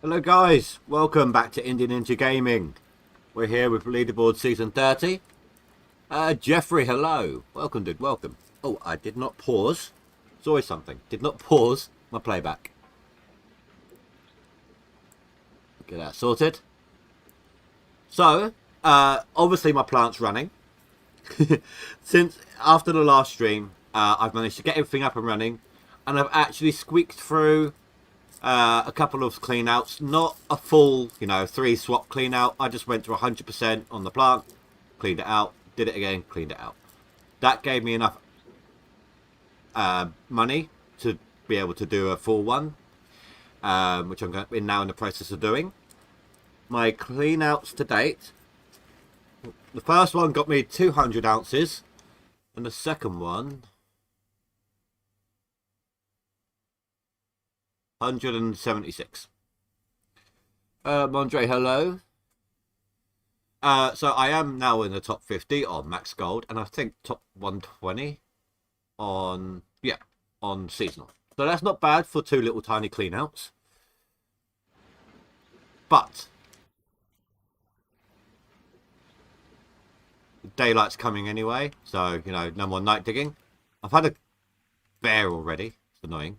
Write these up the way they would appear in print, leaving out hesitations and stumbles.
Hello guys, welcome back to Indian Ninja Gaming. We're here with Leaderboard Season 30. Jeffrey, hello. Welcome dude, welcome. Oh, I did not pause. It's always something. Did not pause my playback. Get that sorted. So, obviously my plant's running. Since after the last stream, I've managed to get everything up and running. And I've actually squeaked through a couple of cleanouts, not a full, 3 swap cleanout. I just went to 100% on the plant, cleaned it out, did it again, cleaned it out. That gave me enough money to be able to do a full one, which I'm now in the process of doing. My cleanouts to date, the first one got me 200 ounces, and the second one 176. Andre, hello. So I am now in the top 50 on max gold, and I think top 120 on seasonal. So that's not bad for 2 little tiny cleanouts. But daylight's coming anyway, so no more night digging. I've had a bear already. It's annoying.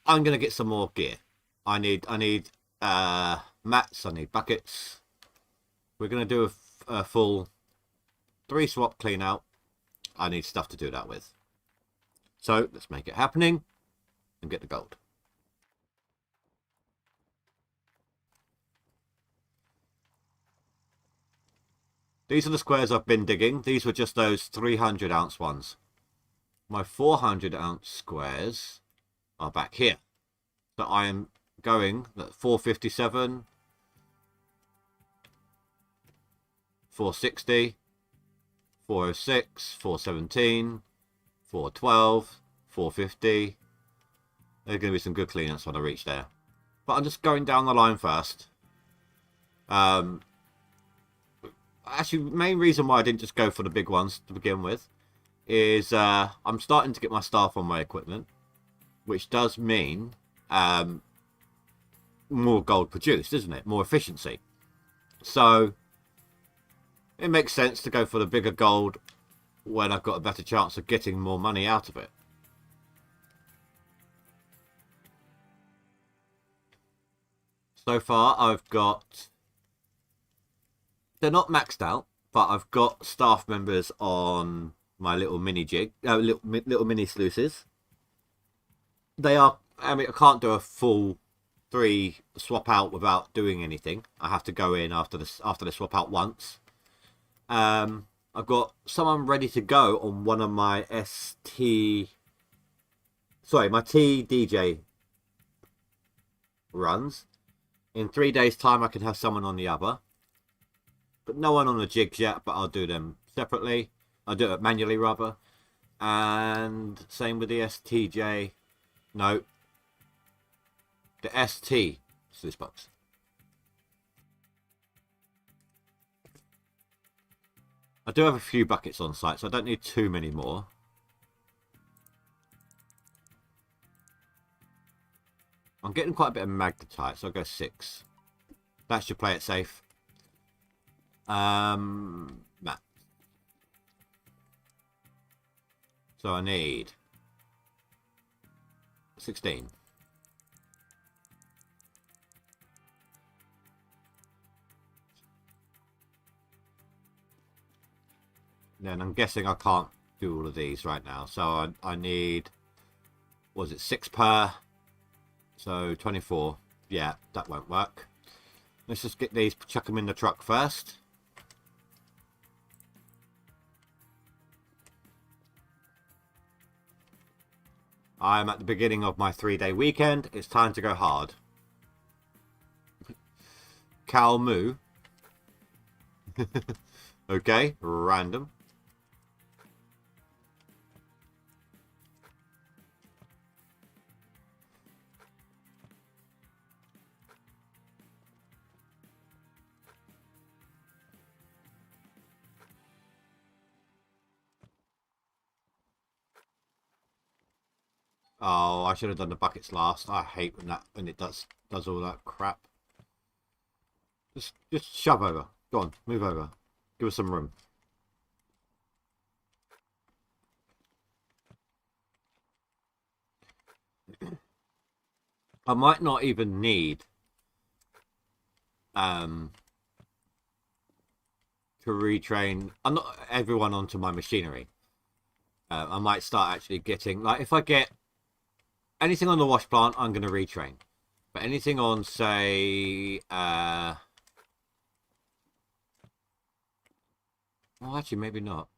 I'm gonna get some more gear. I need mats. I need buckets. We're gonna do a full 3 swap clean out. I need stuff to do that with. So let's make it happening and get the gold. These are the squares I've been digging. These were just those 300 ounce ones. My 400 ounce squares are back here. So I am going at 457, 460, 406, 417, 412, 450. There's going to be some good cleanups when I reach there. But I'm just going down the line first. Actually, the main reason why I didn't just go for the big ones to begin with is I'm starting to get my staff on my equipment, which does mean more gold produced, isn't it? More efficiency. So it makes sense to go for the bigger gold when I've got a better chance of getting more money out of it. So far I've got, they're not maxed out, but I've got staff members on my little mini jig, little mini sluices. They are, I mean, I can't do a full 3 swap out without doing anything. I have to go in after the swap out once. I've got someone ready to go on one of my my TDJ runs. In 3 days' time, I can have someone on the other. But no one on the jigs yet, but I'll do them separately. I'll do it manually, rather. And same with the STJ. No. The ST sluice box. I do have a few buckets on site, so I don't need too many more. I'm getting quite a bit of magnetite, so I'll go 6. That should play it safe. Matt. So I need 16. Then I'm guessing I can't do all of these right now. So I need, was it 6 per? So 24. Yeah, that won't work. Let's just get these, chuck them in the truck first. I'm at the beginning of my 3-day weekend. It's time to go hard. Cow moo. Okay, random. Oh, I should have done the buckets last. I hate when it does all that crap. Just shove over. Go on, move over. Give us some room. I might not even need to retrain. I'm not everyone onto my machinery. I might start actually getting, like, if I get anything on the wash plant, I'm going to retrain. But anything on, say, well, actually, maybe not.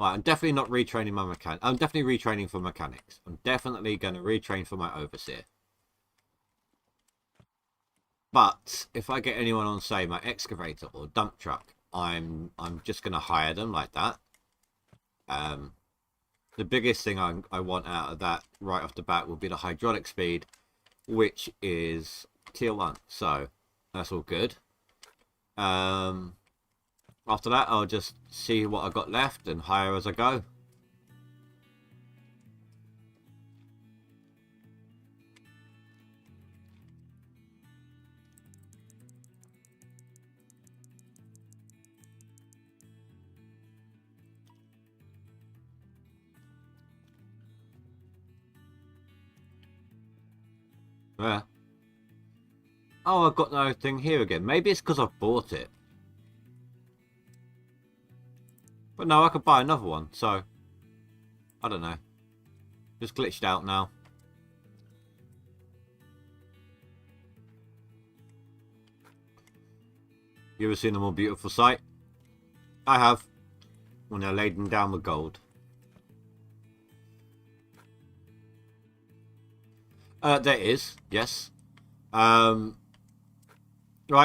Right, I'm definitely not retraining my mechanic. I'm definitely retraining for mechanics. I'm definitely going to retrain for my overseer. But if I get anyone on, say, my excavator or dump truck, I'm just going to hire them like that. The biggest thing I want out of that right off the bat will be the hydraulic speed, which is tier 1. So that's all good. After that, I'll just see what I've got left and hire as I go. Yeah. Oh, I've got no thing here again. Maybe it's because I've bought it. But no, I could buy another one, so I don't know. Just glitched out now. You ever seen a more beautiful sight? I have. When they're laden down with gold. There is, yes. Right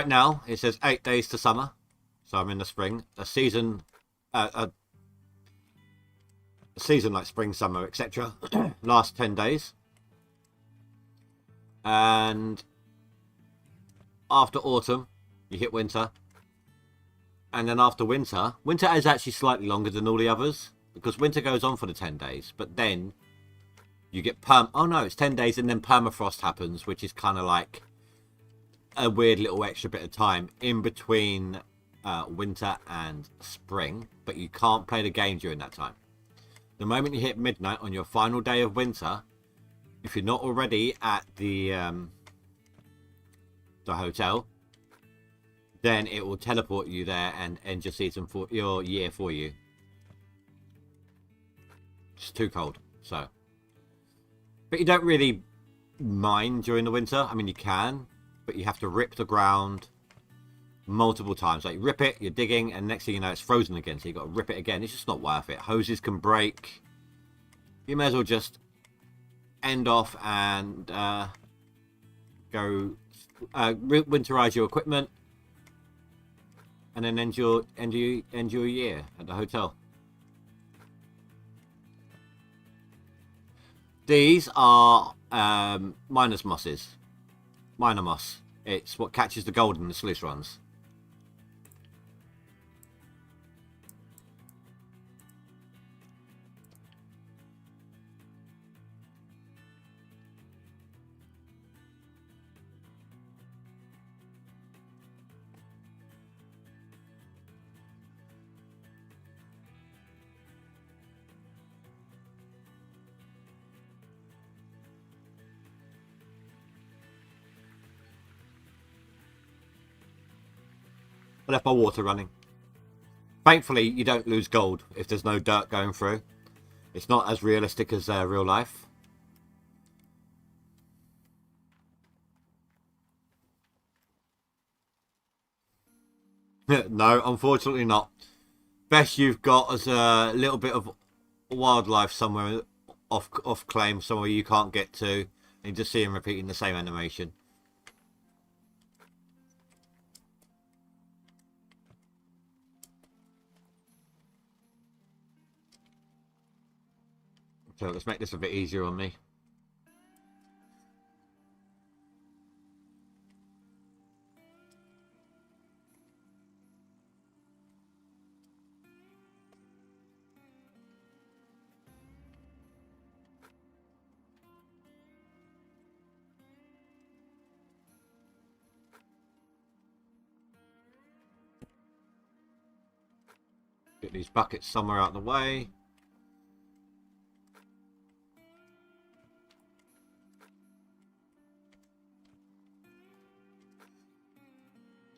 now, it says 8 days to summer. So I'm in the spring. A season like spring, summer, etc. lasts 10 days. And after autumn, you hit winter. And then after winter is actually slightly longer than all the others. Because winter goes on for the 10 days. But then you get oh no, it's 10 days and then permafrost happens, which is kind of like a weird little extra bit of time in between winter and spring. But you can't play the game during that time. The moment you hit midnight on your final day of winter, if you're not already at the hotel, then it will teleport you there and end your season for your year for you. It's too cold, so. But you don't really mine during the winter. I mean, you can, but you have to rip the ground multiple times. Like, you rip it, you're digging, and next thing you know, it's frozen again. So you've got to rip it again. It's just not worth it. Hoses can break. You may as well just end off and go winterize your equipment, and then end your year at the hotel. These are miner's mosses. Miner moss. It's what catches the gold in the sluice runs. I left my water running. Thankfully, you don't lose gold if there's no dirt going through. It's not as realistic as real life. No, unfortunately not. Best you've got is a little bit of wildlife somewhere off claim, somewhere you can't get to, and you just see him repeating the same animation. So let's make this a bit easier on me. these buckets somewhere out of the way.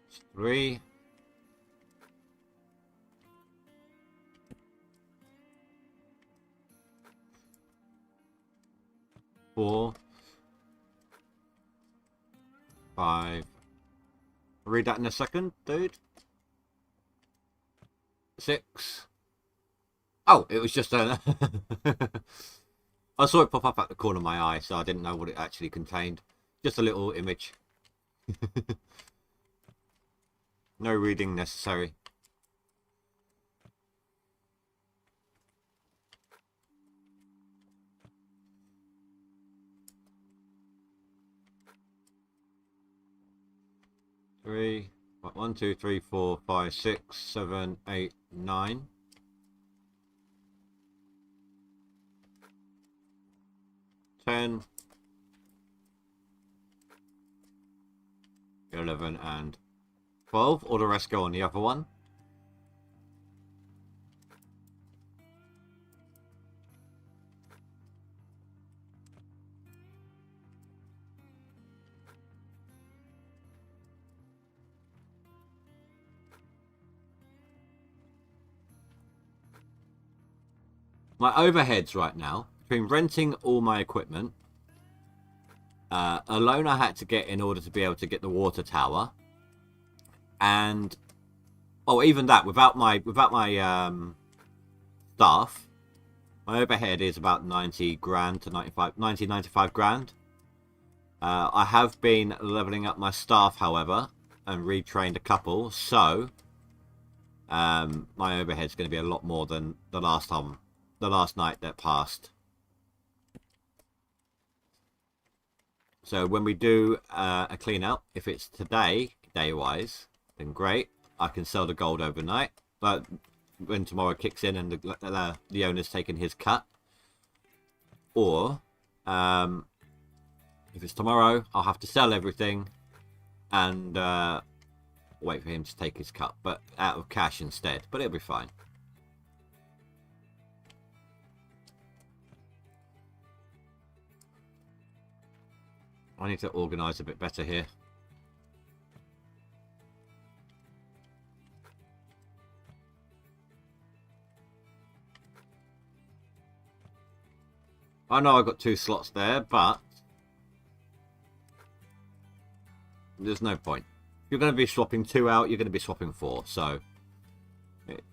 It's 3. 4. 5. I'll read that in a second, dude. 6. Oh, it was just a... I saw it pop up at the corner of my eye, so I didn't know what it actually contained. Just a little image. No reading necessary. Three, 1, 2, 3, 4, 5, 6, 7, 8, 9. 10, 11, and 12. All the rest go on the other one. My overheads right now, between renting all my equipment, a loan I had to get in order to be able to get the water tower, and even that without my staff, my overhead is about 90 grand to 95 grand. I have been leveling up my staff, however, and retrained a couple, so my overhead's going to be a lot more than the last night that passed. So when we do a clean out, if it's today, day-wise, then great. I can sell the gold overnight. But when tomorrow kicks in and the owner's taken his cut. Or, if it's tomorrow, I'll have to sell everything and wait for him to take his cut. But out of cash instead. But it'll be fine. I need to organise a bit better here. I know I've got 2 slots there, but there's no point. If you're going to be swapping 2 out, you're going to be swapping 4, so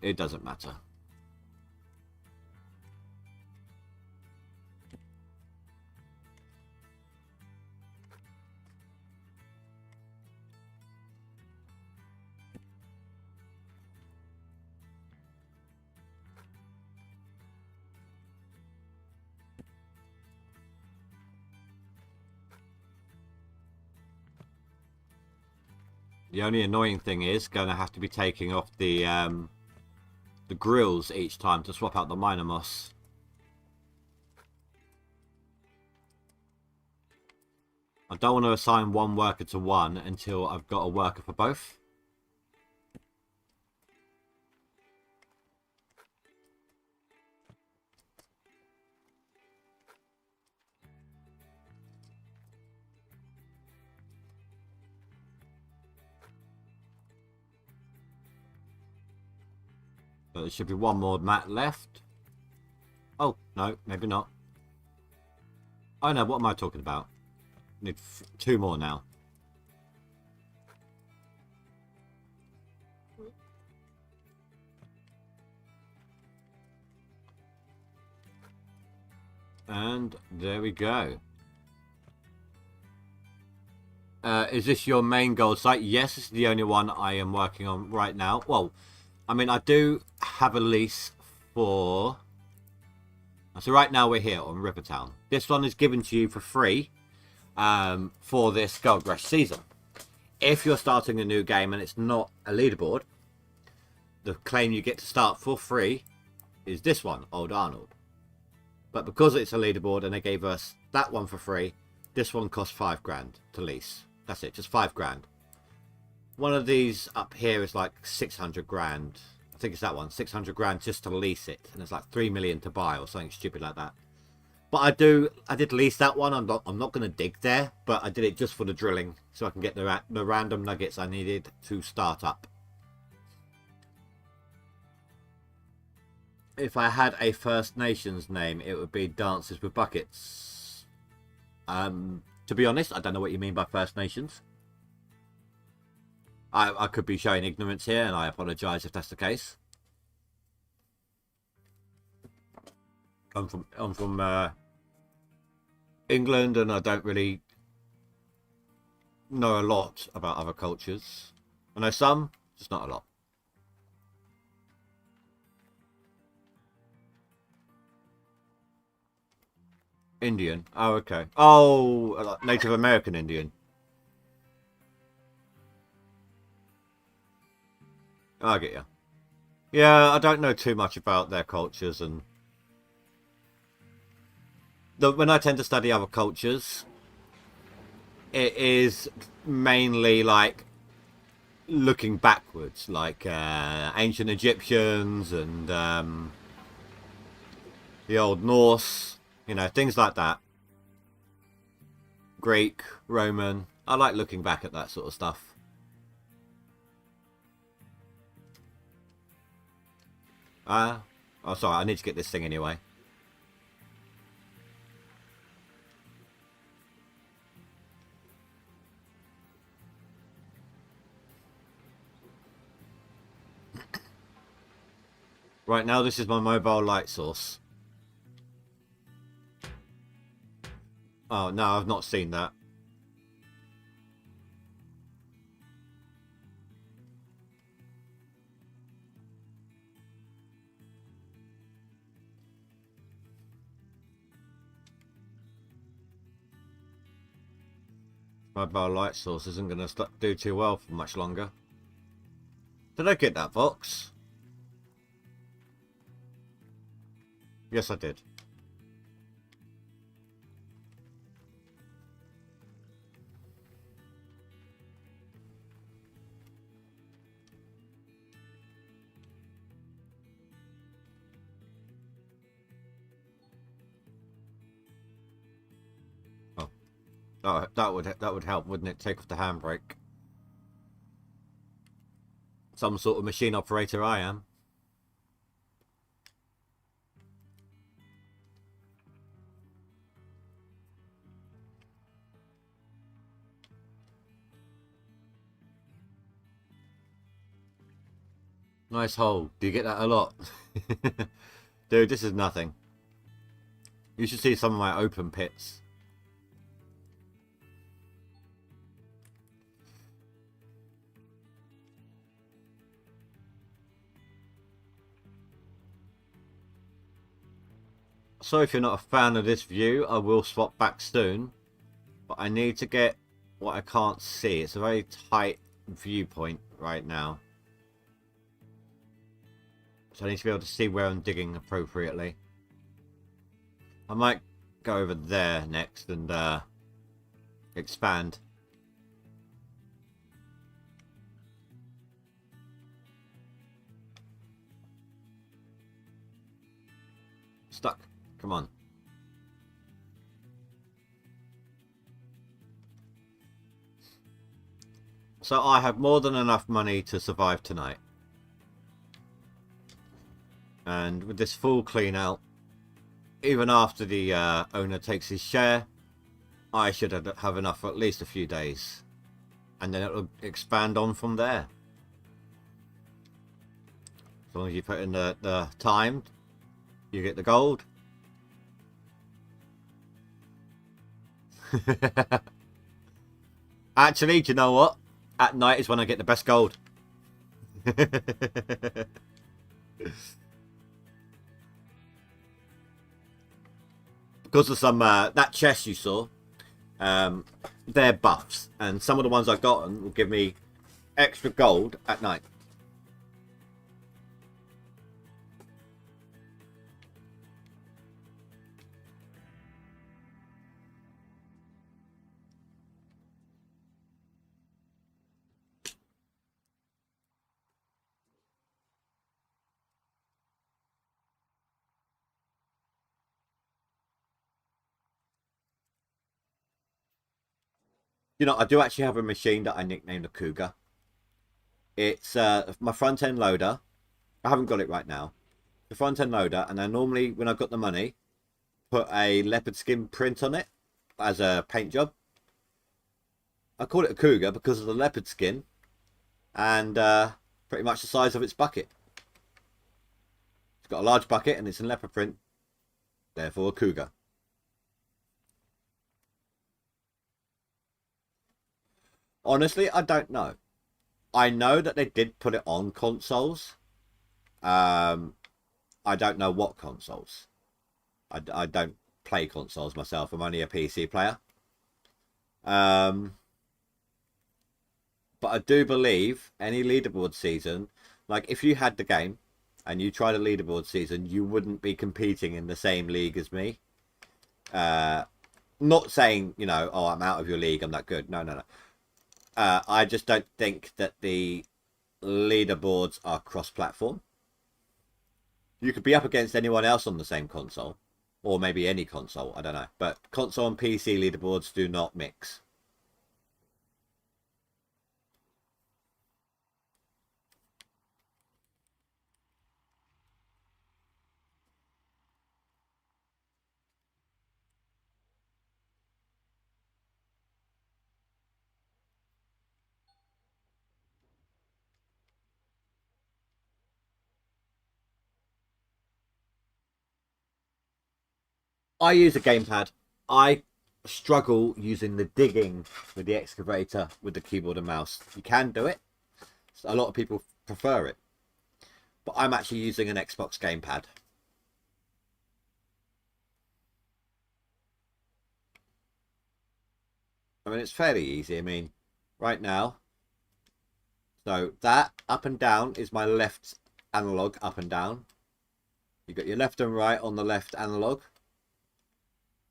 it doesn't matter. The only annoying thing is going to have to be taking off the grills each time to swap out the miner moss. I don't want to assign one worker to one until I've got a worker for both. But there should be one more mat left. Oh, no, maybe not. Oh no, what am I talking about? Need 2 more now. And there we go. Is this your main gold site? Yes, it's the only one I am working on right now. Well, I mean, I do have a lease for... So right now we're here on Rivertown. This one is given to you for free for this GoldRush season. If you're starting a new game and it's not a leaderboard, the claim you get to start for free is this one, Old Arnold. But because it's a leaderboard and they gave us that one for free, this one costs 5 grand to lease. That's it, just 5 grand. One of these up here is like 600 grand I think it's that one. 600 grand just to lease it, and it's like 3 million to buy or something stupid like that. But I did lease that one. I'm not going to dig there, but I did it just for the drilling, so I can get the random nuggets I needed to start up. If I had a First Nations name, it would be Dances with Buckets. To be honest, I don't know what you mean by First Nations. I could be showing ignorance here, and I apologise if that's the case. I'm from England, and I don't really know a lot about other cultures. I know some, just not a lot. Indian. Oh, okay. Oh, Native American Indian. I get you. Yeah, I don't know too much about their cultures, and when I tend to study other cultures, it is mainly like looking backwards, like ancient Egyptians and the old Norse, you know, things like that. Greek, Roman. I like looking back at that sort of stuff. Oh, sorry, I need to get this thing anyway. Right now, this is my mobile light source. Oh, no, I've not seen that. Mobile light source isn't going to do too well for much longer. Did I get that box? Yes, I did. Oh, that would help, wouldn't it? Take off the handbrake. Some sort of machine operator I am. Nice hole. Do you get that a lot? Dude, this is nothing. You should see some of my open pits. So if you're not a fan of this view, I will swap back soon. But I need to get what I can't see. It's a very tight viewpoint right now. So I need to be able to see where I'm digging appropriately. I might go over there next and expand. Stuck. Come on. So I have more than enough money to survive tonight. And with this full clean out, even after the owner takes his share, I should have enough for at least a few days. And then it'll expand on from there. As long as you put in the time, you get the gold. Actually, do you know what? At night is when I get the best gold. Because of some that chest you saw, they're buffs, and some of the ones I've gotten will give me extra gold at night. You know, I do actually have a machine that I nicknamed a Cougar. It's my front end loader. I haven't got it right now. The front end loader, and I normally, when I've got the money, put a leopard skin print on it as a paint job. I call it a Cougar because of the leopard skin and pretty much the size of its bucket. It's got a large bucket and it's in leopard print, therefore a Cougar. Honestly, I don't know. I know that they did put it on consoles. Um, I don't know what consoles. I don't play consoles myself. I'm only a PC player. Um, but I do believe any leaderboard season, like if you had the game and you tried a leaderboard season, you wouldn't be competing in the same league as me. Uh, Not saying, you know, oh, I'm out of your league, I'm that good. No, no, no. I just don't think that the leaderboards are cross-platform. You could be up against anyone else on the same console, or maybe any console, I don't know. But console and PC leaderboards do not mix. I use a gamepad. I struggle using the digging with the excavator with the keyboard and mouse. You can do it. A lot of people prefer it. But I'm actually using an Xbox gamepad. I mean, it's fairly easy. I mean, right now, so that up and down is my left analog up and down. You got your left and right on the left analog,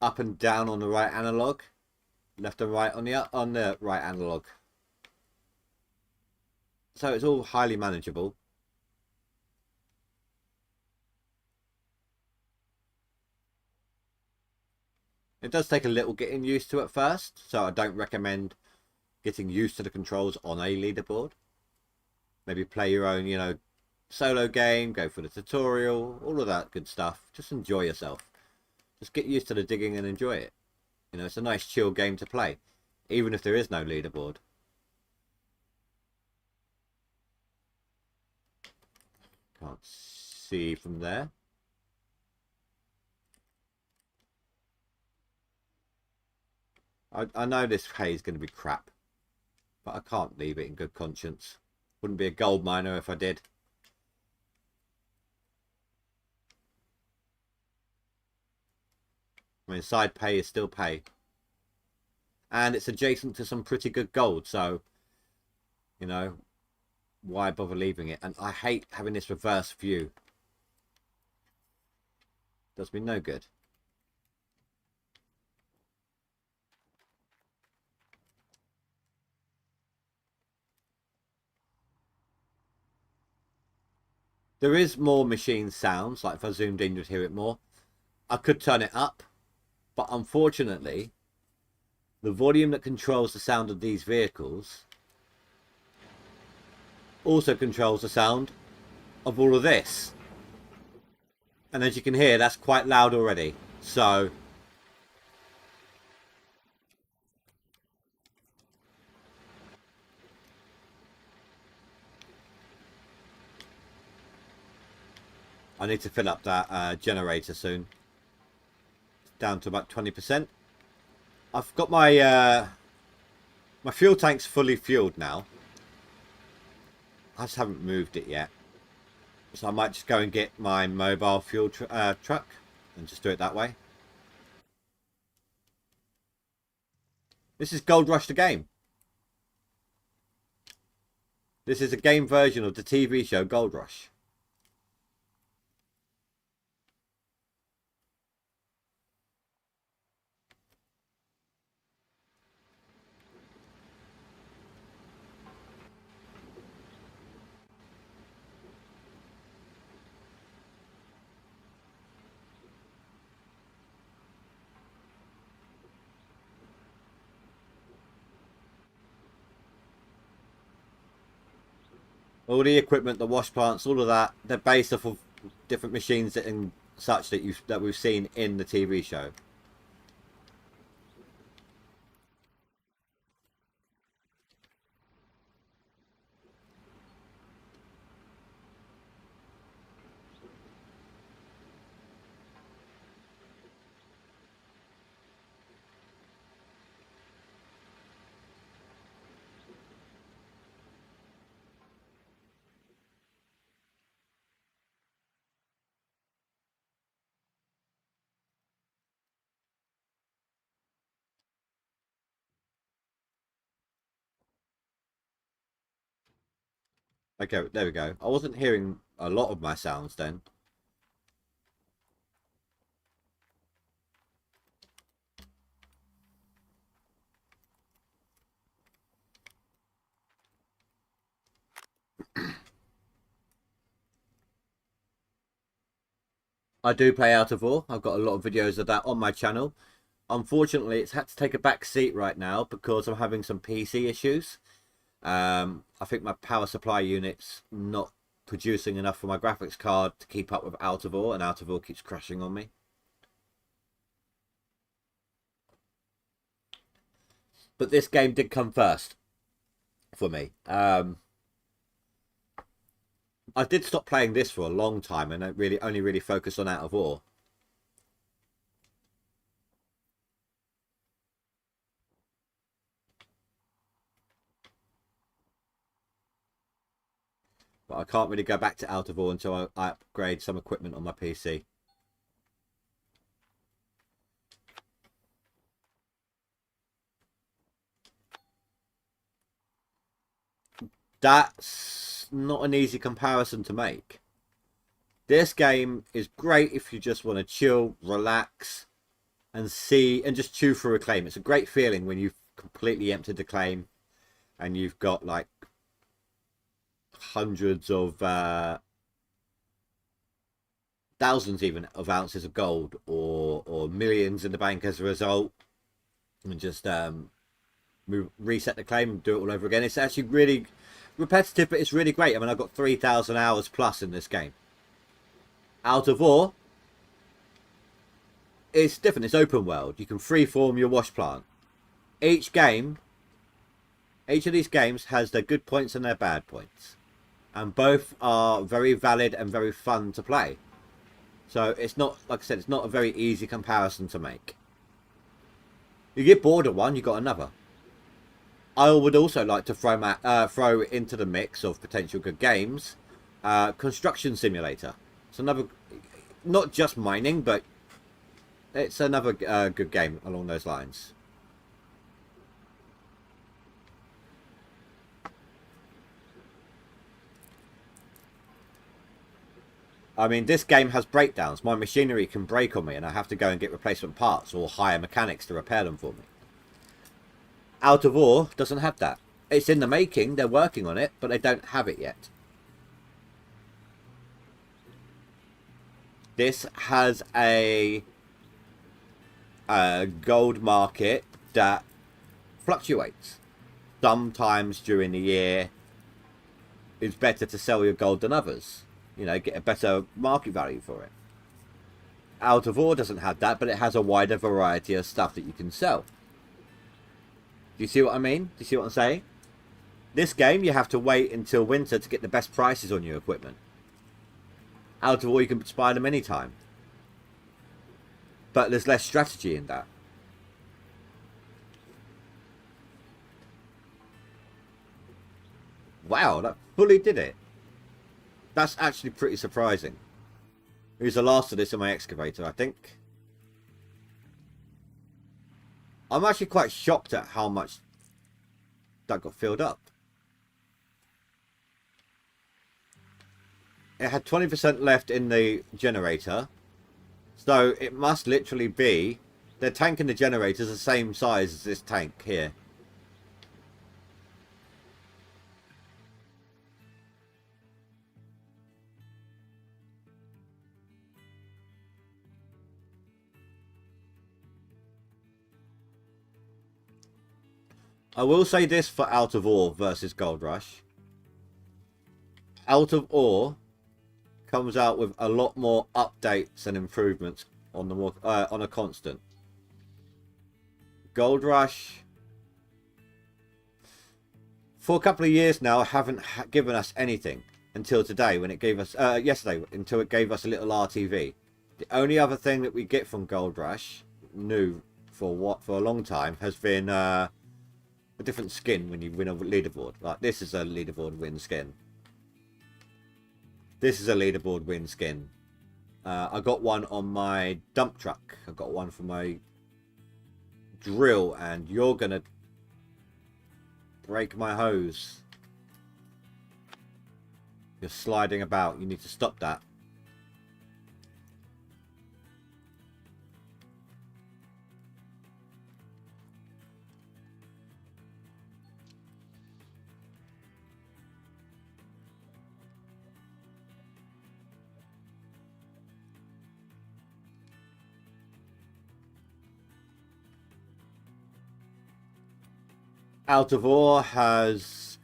up and down on the right analog, left and right on the right analog. So it's all highly manageable. It does take a little getting used to at first, so I don't recommend getting used to the controls on a leaderboard. Maybe play your own, you know, solo game, go for the tutorial, all of that good stuff. Just enjoy yourself. Just get used to the digging and enjoy it. You know, it's a nice chill game to play, even if there is no leaderboard. Can't see from there. I know this hay is going to be crap, but I can't leave it in good conscience. Wouldn't be a gold miner if I did. I mean, side pay is still pay. And it's adjacent to some pretty good gold, so, you know, why bother leaving it? And I hate having this reverse view. Does me no good. There is more machine sounds, like if I zoomed in you'd hear it more. I could turn it up, but unfortunately, the volume that controls the sound of these vehicles also controls the sound of all of this. And as you can hear, that's quite loud already. So I need to fill up that generator soon. It's down to about 20%. I've got my my fuel tank's fully fueled now. I just haven't moved it yet. So I might just go and get my mobile fuel truck and just do it that way. This is GoldRush the Game. This is a game version of the TV show GoldRush. All the equipment, the wash plants, all of that, they're based off of different machines and such that we've seen in the TV show. Okay, there we go. I wasn't hearing a lot of my sounds then. I do play Out of War. I've got a lot of videos of that on my channel. Unfortunately, it's had to take a back seat right now because I'm having some PC issues. I think my power supply unit's not producing enough for my graphics card to keep up with Out of War, and Out of War keeps crashing on me. But this game did come first for me. I did stop playing this for a long time and I only really focused on Out of War. But I can't really go back to Out of War until I upgrade some equipment on my PC. That's not an easy comparison to make. This game is great if you just want to chill, relax, and just chew through a claim. It's a great feeling when you've completely emptied the claim and you've got like hundreds of thousands even of ounces of gold or millions in the bank as a result, and just reset the claim and do it all over again. It's actually really repetitive, but it's really great. I mean, I've got 3,000 hours plus in this game. Out of War, it's different. It's open world. You can freeform your wash plant. Each of these games has their good points and their bad points, and both are very valid and very fun to play. So it's not, like I said, it's not a very easy comparison to make. You get bored of one, you got another. I would also like to throw into the mix of potential good games, Construction Simulator. It's another, not just mining, but it's another good game along those lines. I mean, this game has breakdowns. My machinery can break on me and I have to go and get replacement parts or hire mechanics to repair them for me. Out of War doesn't have that. It's in the making, they're working on it, but they don't have it yet. This has a gold market that fluctuates. Sometimes during the year, it's better to sell your gold than others. You know, get a better market value for it. Out of War doesn't have that, but it has a wider variety of stuff that you can sell. Do you see what I mean? Do you see what I'm saying? This game, you have to wait until winter to get the best prices on your equipment. Out of War, you can buy them anytime. But there's less strategy in that. Wow, that fully did it. That's actually pretty surprising. Here's the last of this in my excavator, I think. I'm actually quite shocked at how much that got filled up. It had 20% left in the generator. So it must literally be... The tank and the generator is the same size as this tank here. I will say this for Out of War versus GoldRush. Out of Ore comes out with a lot more updates and improvements on the more on a constant. Gold Rush, for a couple of years now, haven't given us anything until today, when it gave us yesterday, until it gave us a little RTV. The only other thing that we get from Gold Rush, new for a long time, has been a different skin when you win a leaderboard. Like this is a leaderboard win skin. This is a leaderboard win skin. I got one on my dump truck. I got one for my drill, and you're gonna break my hose. You're sliding about. You need to stop that. Out of Ore has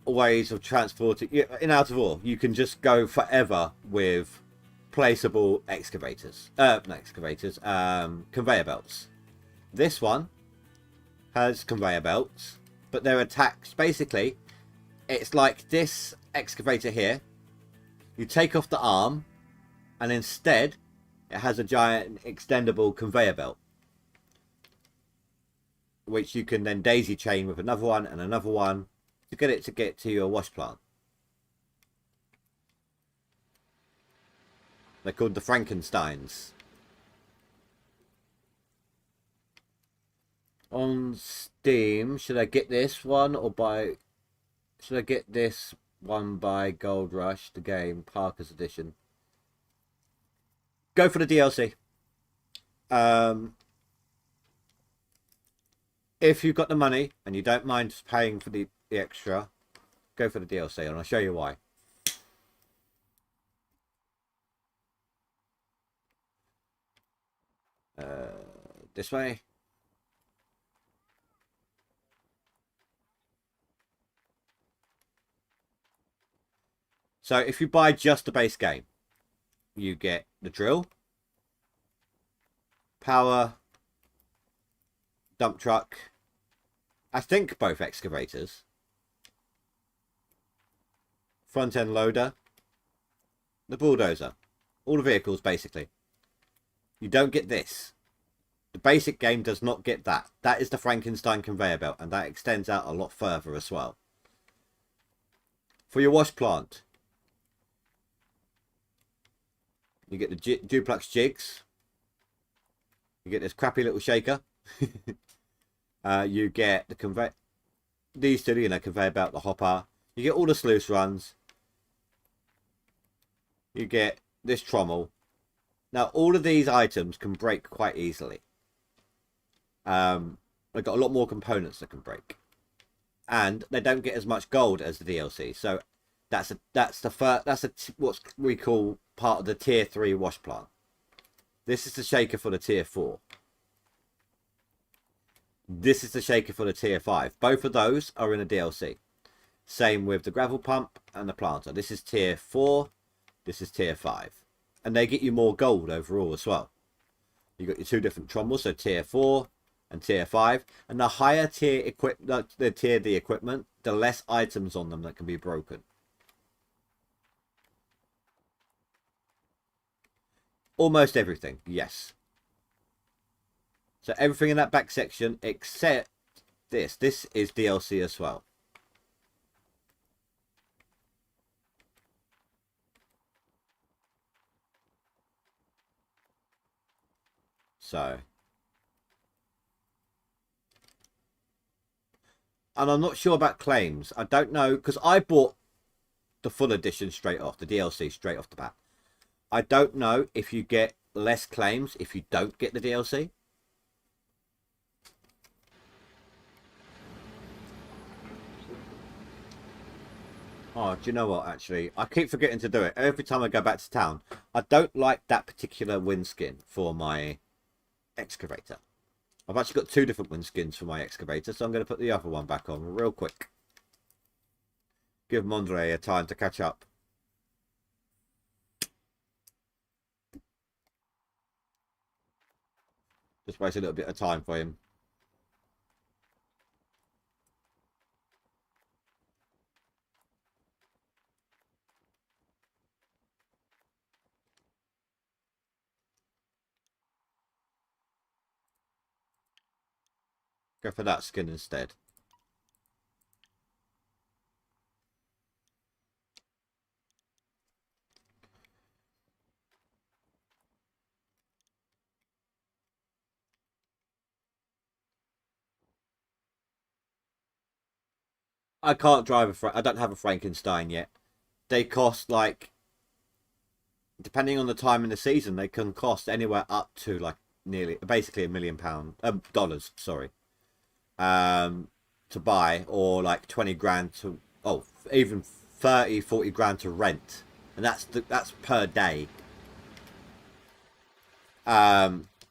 ways of transporting. In Out of Ore, you can just go forever with placeable excavators. Not excavators, conveyor belts. This one has conveyor belts, but they're attached. Basically, it's like this excavator here. You take off the arm, and instead, it has a giant extendable conveyor belt, which you can then daisy chain with another one and another one to get to your wash plant. They're called the Frankensteins. On Steam, should I get this one or buy? Should I get this one by GoldRush the Game, Parker's Edition? Go for the DLC. If you've got the money and you don't mind paying for the extra, go for the DLC, and I'll show you why. This way. So if you buy just the base game, you get the drill, power, dump truck, I think both excavators, front end loader, the bulldozer, all the vehicles basically. You don't get this. The basic game does not get that. That is the Frankenstein conveyor belt, and that extends out a lot further as well. For your wash plant, you get the duplex jigs. You get this crappy little shaker. You get the conveyor, these two, conveyor belt, the hopper. You get all the sluice runs. You get this trommel. Now, all of these items can break quite easily. They've got a lot more components that can break, and they don't get as much gold as the DLC. So that's what we call part of the tier 3 wash plant. This is the shaker for the tier 4. This is the shaker for the tier 5. Both of those are in a DLC. Same with the gravel pump and the planter. This is tier 4. This is tier 5. And they get you more gold overall as well. You got your two different trommels, so tier 4 and tier 5. And the higher tier the equipment, the less items on them that can be broken. Almost everything, yes. So everything in that back section except this. This is DLC as well. So. And I'm not sure about claims. I don't know, because I bought the full edition straight off, the DLC straight off the bat. I don't know if you get less claims if you don't get the DLC. Oh, do you know what, actually? I keep forgetting to do it. Every time I go back to town, I don't like that particular windskin for my excavator. I've actually got two different windskins for my excavator, so I'm going to put the other one back on real quick. Give Mondre a time to catch up. Just waste a little bit of time for him. Go for that skin instead. I can't drive I don't have a Frankenstein yet. They cost like, depending on the time in the season, they can cost anywhere up to like nearly, basically £1 million, dollars. Sorry, to buy, or like 20 grand to, oh, even 30, 40 grand to rent, and that's per day.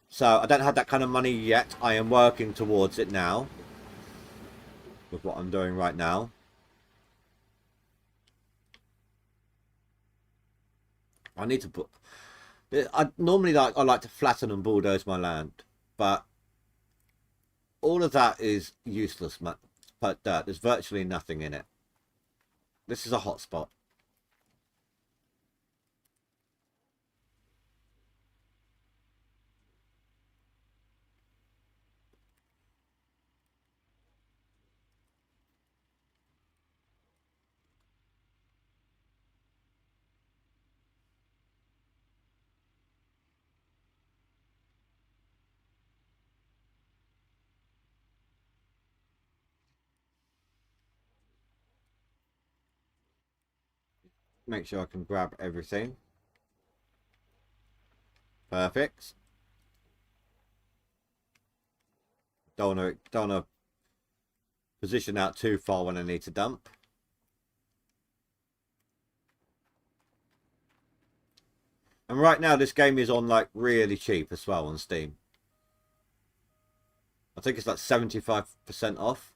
So I don't have that kind of money yet. I am working towards it now with what I'm doing right now. I need to put. I normally I like to flatten and bulldoze my land, but all of that is useless. But dirt. There's virtually nothing in it. This is a hot spot. Make sure I can grab everything. Perfect. Don't wanna position out too far when I need to dump. And right now this game is on like really cheap as well on Steam. I think it's like 75% off.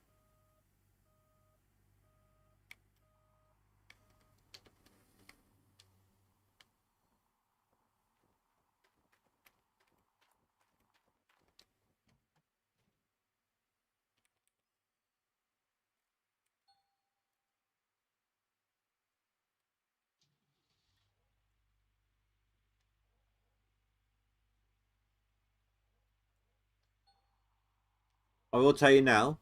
I will tell you now,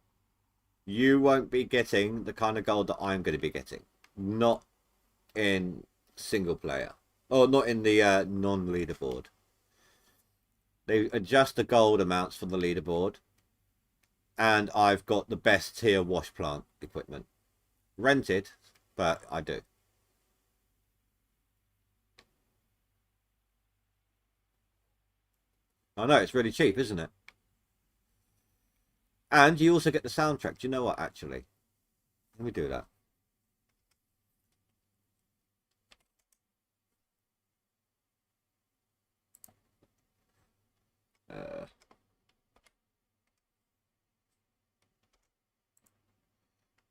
you won't be getting the kind of gold that I'm going to be getting. Not in single player. Or not in the non-leaderboard. They adjust the gold amounts for the leaderboard. And I've got the best tier wash plant equipment. Rented, but I do. I know, it's really cheap, isn't it? And you also get the soundtrack. Do you know what, actually? Let me do that. Uh,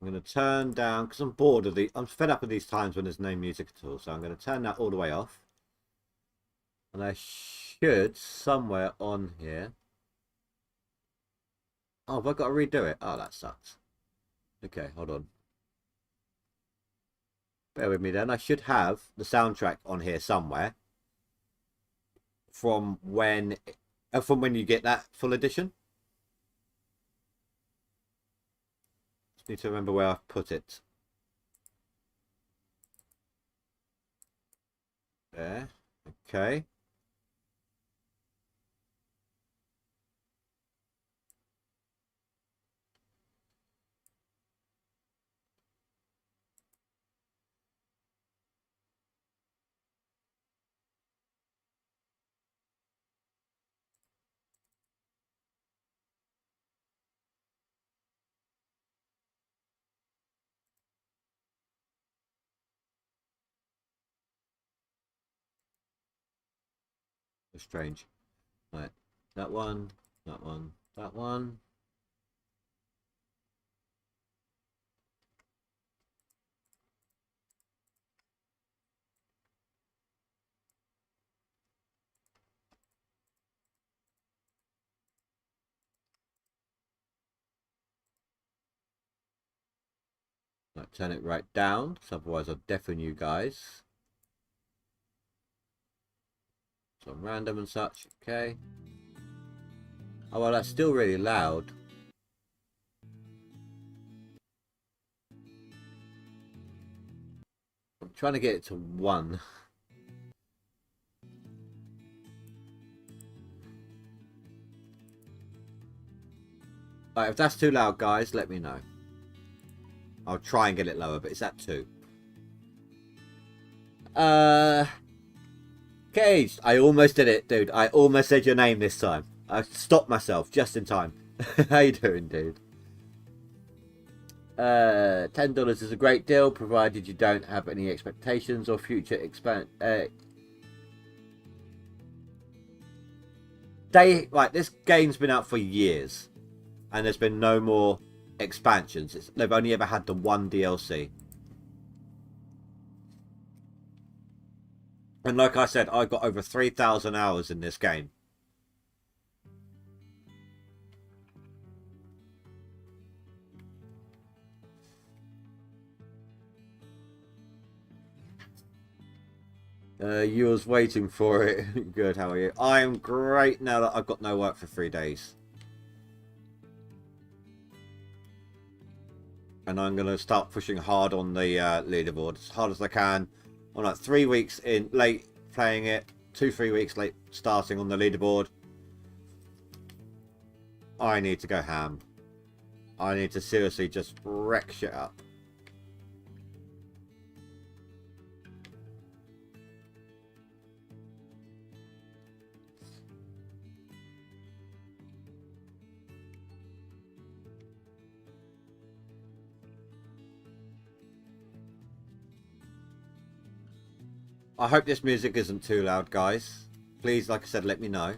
I'm going to turn down, because I'm bored of I'm fed up of these times when there's no music at all. So I'm going to turn that all the way off. And I should, somewhere on here. Oh, have I got to redo it? Oh, that sucks. Okay, hold on. Bear with me then. I should have the soundtrack on here somewhere. From when you get that full edition. Just need to remember where I've put it. There. Okay. Strange. Right. That one. That one. That one. Like, turn it right down, because otherwise I'll deafen you guys. So random and such, okay. Oh well, that's still really loud. I'm trying to get it to 1. Right, if that's too loud, guys, let me know. I'll try and get it lower, but it's at 2. Caged. I almost did it, dude. I almost said your name this time. I stopped myself just in time. How you doing, dude? $10 is a great deal, provided you don't have any expectations or future this game's been out for years, and there's been no more expansions. They've only ever had the one DLC. And like I said, I got over 3,000 hours in this game. You was waiting for it. Good, how are you? I'm great now that I've got no work for 3 days. And I'm going to start pushing hard on the leaderboard, as hard as I can. I'm like 3 weeks in late playing it, 2-3 weeks late starting on the leaderboard. I need to go ham. I need to seriously just wreck shit up. I hope this music isn't too loud, guys. Please, like I said, let me know.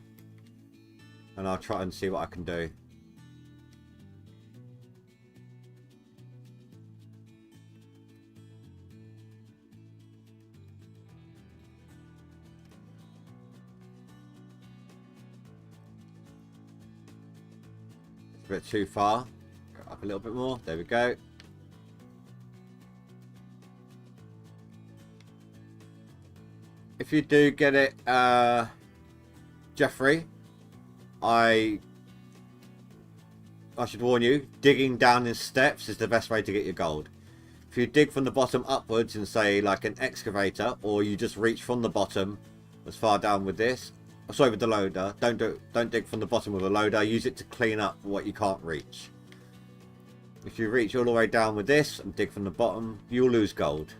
And I'll try and see what I can do. It's a bit too far. Go up a little bit more. There we go. If you do get it, Jeffrey, I should warn you, digging down in steps is the best way to get your gold. If you dig from the bottom upwards in, say, like an excavator, or you just reach from the bottom as far down with this, sorry, with the loader, don't dig from the bottom with a loader. Use it to clean up what you can't reach. If you reach all the way down with this and dig from the bottom, you'll lose gold.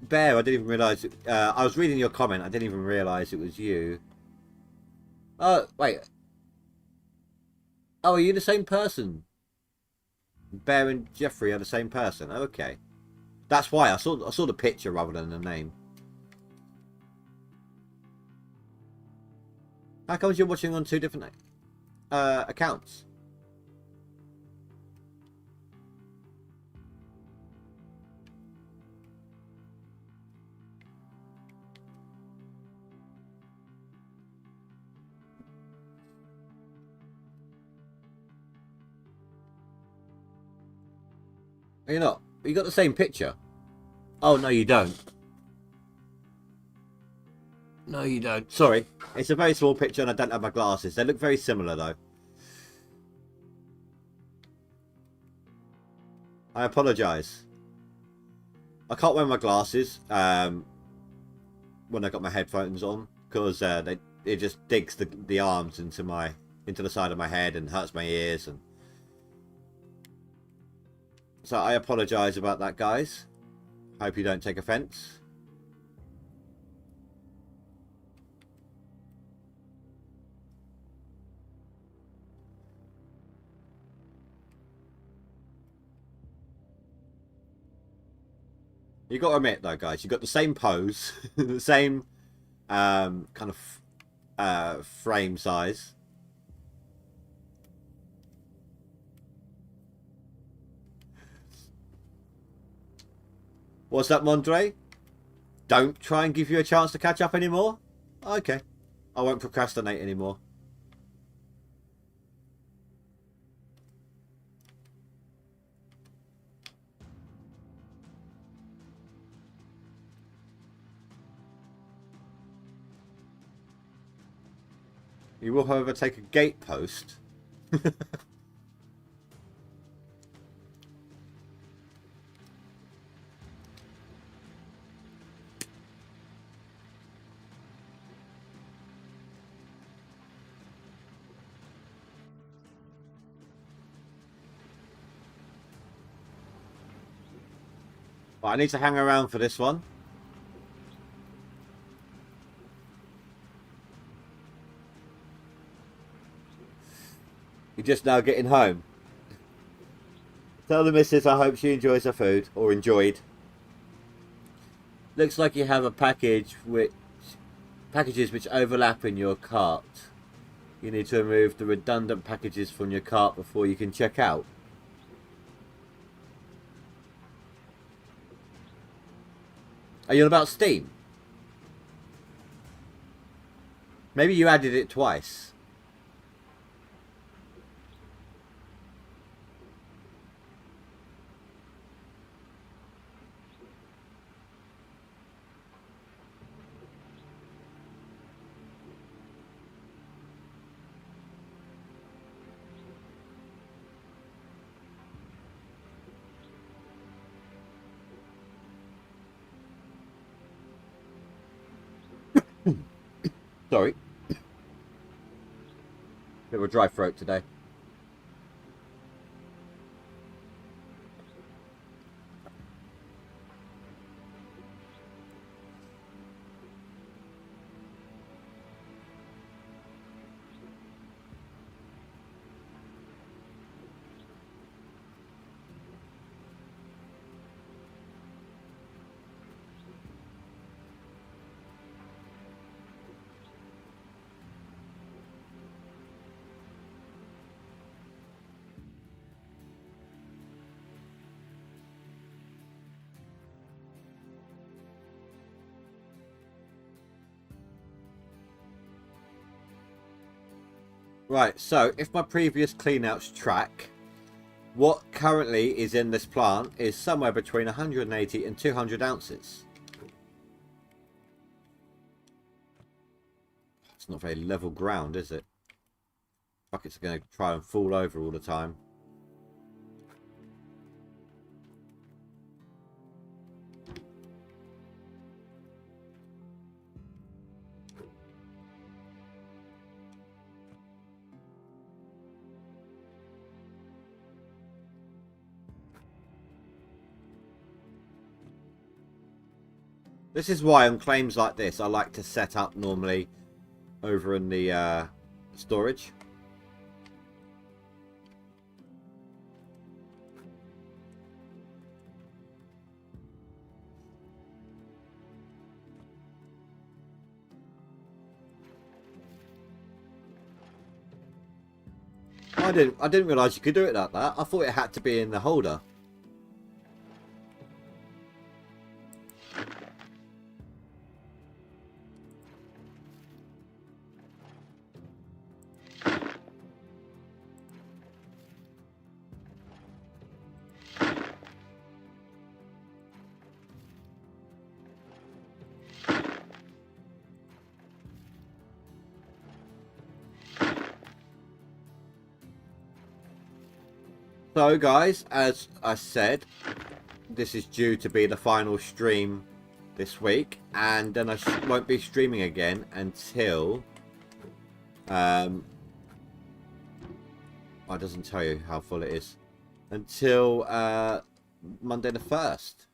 Bear, I didn't even realise. I was reading your comment. I didn't even realise it was you. Oh, wait. Oh, are you the same person? Bear and Jeffrey are the same person. Okay, that's why I saw the picture rather than the name. How come you're watching on 2 different accounts? You're not. You got the same picture. Oh no, you don't. No, you don't. Sorry, it's a very small picture, and I don't have my glasses. They look very similar, though. I apologise. I can't wear my glasses when I got my headphones on, because it just digs the arms into the side of my head and hurts my ears, and so I apologise about that, guys. Hope you don't take offence. You got to admit, though, guys, you got the same pose, the same kind of frame size. What's that, Mondre? Don't try and give you a chance to catch up anymore? Okay. I won't procrastinate anymore. You will, however, take a gate post. But I need to hang around for this one. You're just now getting home. Tell the missus I hope she enjoys her food, or enjoyed. Looks like you have a packages which overlap in your cart. You need to remove the redundant packages from your cart before you can check out. Are you on about Steam? Maybe you added it twice. Sorry. Bit of a dry throat today. Right, so if my previous cleanouts track, what currently is in this plant is somewhere between 180 and 200 ounces. It's not very level ground, is it? Buckets are going to try and fall over all the time. This is why on claims like this I like to set up normally over in the storage. I didn't realise you could do it like that. I thought it had to be in the holder. So guys, as I said, this is due to be the final stream this week, and then I won't be streaming again until it doesn't tell you how full it is, until Monday the 1st,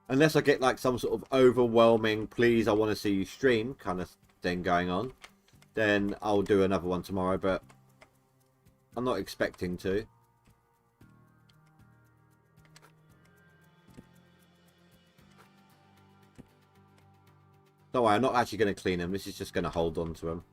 unless I get like some sort of overwhelming please I want to see you stream kind of thing going on, then I'll do another one tomorrow, but I'm not expecting to. Don't worry, I'm not actually going to clean them. This is just going to hold on to them.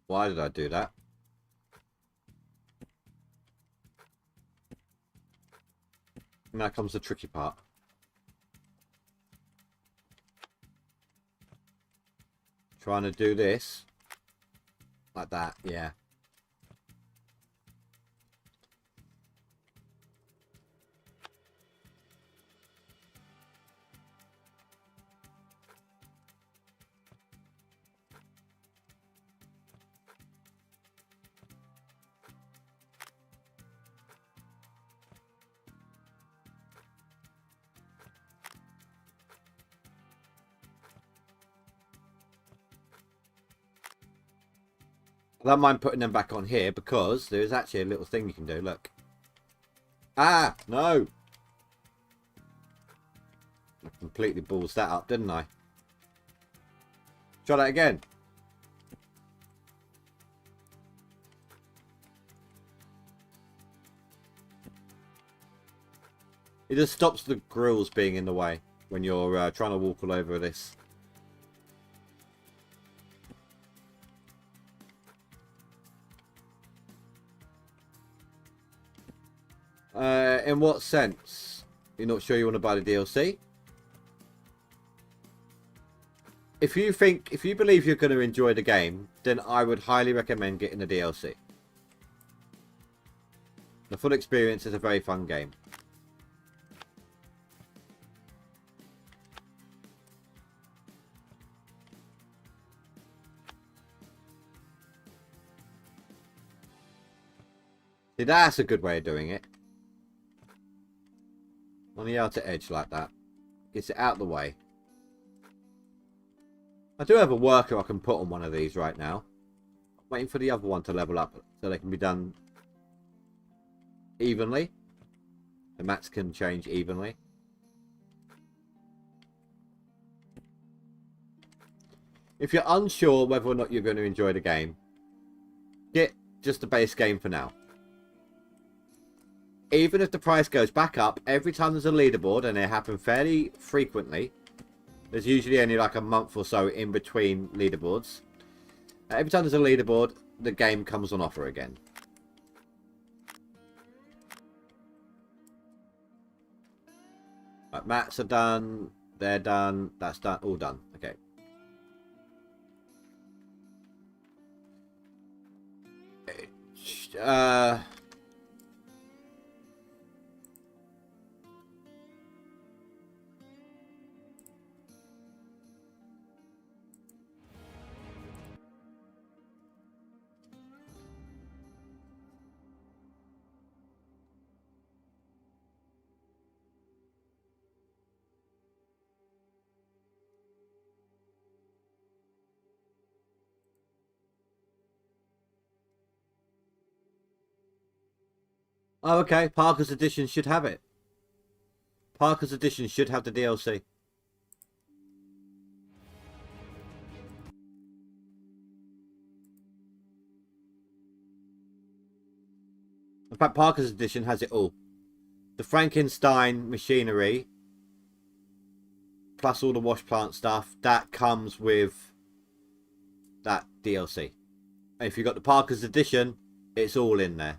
Why did I do that? Now comes the tricky part. Trying to do this like that, yeah. I don't mind putting them back on here because there's actually a little thing you can do. Look. Ah, no. I completely balls that up, didn't I? Try that again. It just stops the grills being in the way when you're trying to walk all over this. In what sense? You're not sure you want to buy the DLC? If you believe you're going to enjoy the game, then I would highly recommend getting the DLC. The full experience is a very fun game. See, that's a good way of doing it. On the outer edge like that. Gets it out of the way. I do have a worker I can put on one of these right now. I'm waiting for the other one to level up so they can be done evenly. The mats can change evenly. If you're unsure whether or not you're going to enjoy the game, get just the base game for now. Even if the price goes back up, every time there's a leaderboard, and they happen fairly frequently, there's usually only like a month or so in between leaderboards. Every time there's a leaderboard, the game comes on offer again. Right, mats are done. They're done. That's done. All done. Okay. Oh, okay. Parker's Edition should have it. Parker's Edition should have the DLC. In fact, Parker's Edition has it all. The Frankenstein machinery, plus all the wash plant stuff, that comes with that DLC. And if you've got the Parker's Edition, it's all in there.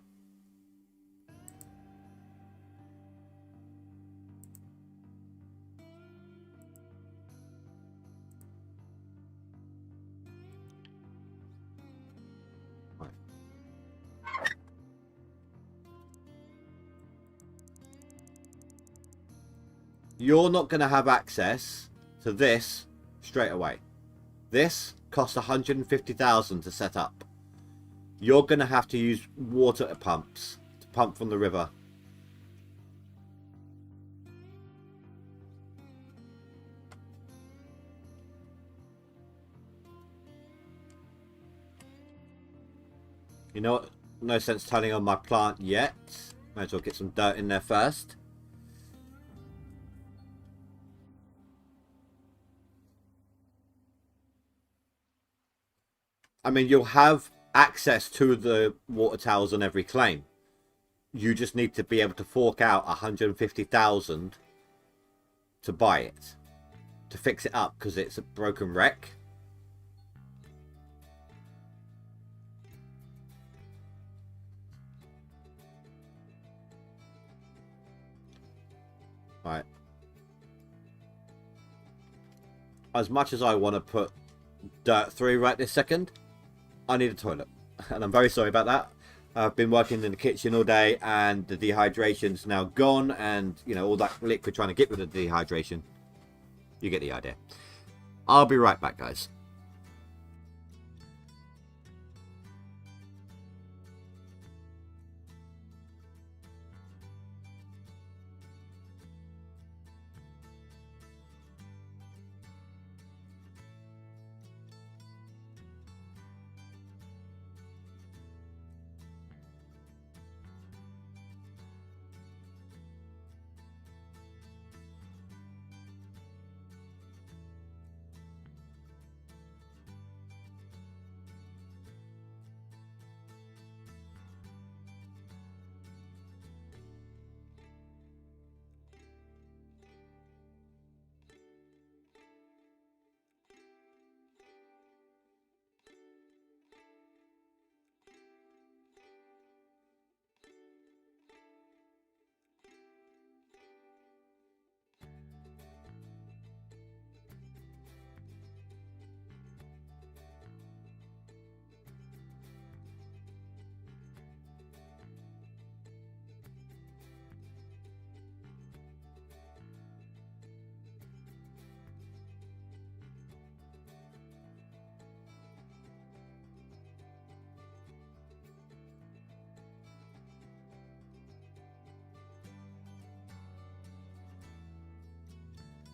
You're not going to have access to this straight away. This costs 150,000 to set up. You're going to have to use water pumps to pump from the river. You know what? No sense turning on my plant yet. Might as well get some dirt in there first. I mean, you'll have access to the water towers on every claim. You just need to be able to fork out 150,000 to buy it, to fix it up, because it's a broken wreck. as much as I want to put dirt through right this second, I need a toilet. And I'm very sorry about that. I've been working in the kitchen all day and the dehydration's now gone, and you know, all that liquid trying to get rid of the dehydration. You get the idea. I'll be right back, guys.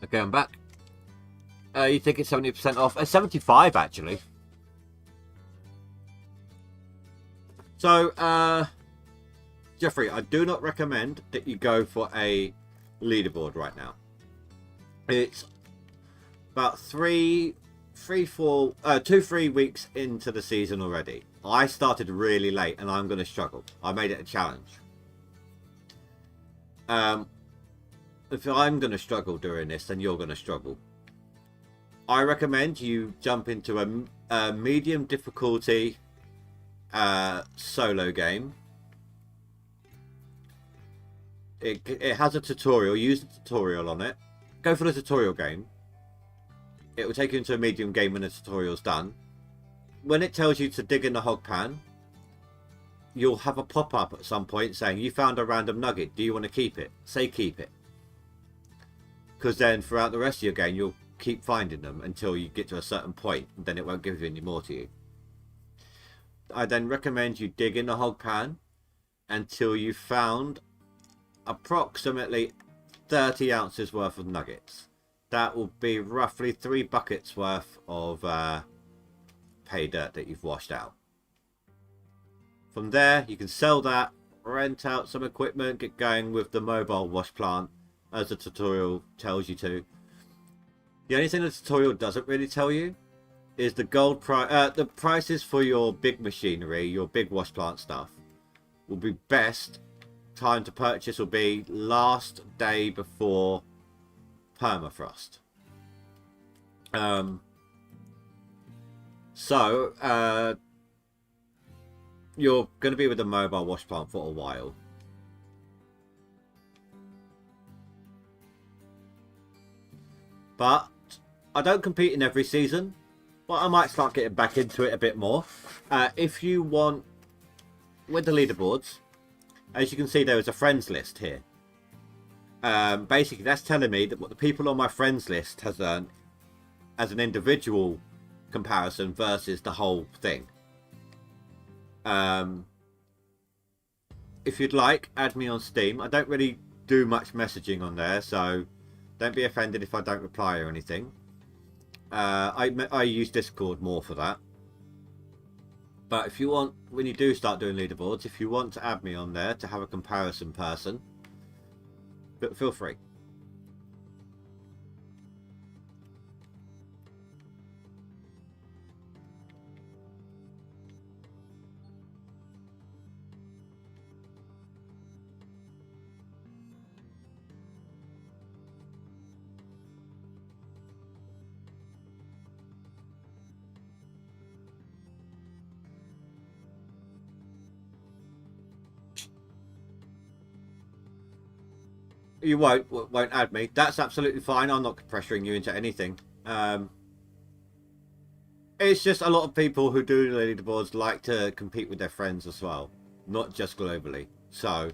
Okay, I'm back. You think it's 70% off? 75 actually. So, Jeffrey, I do not recommend that you go for a leaderboard right now. It's about 3 weeks into the season already. I started really late and I'm going to struggle. I made it a challenge. If I'm going to struggle doing this, then you're going to struggle. I recommend you jump into a medium difficulty solo game. It has a tutorial. Use the tutorial on it. Go for the tutorial game. It will take you into a medium game when the tutorial's done. When it tells you to dig in the hog pan, you'll have a pop-up at some point saying you found a random nugget. Do you want to keep it? Say keep it. Because then throughout the rest of your game, you'll keep finding them until you get to a certain point. And then it won't give you any more to you. I then recommend you dig in the hog pan until you've found approximately 30 ounces worth of nuggets. That will be roughly 3 buckets worth of pay dirt that you've washed out. From there, you can sell that, rent out some equipment, get going with the mobile wash plant as the tutorial tells you to. The only thing the tutorial doesn't really tell you is the the prices for your big machinery, your big wash plant stuff, will be best. Time to purchase will be last day before permafrost. You're going to be with the mobile wash plant for a while. But I don't compete in every season, but I might start getting back into it a bit more. If you want, with the leaderboards, as you can see, there is a friends list here. Basically, that's telling me that what the people on my friends list has earned as an individual comparison versus the whole thing. If you'd like, add me on Steam. I don't really do much messaging on there, so don't be offended if I don't reply or anything. I use Discord more for that. But if you want, when you do start doing leaderboards, if you want to add me on there to have a comparison person, but feel free. You won't add me. That's absolutely fine. I'm not pressuring you into anything. It's just a lot of people who do leaderboards like to compete with their friends as well, not just globally. So,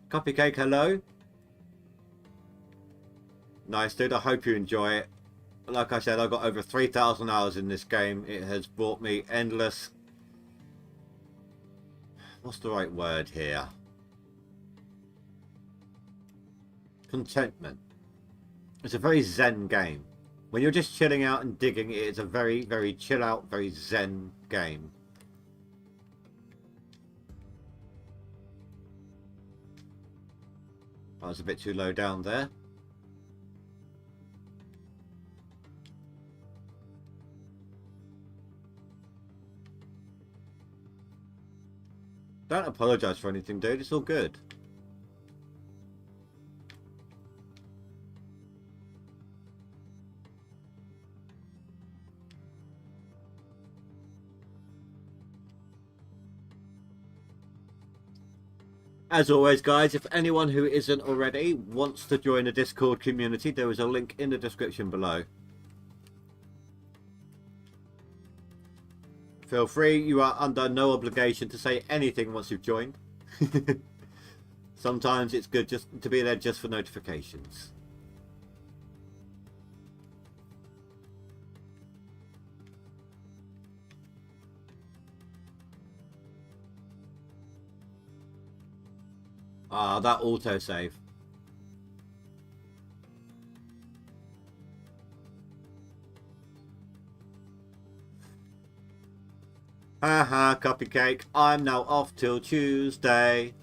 Cupcake, hello. Nice, dude. I hope you enjoy it. Like I said, I've got over 3,000 hours in this game. It has brought me endless... What's the right word here? Contentment. It's a very zen game. When you're just chilling out and digging, it is a very, very chill out, very zen game. I was a bit too low down there. Don't apologise for anything, dude. It's all good. As always, guys, if anyone who isn't already wants to join the Discord community, there is a link in the description below. Feel free, you are under no obligation to say anything once you've joined. Sometimes it's good just to be there just for notifications. Ah, that autosave. Haha, Cupcake. I'm now off till Tuesday.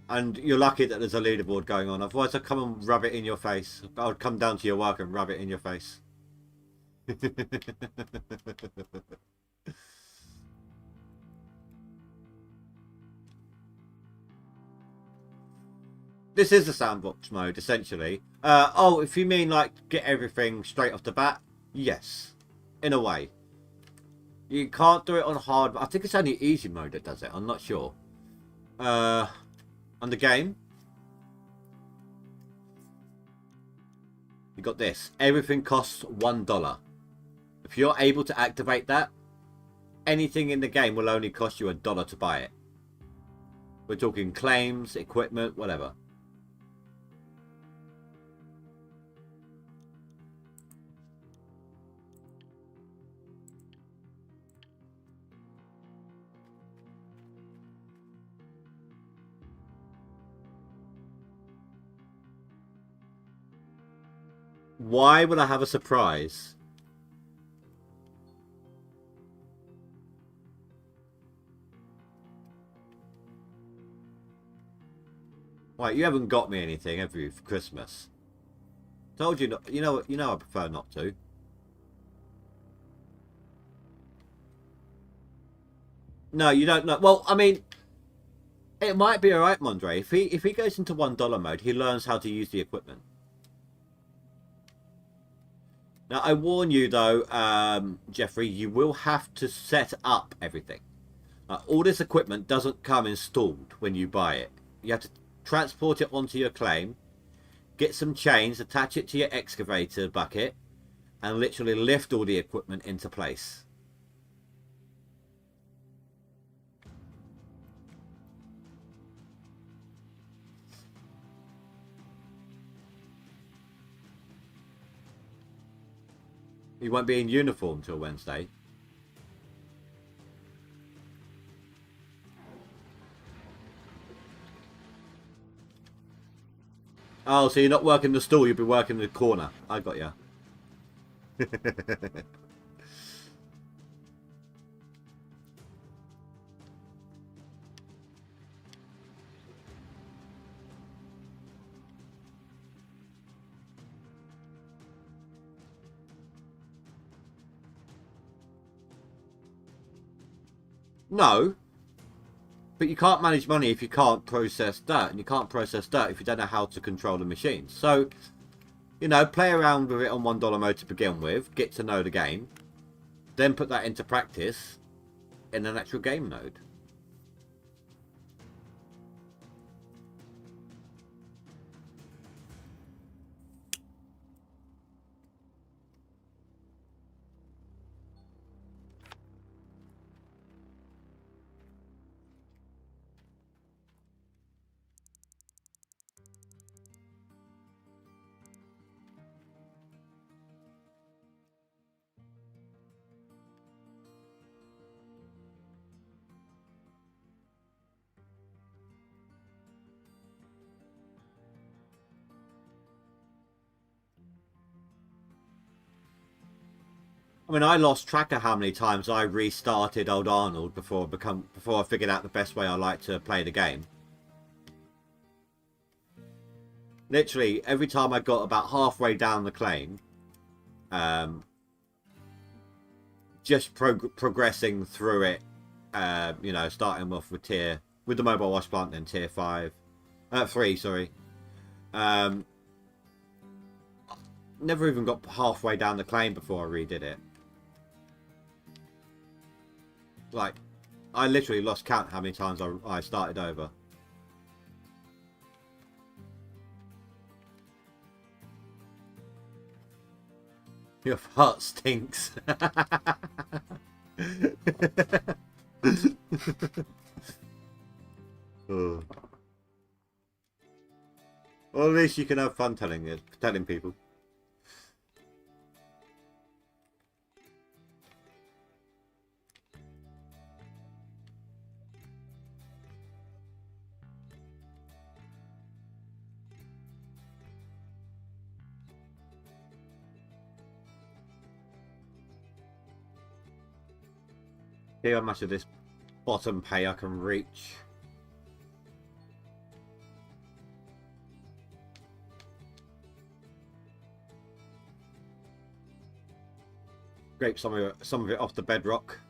And you're lucky that there's a leaderboard going on. Otherwise, I'd come and rub it in your face. I would come down to your work and rub it in your face. This is the sandbox mode, essentially. Oh, if you mean, like, get everything straight off the bat, yes. In a way. You can't do it on hard... I think it's only easy mode that does it. I'm not sure. On the game, you got this. Everything costs $1. If you're able to activate that, anything in the game will only cost you $1 to buy it. We're talking claims, equipment, whatever. Why would I have a surprise? Right, you haven't got me anything, have you, for Christmas? Told you not. You know I prefer not to. No, you don't know. Well, I mean, it might be alright, Mondre. If he goes into $1 mode, he learns how to use the equipment. Now, I warn you, though, Jeffrey, you will have to set up everything. All this equipment doesn't come installed when you buy it. You have to transport it onto your claim, get some chains, attach it to your excavator bucket, and literally lift all the equipment into place. You won't be in uniform till Wednesday. Oh, so you're not working the stall, you'll be working the corner. I got you. No. But you can't manage money if you can't process dirt. And you can't process dirt if you don't know how to control the machine. So, you know, play around with it on $1 mode to begin with. Get to know the game. Then put that into practice in an actual game mode. I mean, I lost track of how many times I restarted Old Arnold before I figured out the best way I like to play the game. Literally, every time I got about halfway down the claim, just progressing through it, you know, starting off with the mobile wash plant, then tier 3, sorry. Never even got halfway down the claim before I redid it. Like, I literally lost count how many times I started over. Your fart stinks. Oh. Well, at least you can have fun telling people. See how much of this bottom pay I can reach. Scrape some of it off the bedrock.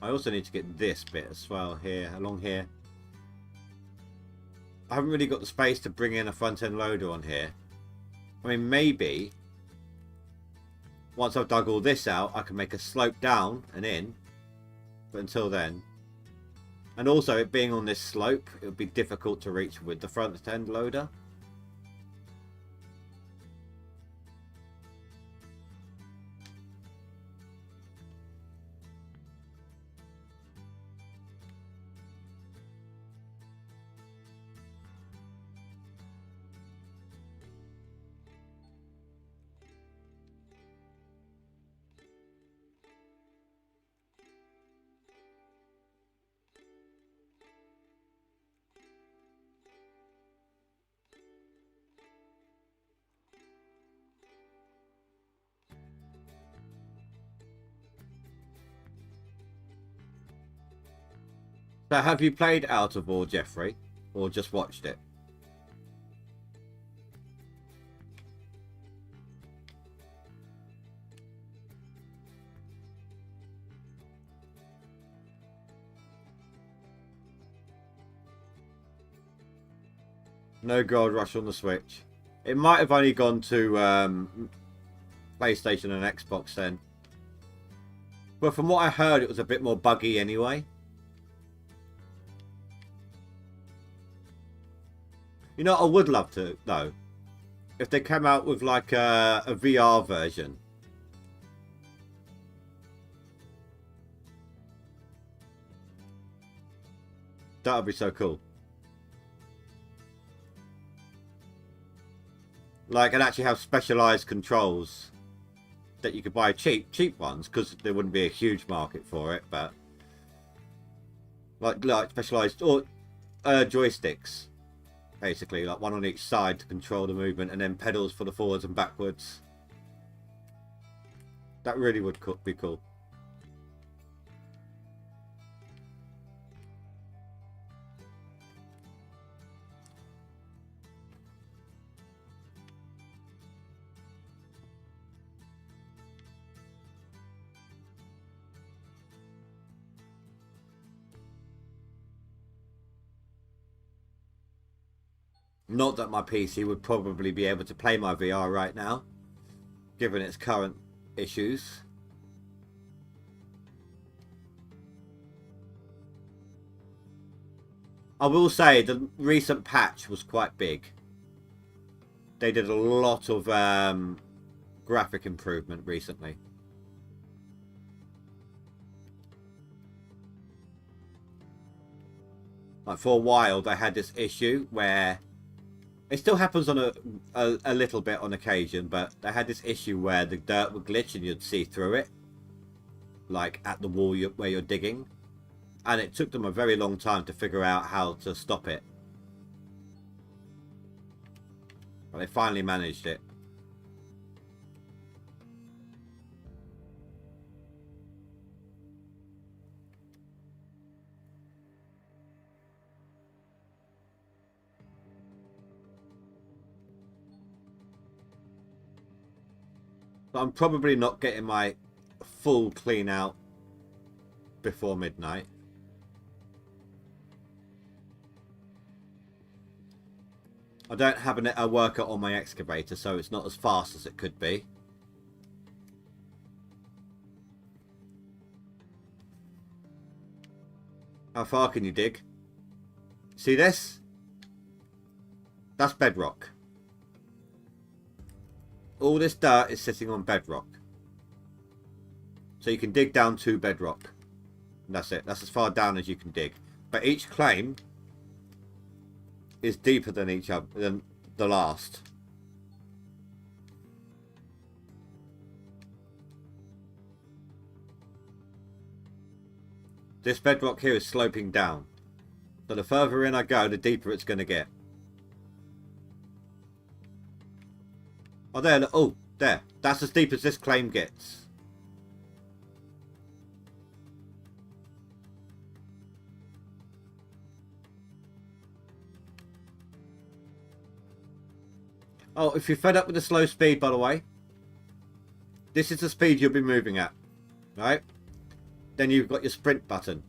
I also need to get this bit as well here, along here. I haven't really got the space to bring in a front end loader on here. I mean, maybe once I've dug all this out, I can make a slope down and in. But until then, and also it being on this slope, it would be difficult to reach with the front end loader. So have you played Out of War, Jeffrey? Or just watched it? No GoldRush on the Switch. It might have only gone to PlayStation and Xbox then. But from what I heard, it was a bit more buggy anyway. You know, I would love to, though, if they came out with like a VR version. That would be so cool. Like, and actually have specialized controls that you could buy cheap ones, because there wouldn't be a huge market for it, but like specialized or joysticks. Basically, like one on each side to control the movement, and then pedals for the forwards and backwards. That really would be cool. Not that my PC would probably be able to play my VR right now, given its current issues. I will say the recent patch was quite big. They did a lot of graphic improvement recently. Like, for a while they had this issue where it still happens on a little bit on occasion, but they had this issue where the dirt would glitch and you'd see through it, like at the wall where you're digging, and it took them a very long time to figure out how to stop it. But they finally managed it. So I'm probably not getting my full clean out before midnight. I don't have a worker on my excavator, so it's not as fast as it could be. How far can you dig? See this? That's bedrock. All this dirt is sitting on bedrock. So you can dig down to bedrock. And that's it. That's as far down as you can dig. But each claim is deeper than each other, than the last. This bedrock here is sloping down. So the further in I go, the deeper it's going to get. Oh, there. Oh, there. That's as deep as this claim gets. Oh, if you're fed up with the slow speed, by the way, this is the speed you'll be moving at, right? Then you've got your sprint button.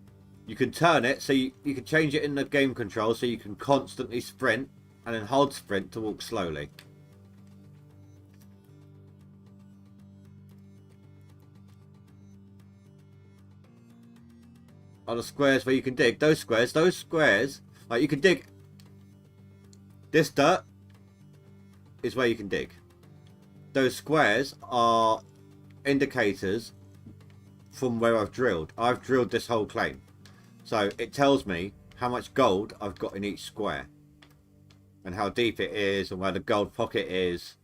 You can turn it, so you can change it in the game control, so you can constantly sprint, and then hold sprint to walk slowly. On the squares where you can dig, those squares, like you can dig this dirt is where you can dig. Those squares are indicators from where I've drilled. I've drilled this whole claim. So it tells me how much gold I've got in each square. And how deep it is and where the gold pocket is.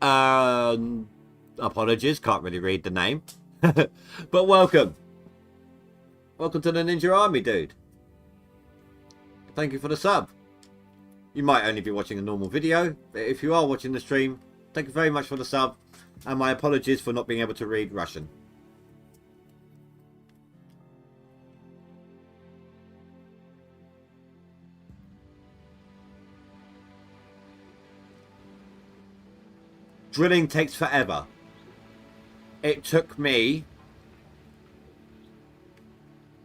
Apologies, can't really read the name. But welcome. Welcome to the Ninja Army, dude. Thank you for the sub. You might only be watching a normal video, but if you are watching the stream, thank you very much for the sub, and my apologies for not being able to read Russian. Drilling takes forever. It took me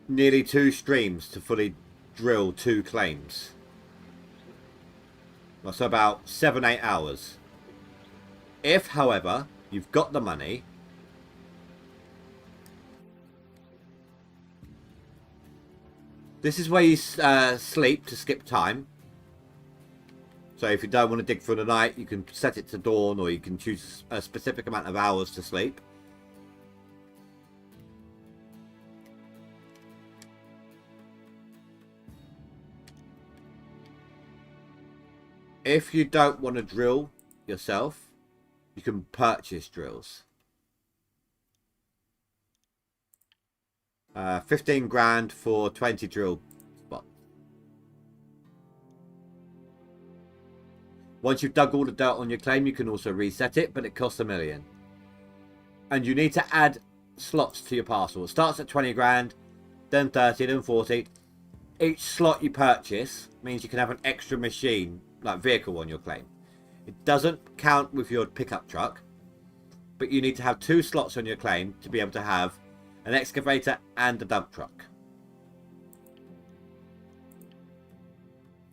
nearly 2 streams to fully drill 2 claims. That's about 7-8 hours. If, however, you've got the money, this is where you sleep to skip time. So if you don't want to dig for the night, you can set it to dawn, or you can choose a specific amount of hours to sleep. If you don't want to drill yourself, you can purchase drills. 15 grand for 20 drill spots. Once you've dug all the dirt on your claim, you can also reset it, but it costs $1 million. And you need to add slots to your parcel. It starts at 20 grand, then 30, then 40. Each slot you purchase means you can have an extra machine, like vehicle, on your claim. It doesn't count with your pickup truck, but you need to have 2 slots on your claim to be able to have an excavator and a dump truck.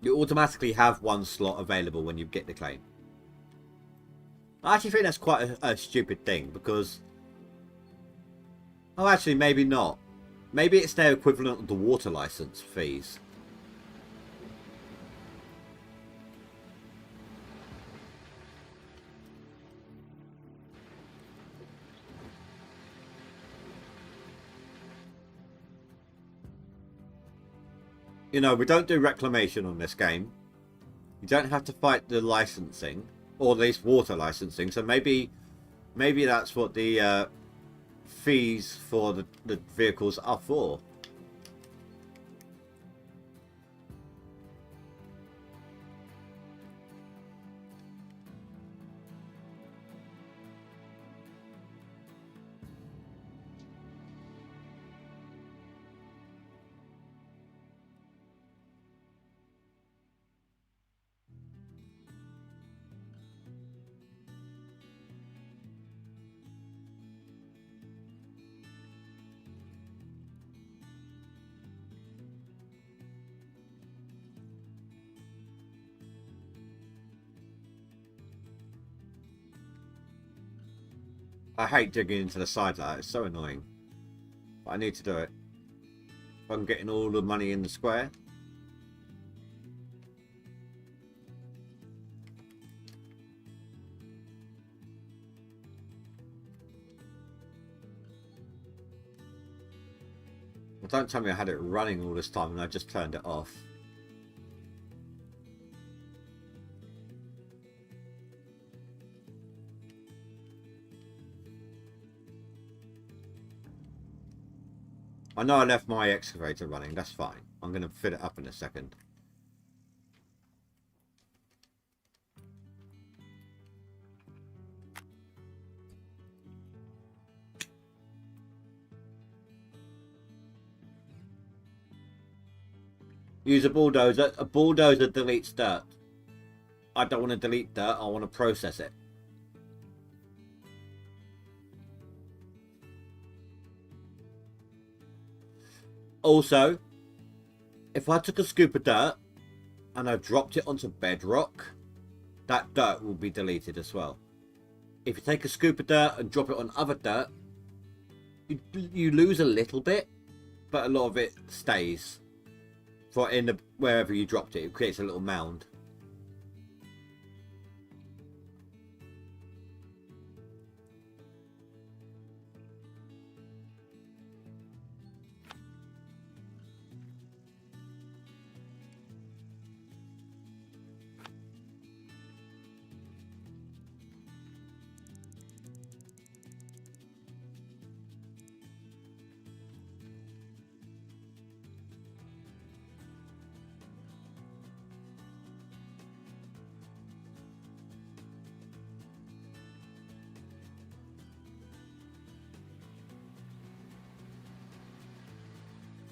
You automatically have 1 slot available when you get the claim. I actually think that's quite a stupid thing, because... oh, actually, maybe not. Maybe it's their equivalent of the water license fees. You know, we don't do reclamation on this game. You don't have to fight the licensing, or at least water licensing. So maybe that's what the fees for the vehicles are for. I hate digging into the side like that. It's so annoying. But I need to do it. If I'm getting all the money in the square. Well, don't tell me I had it running all this time and I just turned it off. I know I left my excavator running, that's fine. I'm going to fit it up in a second. Use a bulldozer. A bulldozer deletes dirt. I don't want to delete dirt, I want to process it. Also, if I took a scoop of dirt and I dropped it onto bedrock, that dirt will be deleted as well. If you take a scoop of dirt and drop it on other dirt, you lose a little bit, but a lot of it stays. For in the wherever you dropped it, it creates a little mound.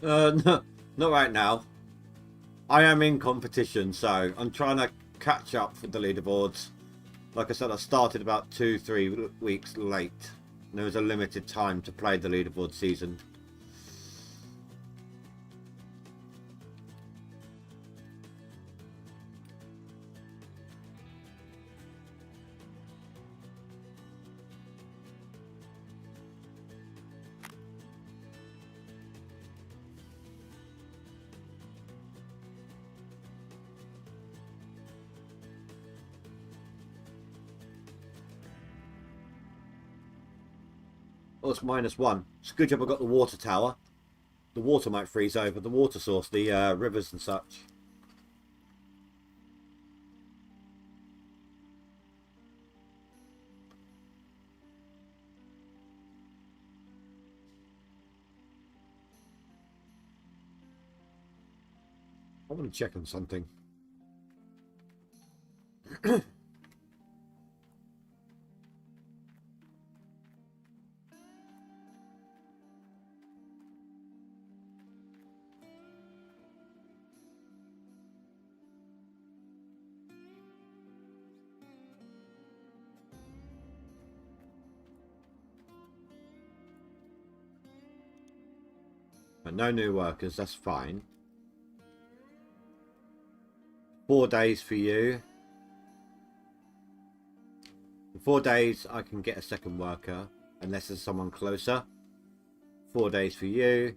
No, not right now. I am in competition, so I'm trying to catch up for the leaderboards. Like I said, I started about 2-3 weeks late. There was a limited time to play the leaderboard season. Oh, it's -1. It's a good job I got the water tower. The water might freeze over, the water source, the rivers and such. I want to check on something. But no new workers, that's fine. 4 days for you. In 4 days I can get a second worker, unless there's someone closer. 4 days for you.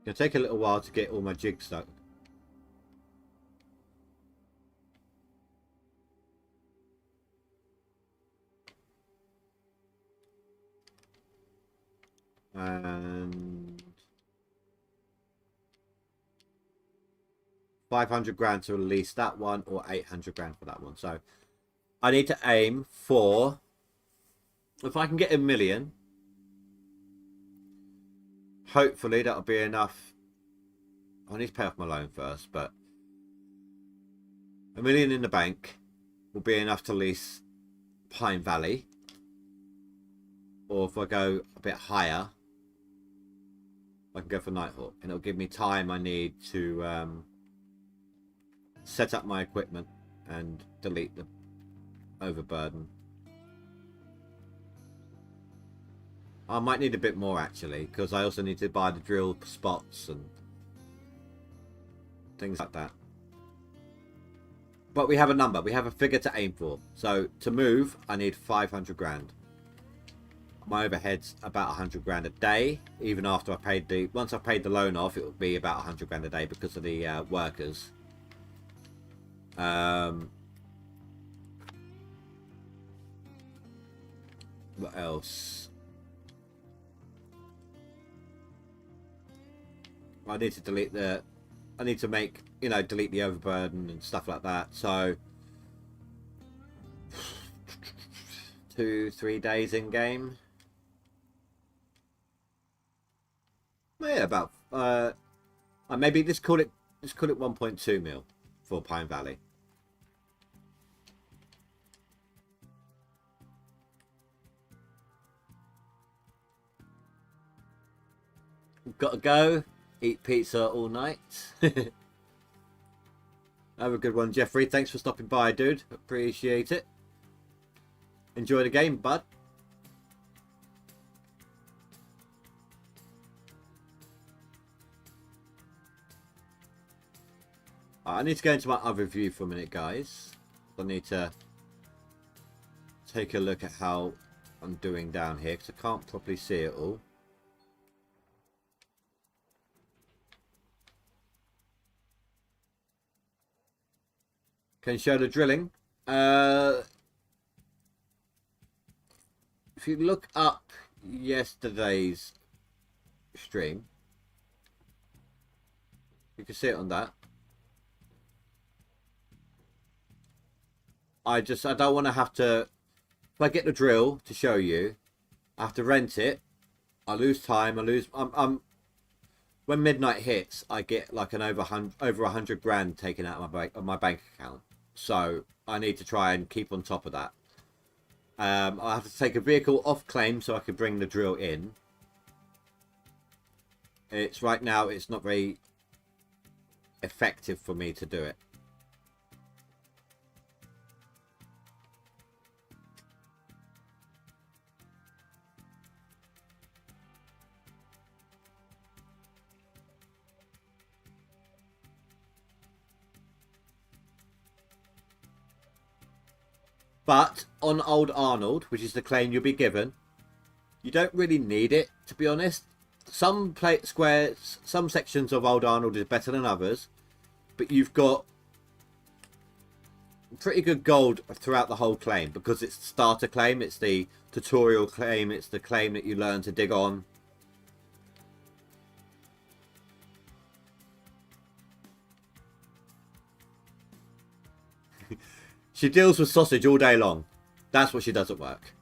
It'll take a little while to get all my jigs stuck. And 500 grand to release that one, or 800 grand for that one. So I need to aim for, if I can get 1 million, hopefully that'll be enough. I need to pay off my loan first, but 1 million in the bank will be enough to lease Pine Valley. Or if I go a bit higher, I can go for Nighthawk, and it'll give me time I need to set up my equipment and delete the overburden. I might need a bit more actually, because I also need to buy the drill spots and things like that. But we have a number, we have a figure to aim for. So to move, I need 500 grand. My overhead's about 100 grand a day. Even after I paid the, once I paid the loan off, it would be about 100 grand a day because of the workers. What else? I need to delete the, I need to make, you know, delete the overburden and stuff like that. So 2-3 days in game. Yeah, about maybe let's call it 1.2 mil for Pine Valley. Got to go eat pizza all night. Have a good one, Jeffrey. Thanks for stopping by, dude. Appreciate it. Enjoy the game, bud. I need to go into my other view for a minute, guys. I need to take a look at how I'm doing down here because I can't properly see it all. Can you show the drilling? If you look up yesterday's stream, you can see it on that. I don't want to have to, if I get the drill to show you, I have to rent it. I lose time. When midnight hits, I get like an over 100 grand taken out of my bank account. So I need to try and keep on top of that. I have to take a vehicle off claim so I can bring the drill in. It's right now, it's not very effective for me to do it. But on Old Arnold, which is the claim you'll be given, you don't really need it, to be honest. Some squares, some sections of Old Arnold is better than others, but you've got pretty good gold throughout the whole claim because it's the starter claim, it's the tutorial claim, it's the claim that you learn to dig on. She deals with sausage all day long. That's what she does at work.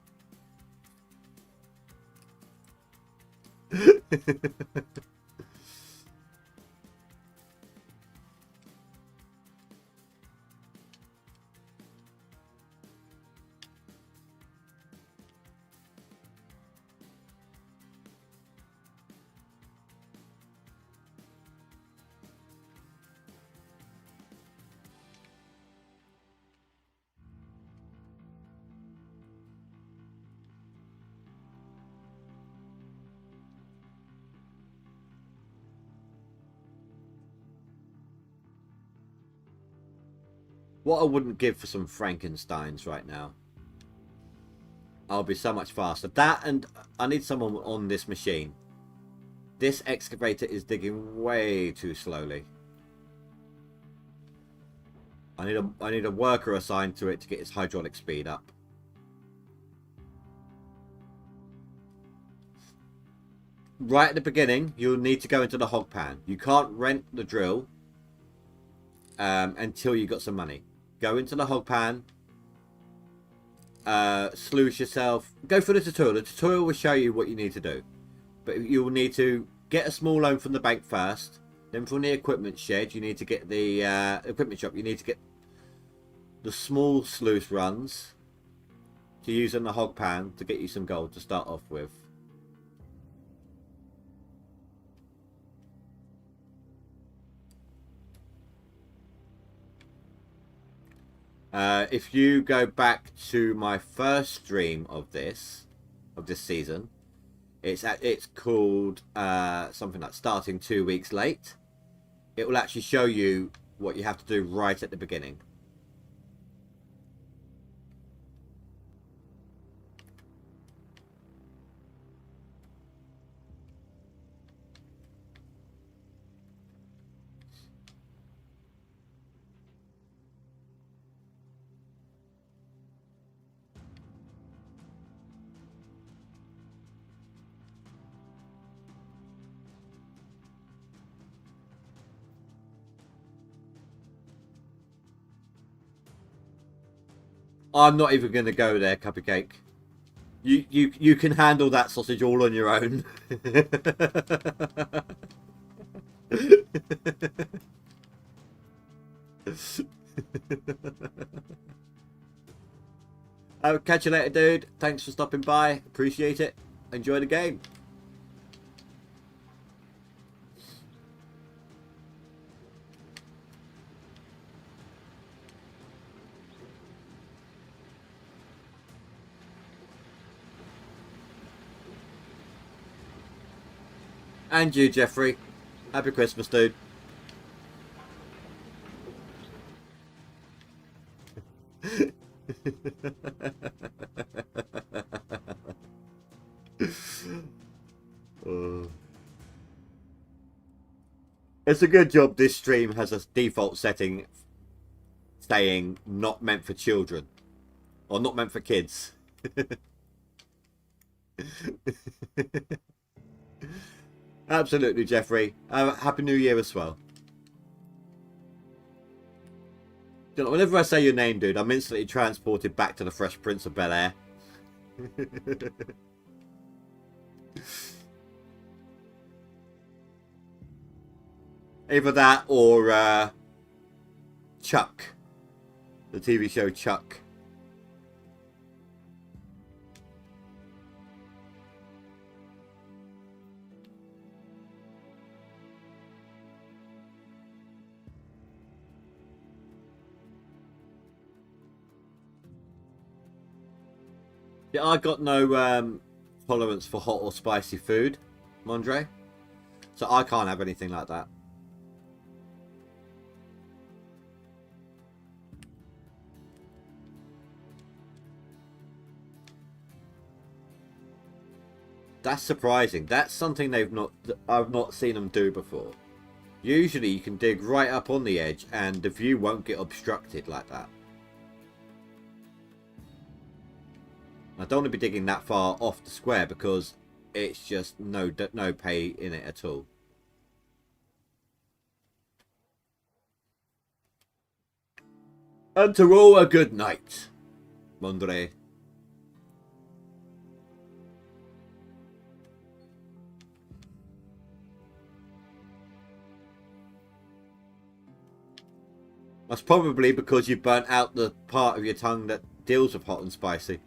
What I wouldn't give for some Frankensteins right now. I'll be so much faster. That, and I need someone on this machine. This excavator is digging way too slowly. I need a worker assigned to it to get its hydraulic speed up. Right at the beginning, you'll need to go into the hog pan. You can't rent the drill until you got some money. Go into the hog pan, sluice yourself, go for the tutorial. The tutorial will show you what you need to do. But you will need to get a small loan from the bank first. Then from the equipment shed, you need to get the equipment shop. You need to get the small sluice runs to use in the hog pan to get you some gold to start off with. If you go back to my first stream of this season, It's called something like starting 2 weeks late. It will actually show you what you have to do right at the beginning. I'm not even going to go there, Cupcake. You can handle that sausage all on your own. I'll catch you later, dude. Thanks for stopping by. Appreciate it. Enjoy the game. And you, Jeffrey. Happy Christmas, dude. It's a good job this stream has a default setting saying not meant for children. Or not meant for kids. Absolutely, Jeffrey. Happy New Year as well. Whenever I say your name, dude, I'm instantly transported back to the Fresh Prince of Bel-Air. Either that or Chuck. The TV show Chuck. Yeah, I got no tolerance for hot or spicy food, Mondre. So I can't have anything like that. That's surprising. That's something I've not seen them do before. Usually you can dig right up on the edge and the view won't get obstructed like that. I don't want to be digging that far off the square because it's just no pay in it at all. And to all a good night, Mondre. That's probably because you burnt out the part of your tongue that deals with hot and spicy.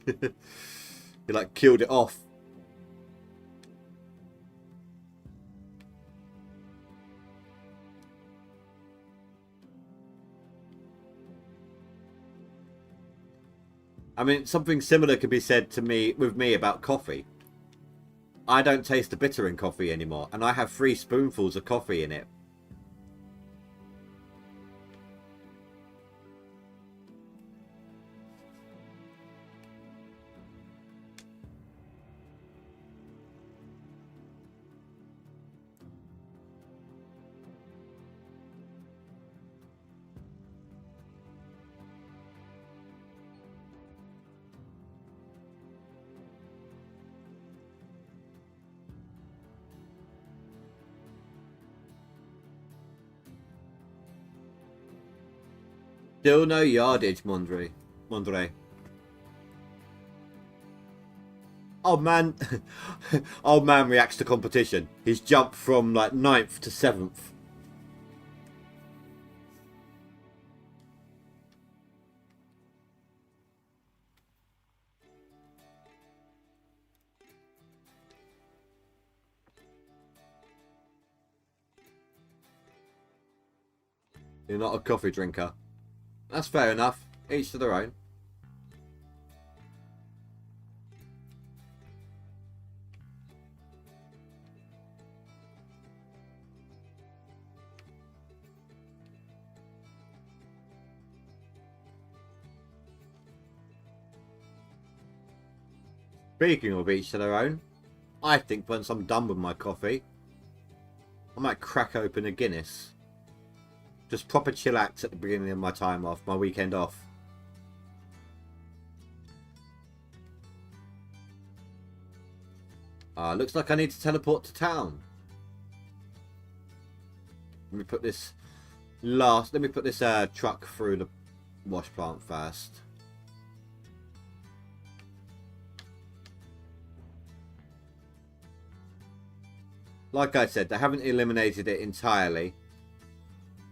You like killed it off. I mean, something similar could be said to me with me about coffee. I don't taste the bitter in coffee anymore, and I have 3 spoonfuls of coffee in it. Still no yardage, Mondre. Old man, old man reacts to competition. He's jumped from like 9th to 7th. You're not a coffee drinker. That's fair enough. Each to their own. Speaking of each to their own, I think once I'm done with my coffee, I might crack open a Guinness. Just proper chillax at the beginning of my time off, my weekend off. Looks like I need to teleport to town. Let me put this truck through the wash plant first. Like I said, they haven't eliminated it entirely,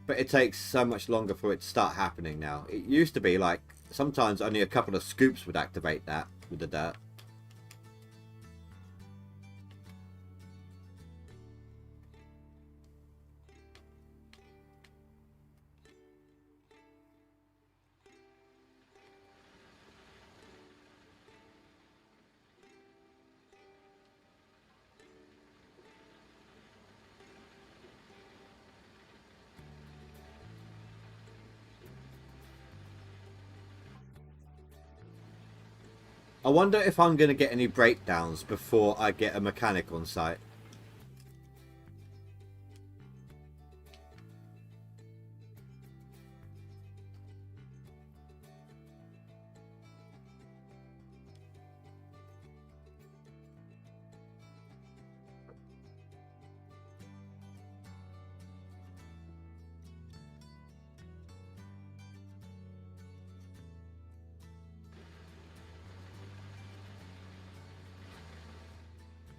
but it takes so much longer for it to start happening now. It used to be like sometimes only a couple of scoops would activate that with the dirt. I wonder if I'm going to get any breakdowns before I get a mechanic on site.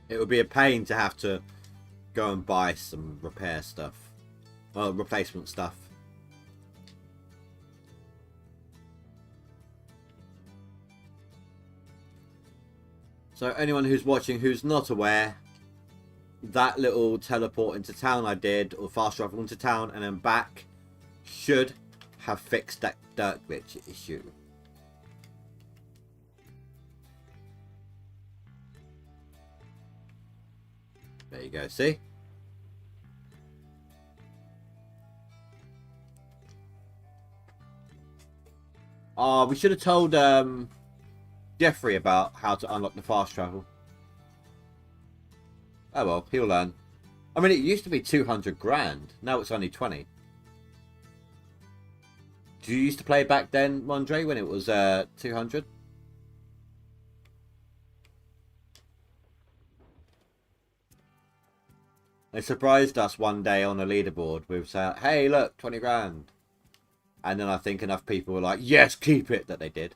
It would be a pain to have to go and buy some repair stuff. Well, replacement stuff. So anyone who's watching who's not aware, that little teleport into town I did, or fast travel into town and then back, should have fixed that dirt glitch issue. There you go, see? Oh, we should have told Jeffrey about how to unlock the fast travel. Oh well, he'll learn. I mean, it used to be 200 grand. Now it's only 20. Did you used to play back then, Mondre, when it was 200? They surprised us one day on a leaderboard with saying, hey, look, 20 grand. And then I think enough people were like, yes, keep it, that they did.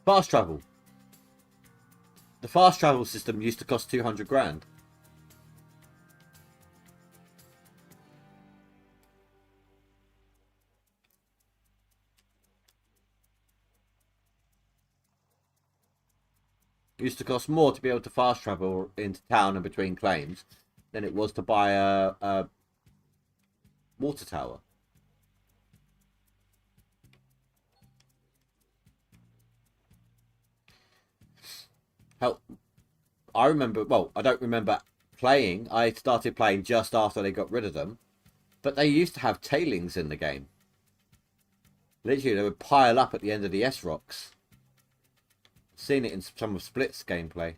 Fast travel. The fast travel system used to cost 200 grand. It used to cost more to be able to fast travel into town and between claims than it was to buy a water tower. Hell, I remember, well, I don't remember playing. I started playing just after they got rid of them. But they used to have tailings in the game. Literally, they would pile up at the end of the S-Rocks. Seen it in some of Split's gameplay.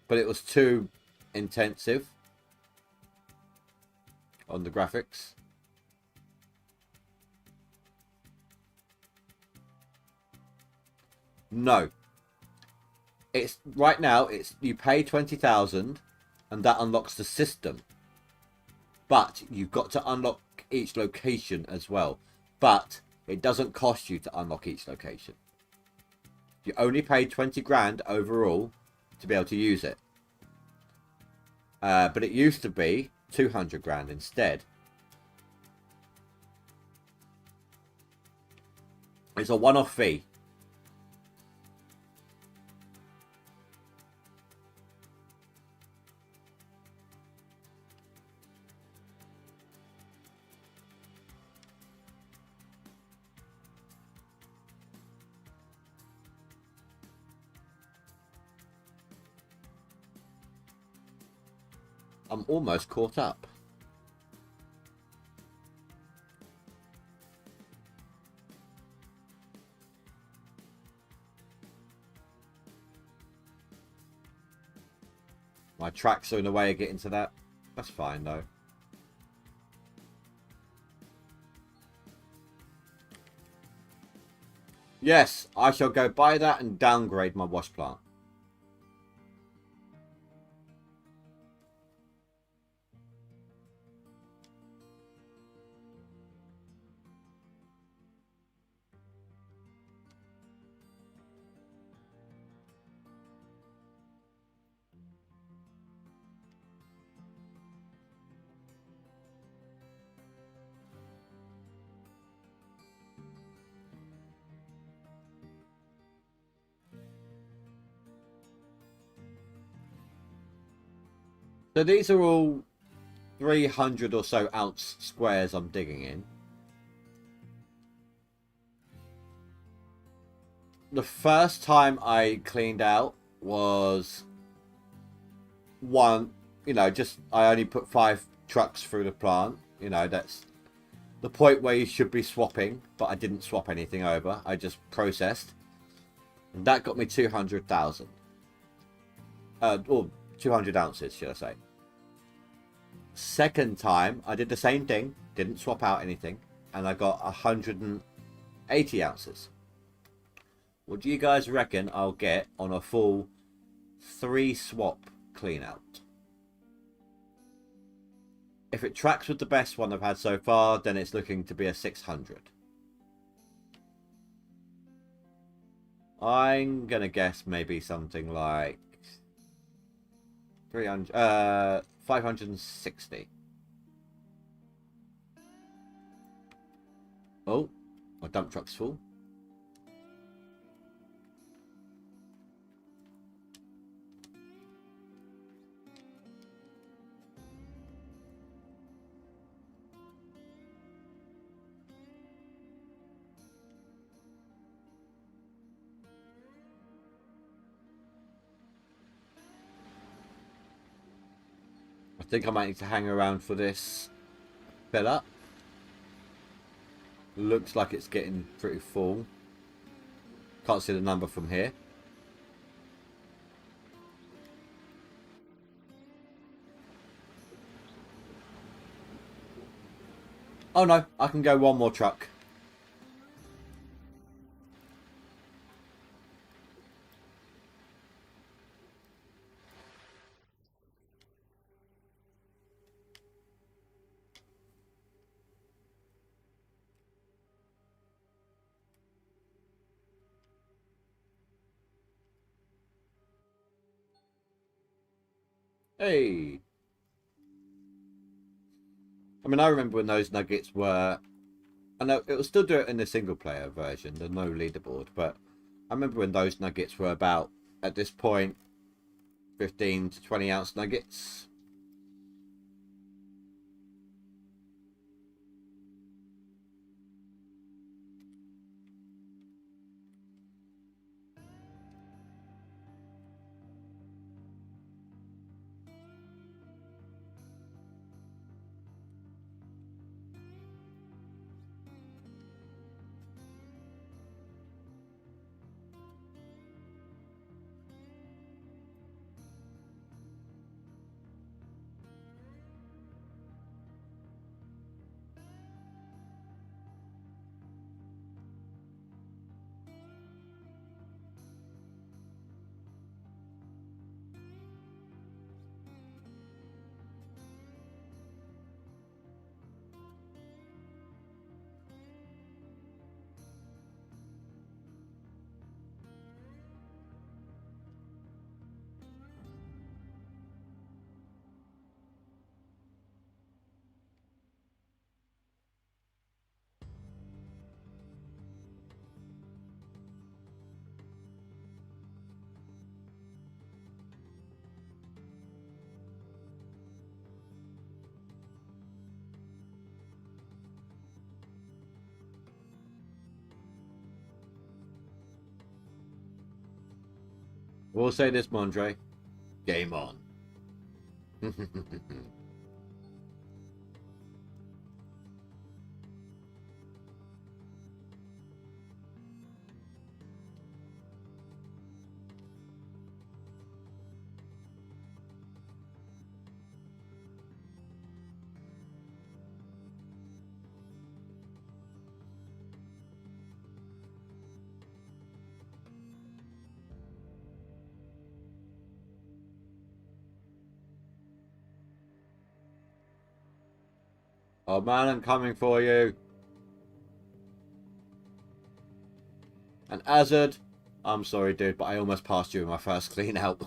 But it was too intensive on the graphics. No. It's right now it's you pay 20,000 and that unlocks the system. But you've got to unlock each location as well. But it doesn't cost you to unlock each location. You only pay 20 grand overall to be able to use it. But it used to be 200 grand instead. It's a one-off fee. I'm almost caught up. My tracks are in the way of getting to that. That's fine though. Yes, I shall go buy that and downgrade my wash plant. So these are all 300 or so ounce squares I'm digging in. The first time I cleaned out was one, you know, just I only put 5 trucks through the plant. You know, that's the point where you should be swapping, but I didn't swap anything over. I just processed. And that got me 200,000. Or 200 ounces, should I say. Second time, I did the same thing, didn't swap out anything, and I got 180 ounces. What do you guys reckon I'll get on a full 3 swap clean out? If it tracks with the best one I've had so far, then it's looking to be a 600. I'm gonna guess maybe something like 560. Oh, my dump truck's full. I think I might need to hang around for this fill up. Looks like it's getting pretty full. Can't see the number from here. Oh no, I can go one more truck. Hey. I mean, I remember when those nuggets were... I know it will still do it in the single player version, the no leaderboard, but I remember when those nuggets were about, at this point, 15 to 20 ounce nuggets. We'll say this, Mondre. Game on. Oh man, I'm coming for you. And Azad, I'm sorry, dude, but I almost passed you in my first clean out.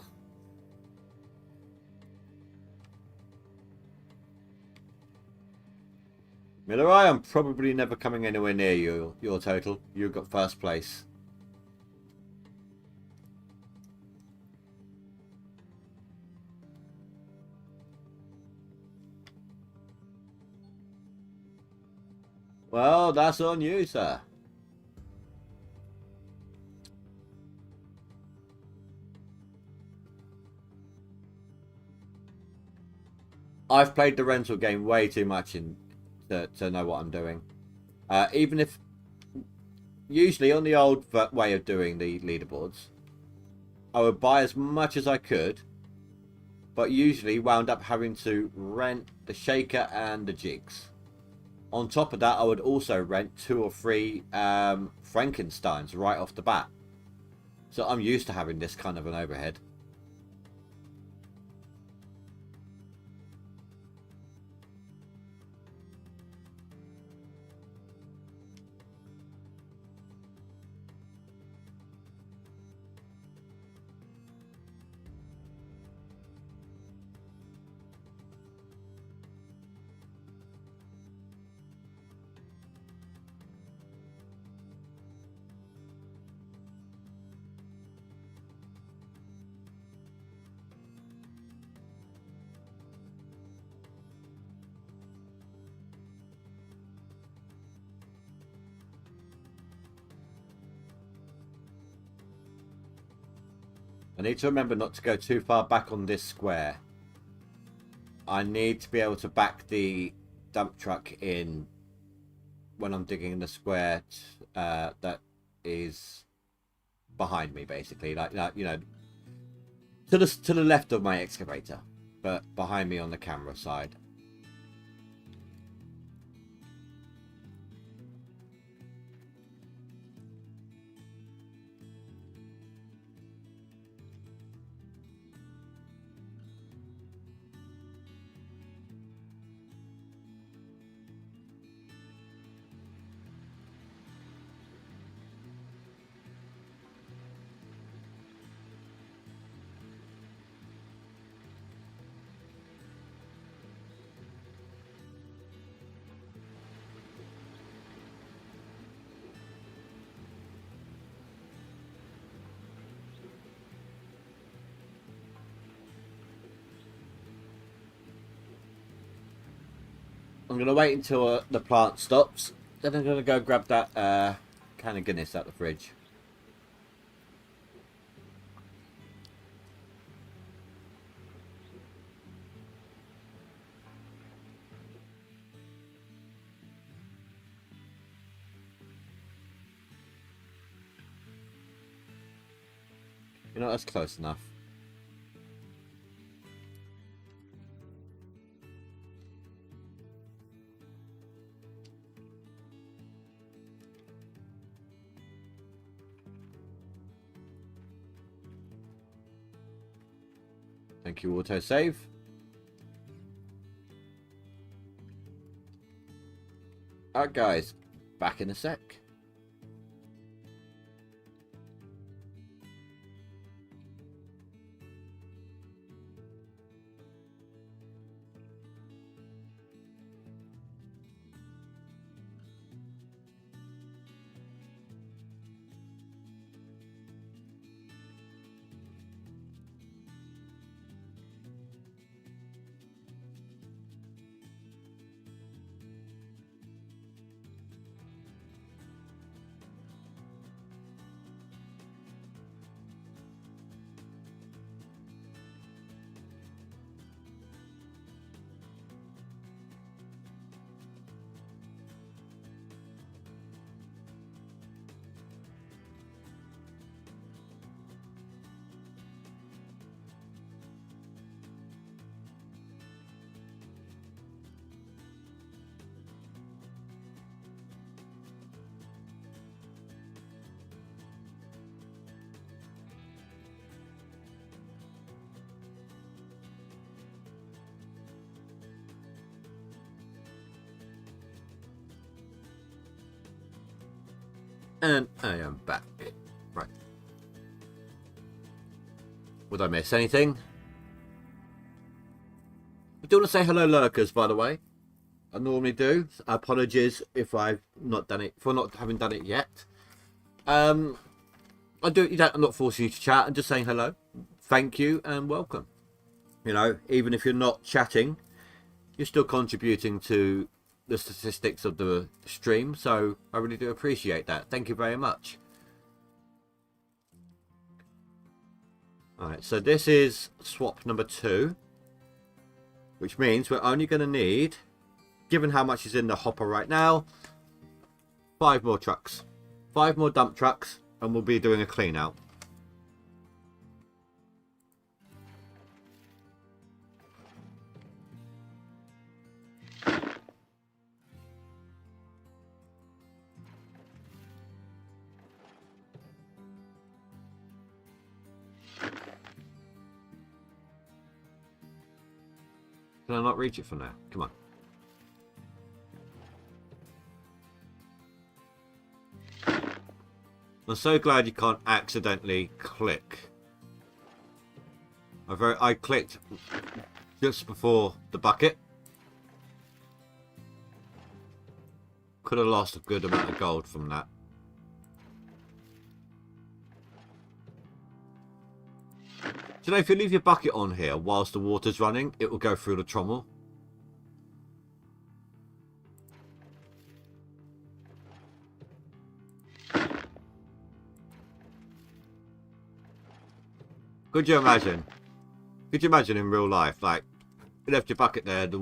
Millarai, I'm probably never coming anywhere near you. Your total. You got first place. Well, that's on you, sir. I've played the rental game way too much to know what I'm doing. Even if... Usually on the old way of doing the leaderboards, I would buy as much as I could, but usually wound up having to rent the shaker and the jigs. On top of that, I would also rent 2 or 3 Frankensteins right off the bat. So I'm used to having this kind of an overhead. I need to remember not to go too far back on this square. I need to be able to back the dump truck in when I'm digging in the square that is behind me, basically. Like you know, to the left of my excavator, but behind me on the camera side. I'm going to wait until the plant stops. Then I'm going to go grab that can of Guinness out the fridge. You know, that's close enough. Thank you, autosave. Alright guys, back in a sec. And I am back. Right. Would I miss anything? I do want to say hello, lurkers, by the way. I normally do. Apologies if I've not done it, for not having done it yet. I'm not forcing you to chat. I'm just saying hello. Thank you and welcome. You know, even if you're not chatting, you're still contributing to the statistics of the stream, so I really do appreciate that. Thank you very much. Alright, so this is swap number 2, which means we're only going to need, given how much is in the hopper right now, 5 more trucks. 5 more dump trucks, and we'll be doing a clean out. Can I not reach it for now? Come on. I'm so glad you can't accidentally click. I clicked just before the bucket. Could have lost a good amount of gold from that. Do you know, if you leave your bucket on here whilst the water's running, it will go through the trommel. Could you imagine? Could you imagine in real life, like, you left your bucket there, the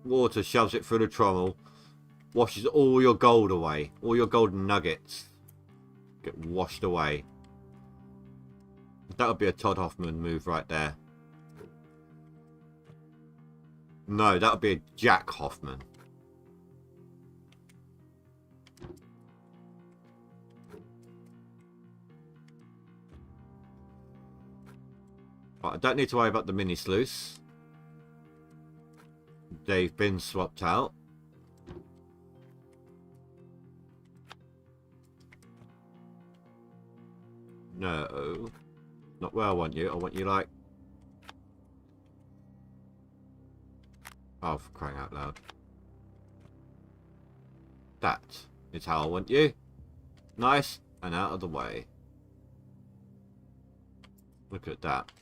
water shoves it through the trommel, washes all your gold away, all your golden nuggets get washed away. That would be a Todd Hoffman move right there. No, that would be a Jack Hoffman. Right, I don't need to worry about the mini sluice. They've been swapped out. No. Not where I want you. I want you like... Oh, for crying out loud. That is how I want you. Nice and out of the way. Look at that.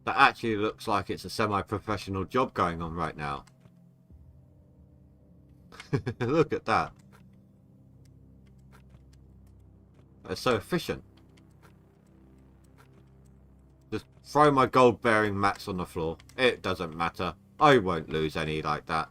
That actually looks like it's a semi-professional job going on right now. Look at that. It's so efficient. Just throw my gold bearing mats on the floor. It doesn't matter. I won't lose any like that.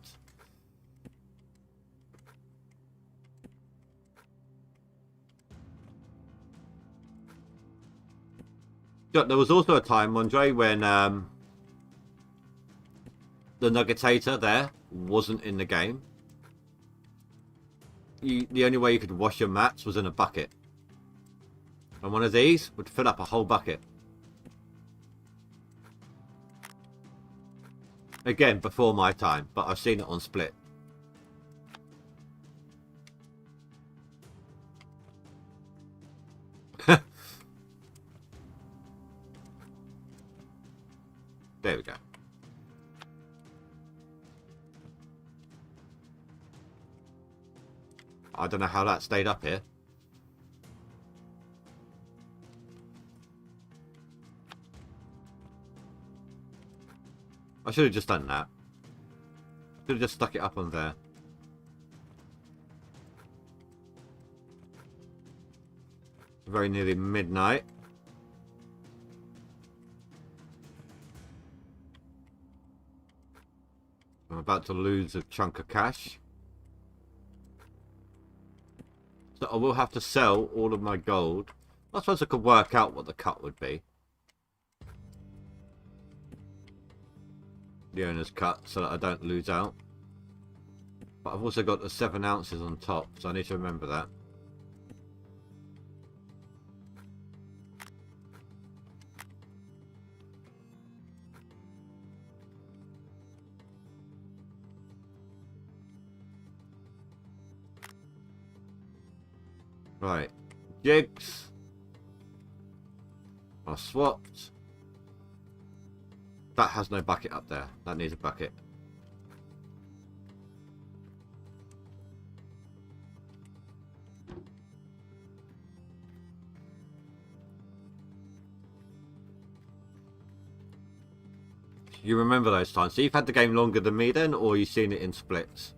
There was also a time, Andre, when the Nuggetator there wasn't in the game. The only way you could wash your mats was in a bucket. And one of these would fill up a whole bucket. Again, before my time, but I've seen it on Split. There we go. I don't know how that stayed up here. I should have just done that. Should have just stuck it up on there. Very nearly midnight. I'm about to lose a chunk of cash. So I will have to sell all of my gold. I suppose I could work out what the cut would be. The owner's cut, so that I don't lose out. But I've also got the 7 ounces on top, so I need to remember that. Right. Jigs are swapped. That has no bucket up there. That needs a bucket. You remember those times. So you've had the game longer than me then, or you've seen it in splits?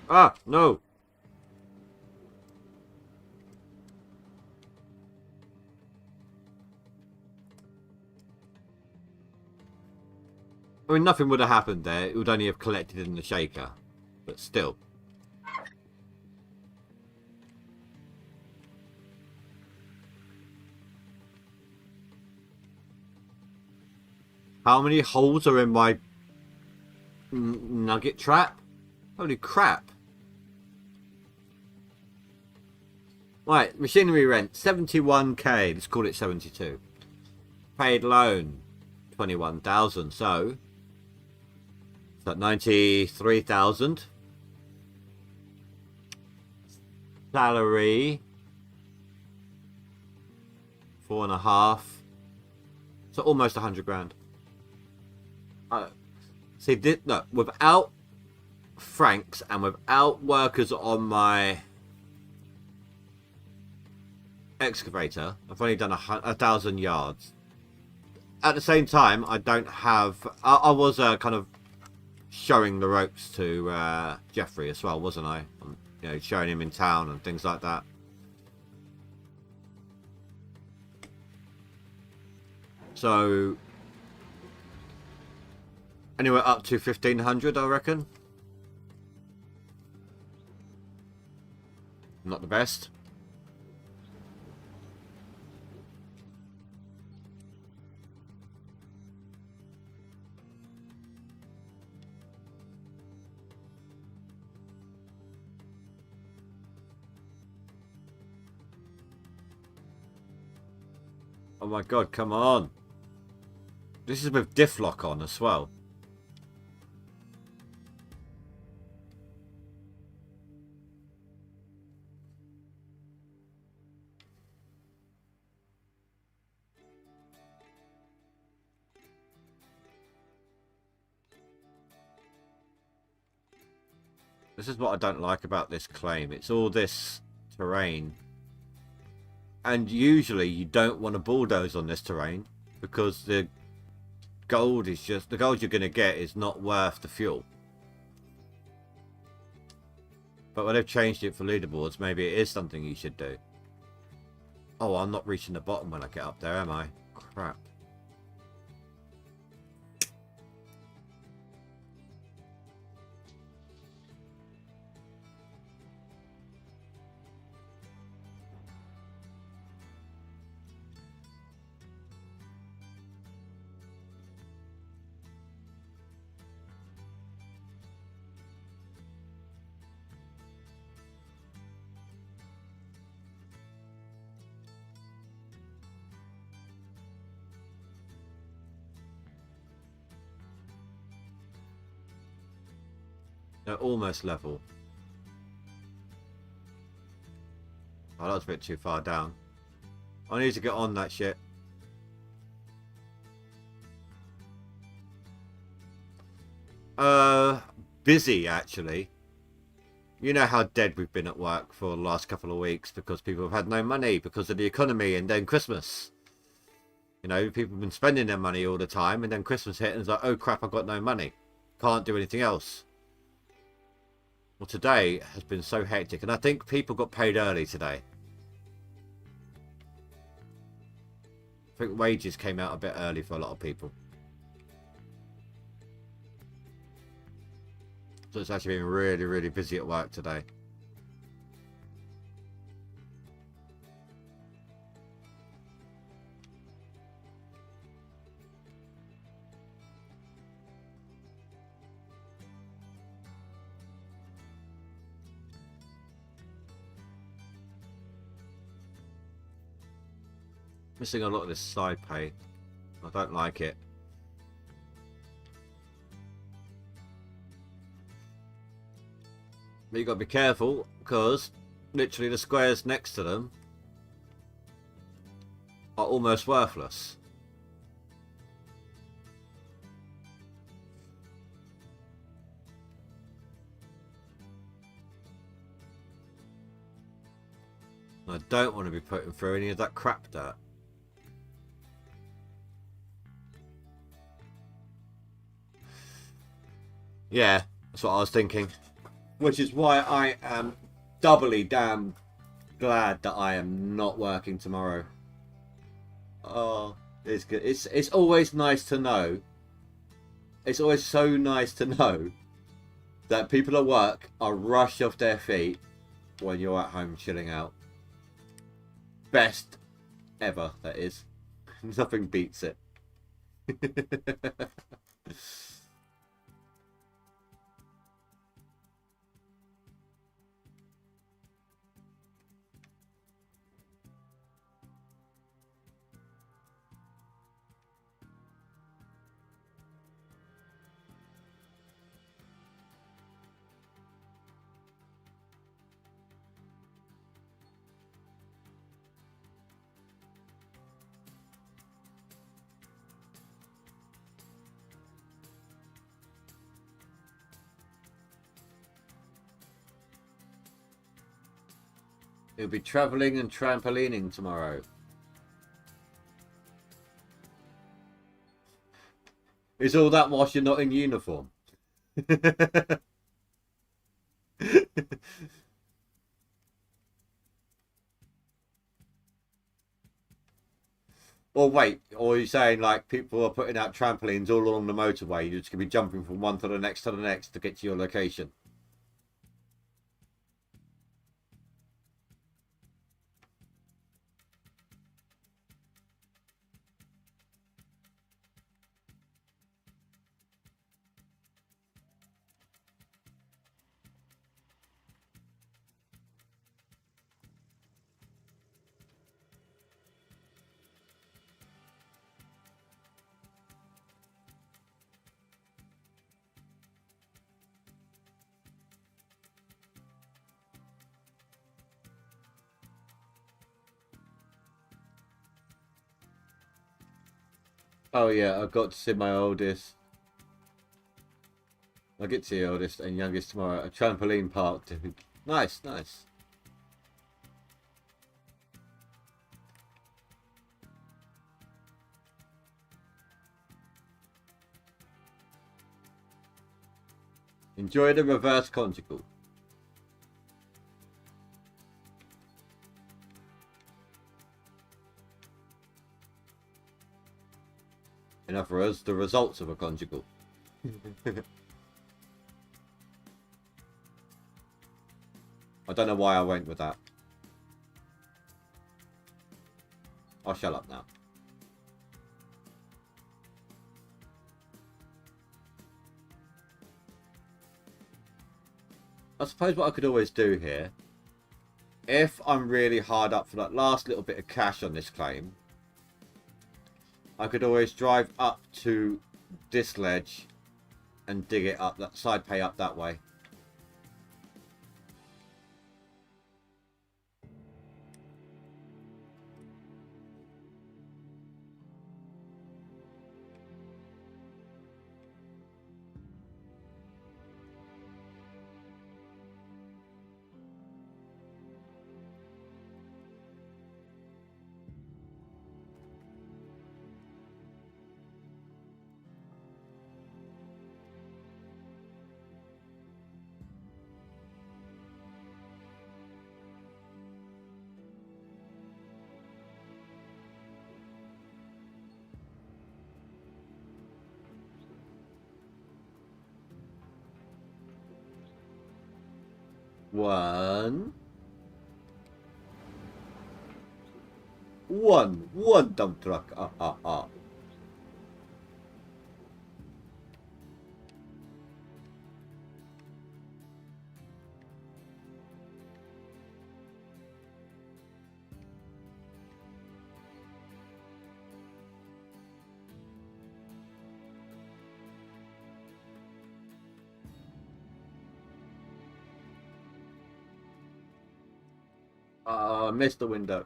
Ah, no. I mean, nothing would have happened there. It would only have collected in the shaker. But still. How many holes are in my nugget trap? Holy crap. Right, machinery rent, 71k. Let's call it 72. Paid loan, 21,000. So, is that 93,000? Salary, 4.5. So almost 100 grand. See, no, without franks and without workers on my excavator, I've only done 1,000 yards. At the same time, I don't have. I was kind of showing the ropes to Jeffrey as well, wasn't I? You know, showing him in town and things like that. So anywhere up to 1,500, I reckon. Not the best. Oh my god, come on. This is with diff lock on as well. This is what I don't like about this claim. It's all this terrain. And usually you don't want to bulldoze on this terrain because the gold is just... the gold you're going to get is not worth the fuel. But when they've changed it for leaderboards, maybe it is something you should do. Oh, I'm not reaching the bottom when I get up there, am I? Crap. They're almost level. Oh, that was a bit too far down. I need to get on that shit. Busy actually. You know how dead we've been at work for the last couple of weeks because people have had no money because of the economy and then Christmas. You know, people have been spending their money all the time and then Christmas hit and it's like, oh crap, I've got no money. Can't do anything else. Well, today has been so hectic, and I think people got paid early today. I think wages came out a bit early for a lot of people. So it's actually been really, really busy at work today. Missing a lot of this side pay. I don't like it. But you got to be careful because literally the squares next to them are almost worthless. I don't want to be putting through any of that crap dirt. Yeah, that's what I was thinking. Which is why I am doubly damn glad that I am not working tomorrow. Oh, it's good. It's always nice to know. It's always so nice to know that people at work are rushed off their feet when you're at home chilling out. Best ever, that is. Nothing beats it. He'll be travelling and trampolining tomorrow. Is all that whilst you're not in uniform? Or wait, or are you saying like people are putting out trampolines all along the motorway? You're just going to be jumping from one to the next to get to your location? Oh yeah, I've got to see my oldest. I'll get to the oldest and youngest tomorrow. A trampoline park. Nice, nice. Enjoy the reverse conjugal. In other words, the results of a conjugal. I don't know why I went with that. I'll shut up now. I suppose what I could always do here, if I'm really hard up for that last little bit of cash on this claim, I could always drive up to this ledge and dig it up, that side pay up that way. One dump truck. I missed the window.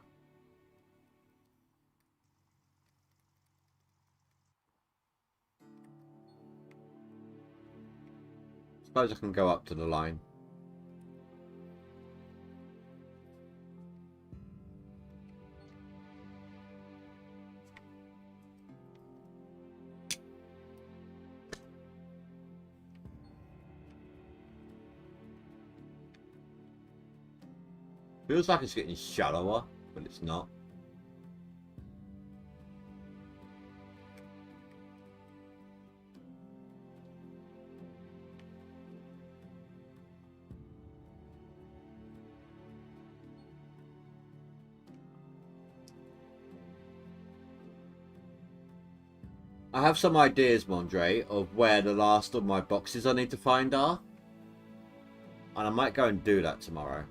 Suppose I can go up to the line. Feels like it's getting shallower, but it's not. I have some ideas, Mondre, of where the last of my boxes I need to find are. And I might go and do that tomorrow.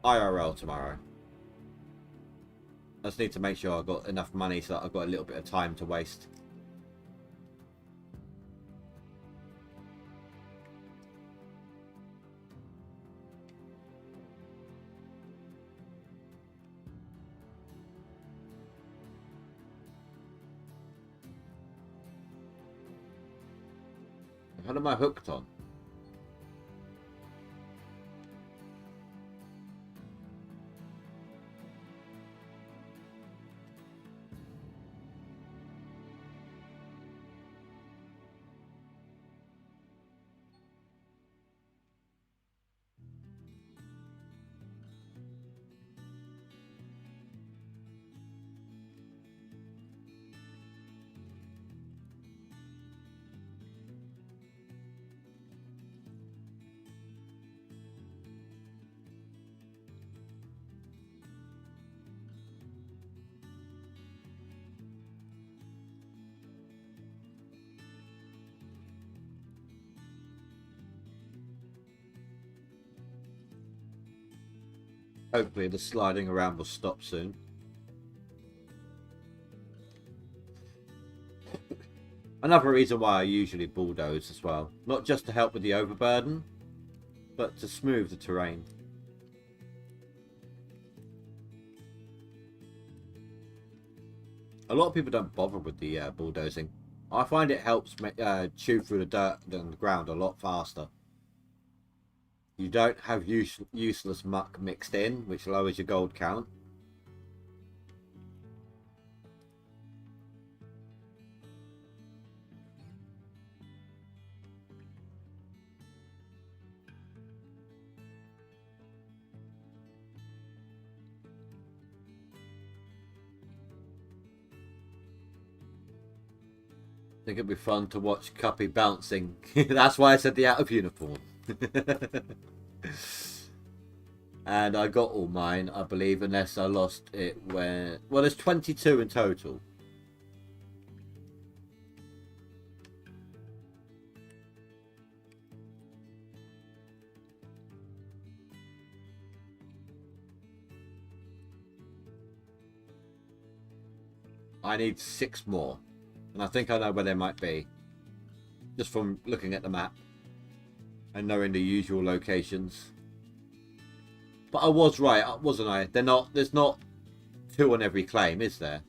IRL tomorrow. I just need to make sure I've got enough money so that I've got a little bit of time to waste. What am I hooked on? Hopefully the sliding around will stop soon. Another reason why I usually bulldoze as well. Not just to help with the overburden, but to smooth the terrain. A lot of people don't bother with the bulldozing. I find it helps chew through the dirt and the ground a lot faster. You don't have useless muck mixed in, which lowers your gold count. I think it'd be fun to watch Cuppy bouncing. That's why I said the out of uniform. And I got all mine, I believe, unless I lost it when... Well, there's 22 in total. I need 6 more. And I think I know where they might be. Just from looking at the map. And knowing the usual locations. But I was right, wasn't I? There's not 2 on every claim, is there?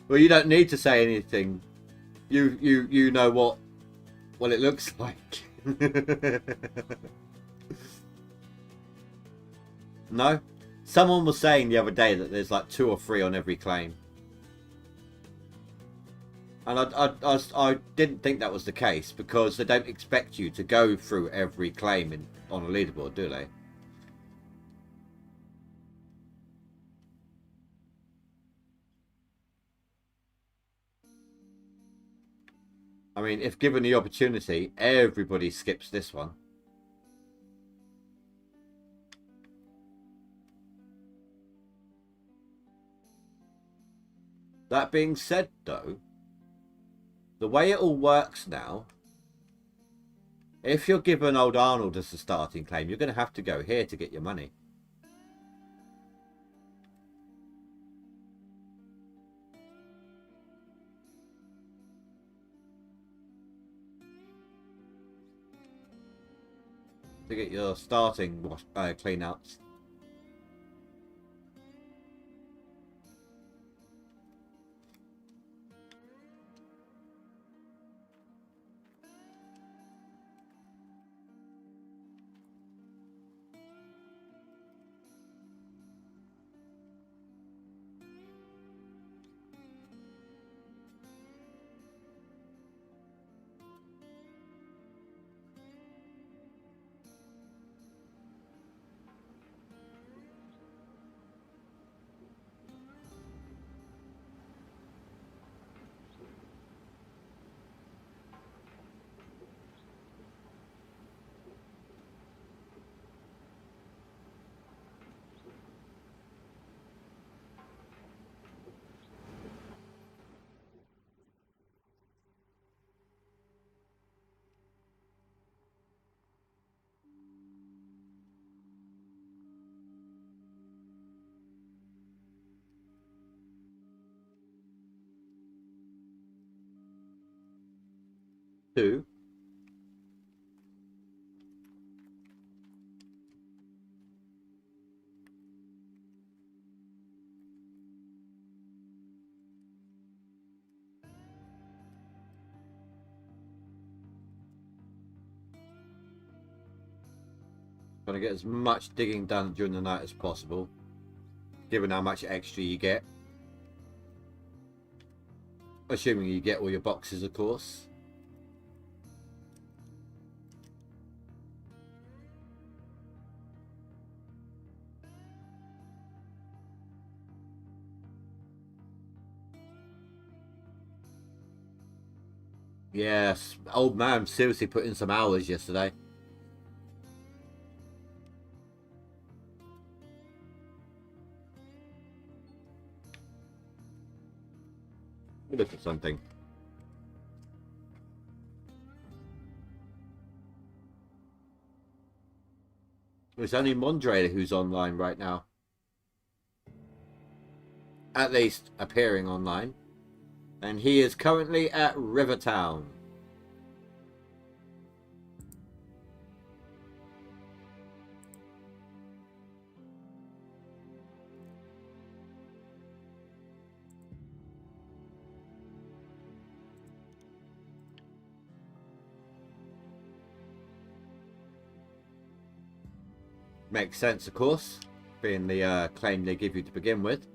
Well, you don't need to say anything. You know what it looks like. No? Someone was saying the other day that there's like 2 or 3 on every claim. And I didn't think that was the case because they don't expect you to go through every claim on a leaderboard, do they? I mean, if given the opportunity, everybody skips this one. That being said, though, the way it all works now, if you're given Old Arnold as the starting claim, you're going to have to go here to get your money. To get your starting cleanouts. Two. Trying to get as much digging done during the night as possible, given how much extra you get. Assuming you get all your boxes, of course. Yes, old man seriously put in some hours yesterday. Look at something. It's only Mondre who's online right now. At least appearing online. And he is currently at Rivertown. Makes sense, of course, being the claim they give you to begin with.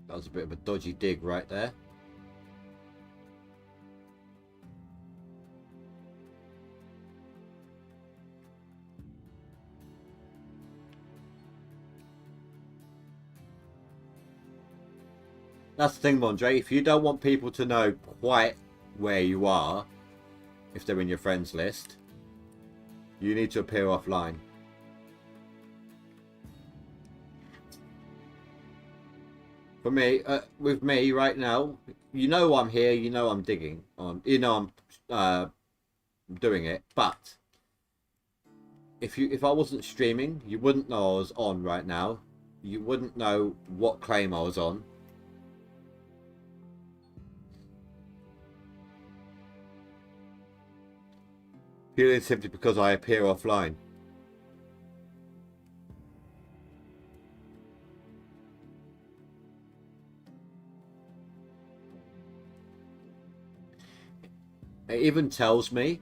That was a bit of a dodgy dig right there. That's the thing, Mondre. If you don't want people to know quite where you are, if they're in your friends list, you need to appear offline. For me, with me right now, you know I'm here, you know I'm digging, you know I'm doing it. But if I wasn't streaming, you wouldn't know I was on right now. You wouldn't know what claim I was on. Purely and simply because I appear offline. It even tells me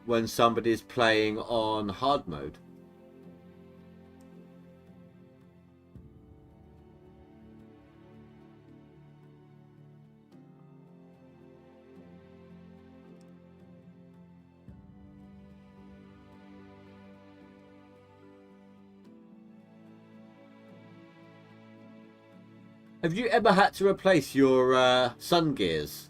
when somebody's playing on hard mode. Have you ever had to replace your sun gears?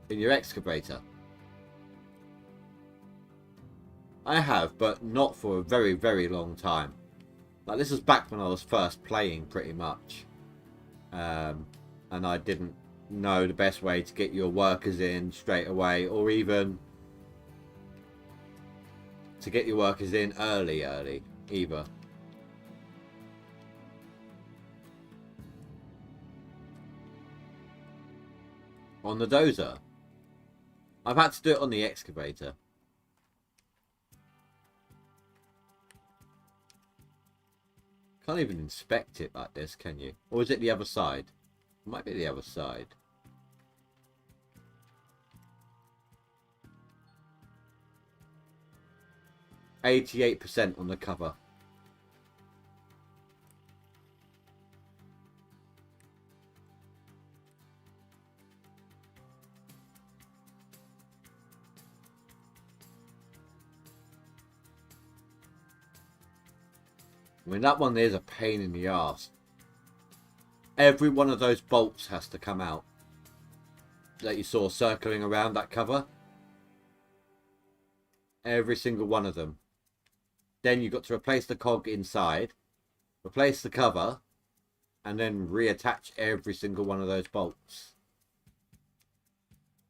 In your excavator? I have, but not for a very, very long time. Like, this was back when I was first playing, pretty much. And I didn't know the best way to get your workers in straight away, or even to get your workers in early either. On the dozer. I've had to do it on the excavator. Can't even inspect it like this, can you? Or is it the other side? It might be the other side. %88 on the cover. I mean, that one is a pain in the arse. Every one of those bolts has to come out that you saw circling around that cover. Every single one of them. Then you've got to replace the cog inside, replace the cover, and then reattach every single one of those bolts.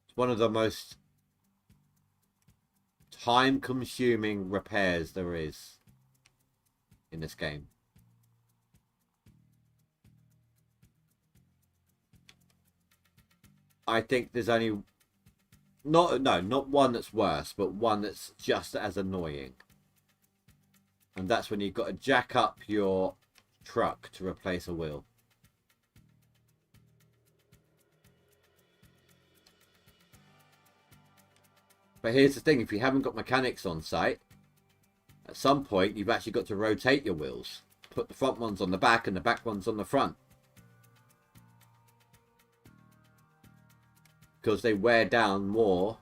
It's one of the most time-consuming repairs there is in this game. I think there's only not one that's worse, but one that's just as annoying. And that's when you've got to jack up your truck to replace a wheel. But here's the thing, if you haven't got mechanics on site, at some point you've actually got to rotate your wheels. Put the front ones on the back and the back ones on the front. Because they wear down more.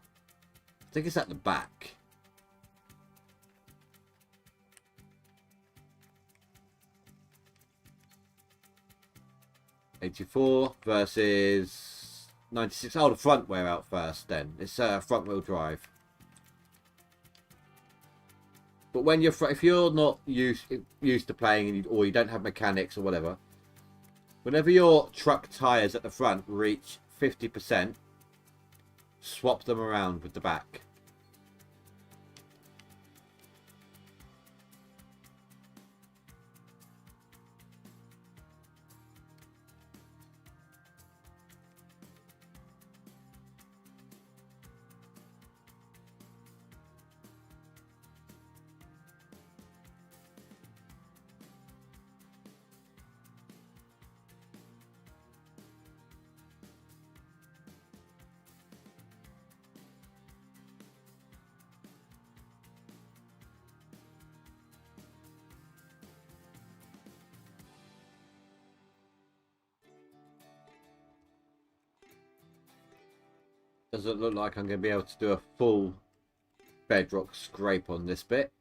I think it's at the back. $84 versus 96. Oh, the front wear out first then. It's front wheel drive. But when you're, if you're not used to playing, or you don't have mechanics or whatever, whenever your truck tyres at the front reach 50%, swap them around with the back. Doesn't look like I'm going to be able to do a full bedrock scrape on this bit.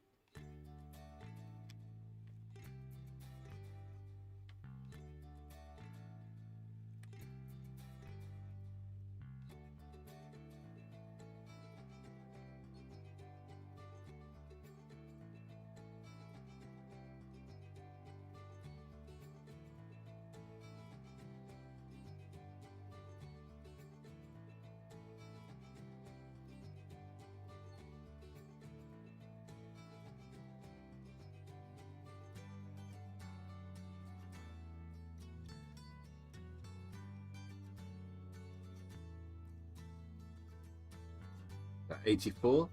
At 84.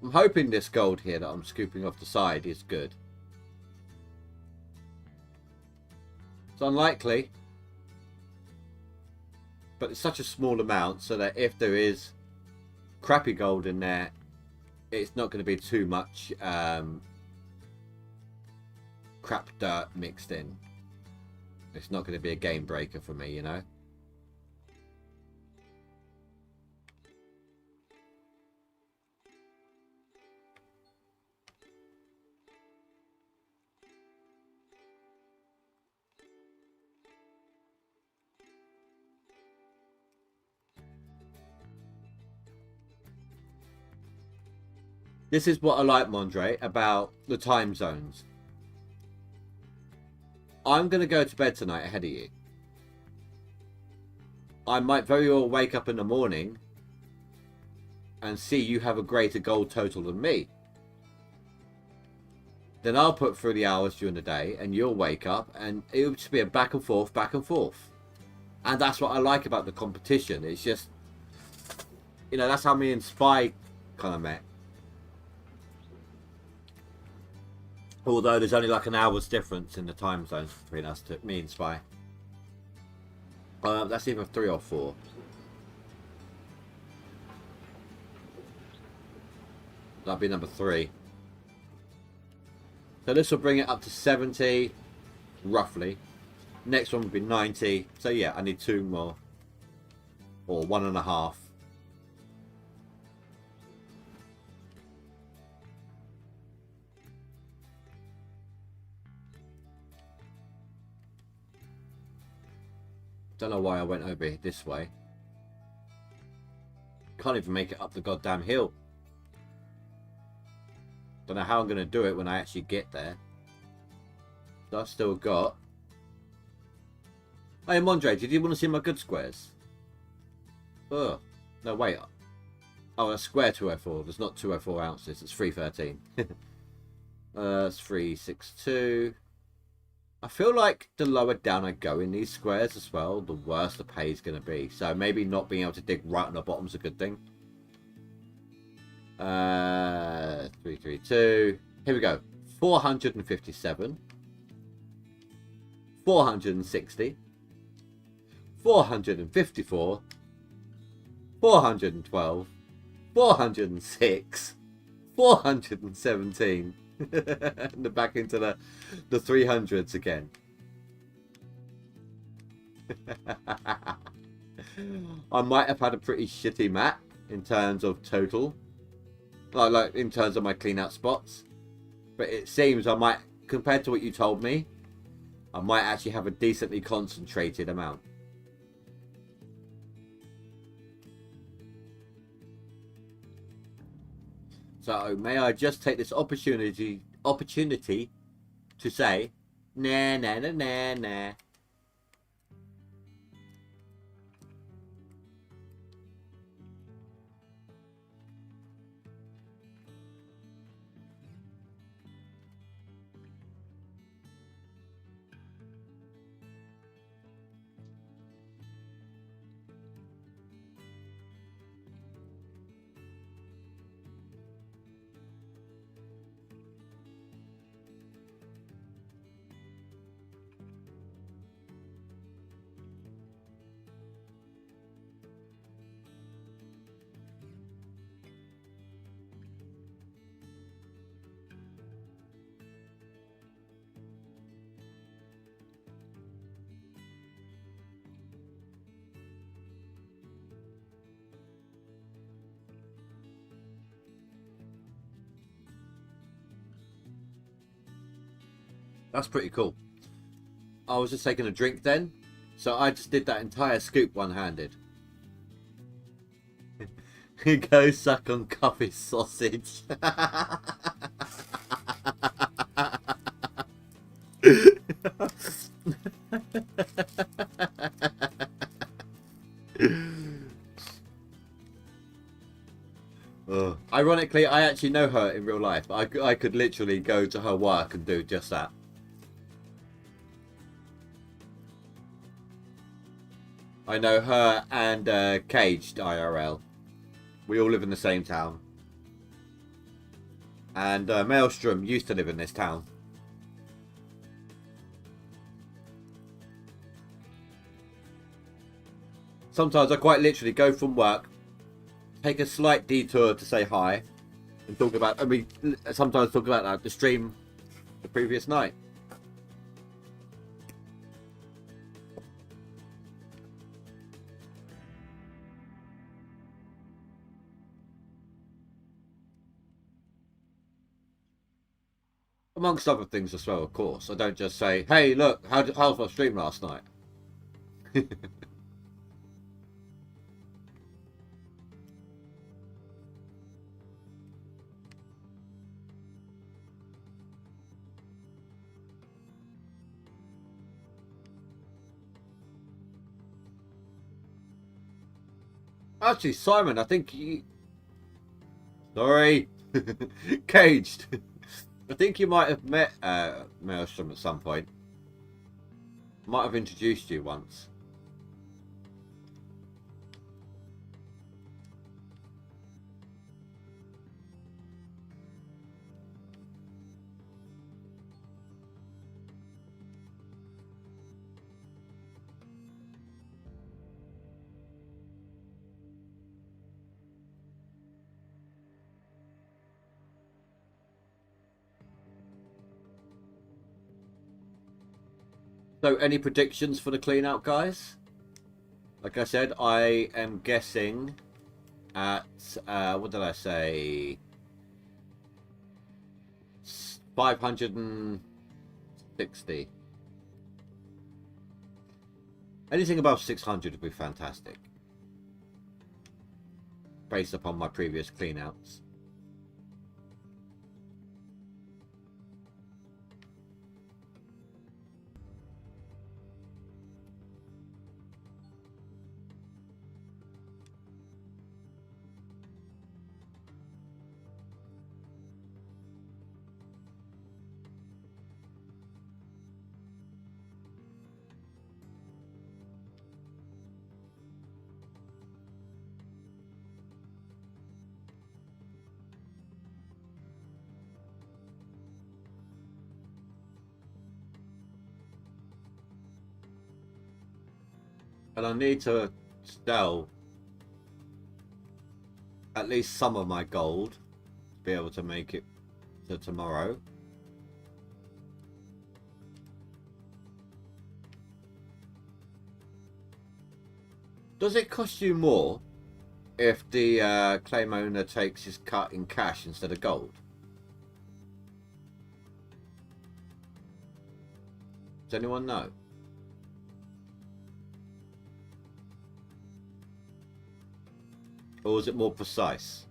I'm hoping this gold here that I'm scooping off the side is good. It's unlikely, but it's such a small amount so that if there is crappy gold in there, it's not going to be too much crap dirt mixed in. It's not going to be a game breaker for me, you know. This is what I like, Mondre, about the time zones. I'm going to go to bed tonight ahead of you. I might very well wake up in the morning and see you have a greater gold total than me. Then I'll put through the hours during the day and you'll wake up and it'll just be a back and forth, back and forth. And that's what I like about the competition. It's just, you know, that's how me and Spy kind of met. Although there's only like an hour's difference in the time zones between us, me and Spy. That's either 3 or 4. That'd be number 3. So this will bring it up to 70, roughly. Next one would be 90. So yeah, I need 2 more. Or 1.5. Don't know why I went over this way. Can't even make it up the goddamn hill. Don't know how I'm going to do it when I actually get there. So I've still got... Hey, Mondre, did you want to see my good squares? Oh, no, wait. Oh, that's square 204. There's not 204 ounces. It's 313. It's 362. I feel like the lower down I go in these squares as well, the worse the pay is going to be. So maybe not being able to dig right on the bottom is a good thing. 332. Here we go. 457. 460. 454. 412. 406. 417. And back into the 300s again. I might have had a pretty shitty map in terms of total, like in terms of my clean out spots, but it seems I might, compared to what you told me, I might actually have a decently concentrated amount. So may I just take this opportunity to say, nah, nah, nah, nah, nah. That's pretty cool. I was just taking a drink then, so I just did that entire scoop one-handed. Go suck on coffee sausage. Ironically, I actually know her in real life. I could literally go to her work and do just that. I know her and Caged IRL. We all live in the same town. And Maelstrom used to live in this town. Sometimes I quite literally go from work, take a slight detour to say hi, and talk about, I mean, sometimes talk about the stream the previous night. Amongst other things as well, of course. I don't just say, hey, look, how's my stream last night? Actually, Simon, I think you... Sorry. Caged. I think you might have met Maelstrom at some point. Might have introduced you once. So, any predictions for the clean-out, guys? Like I said, I am guessing at, what did I say? 560. Anything above 600 would be fantastic. Based upon my previous clean-outs. And I need to sell at least some of my gold to be able to make it to tomorrow. Does it cost you more if the claim owner takes his cut in cash instead of gold? Does anyone know? Or is it more precise?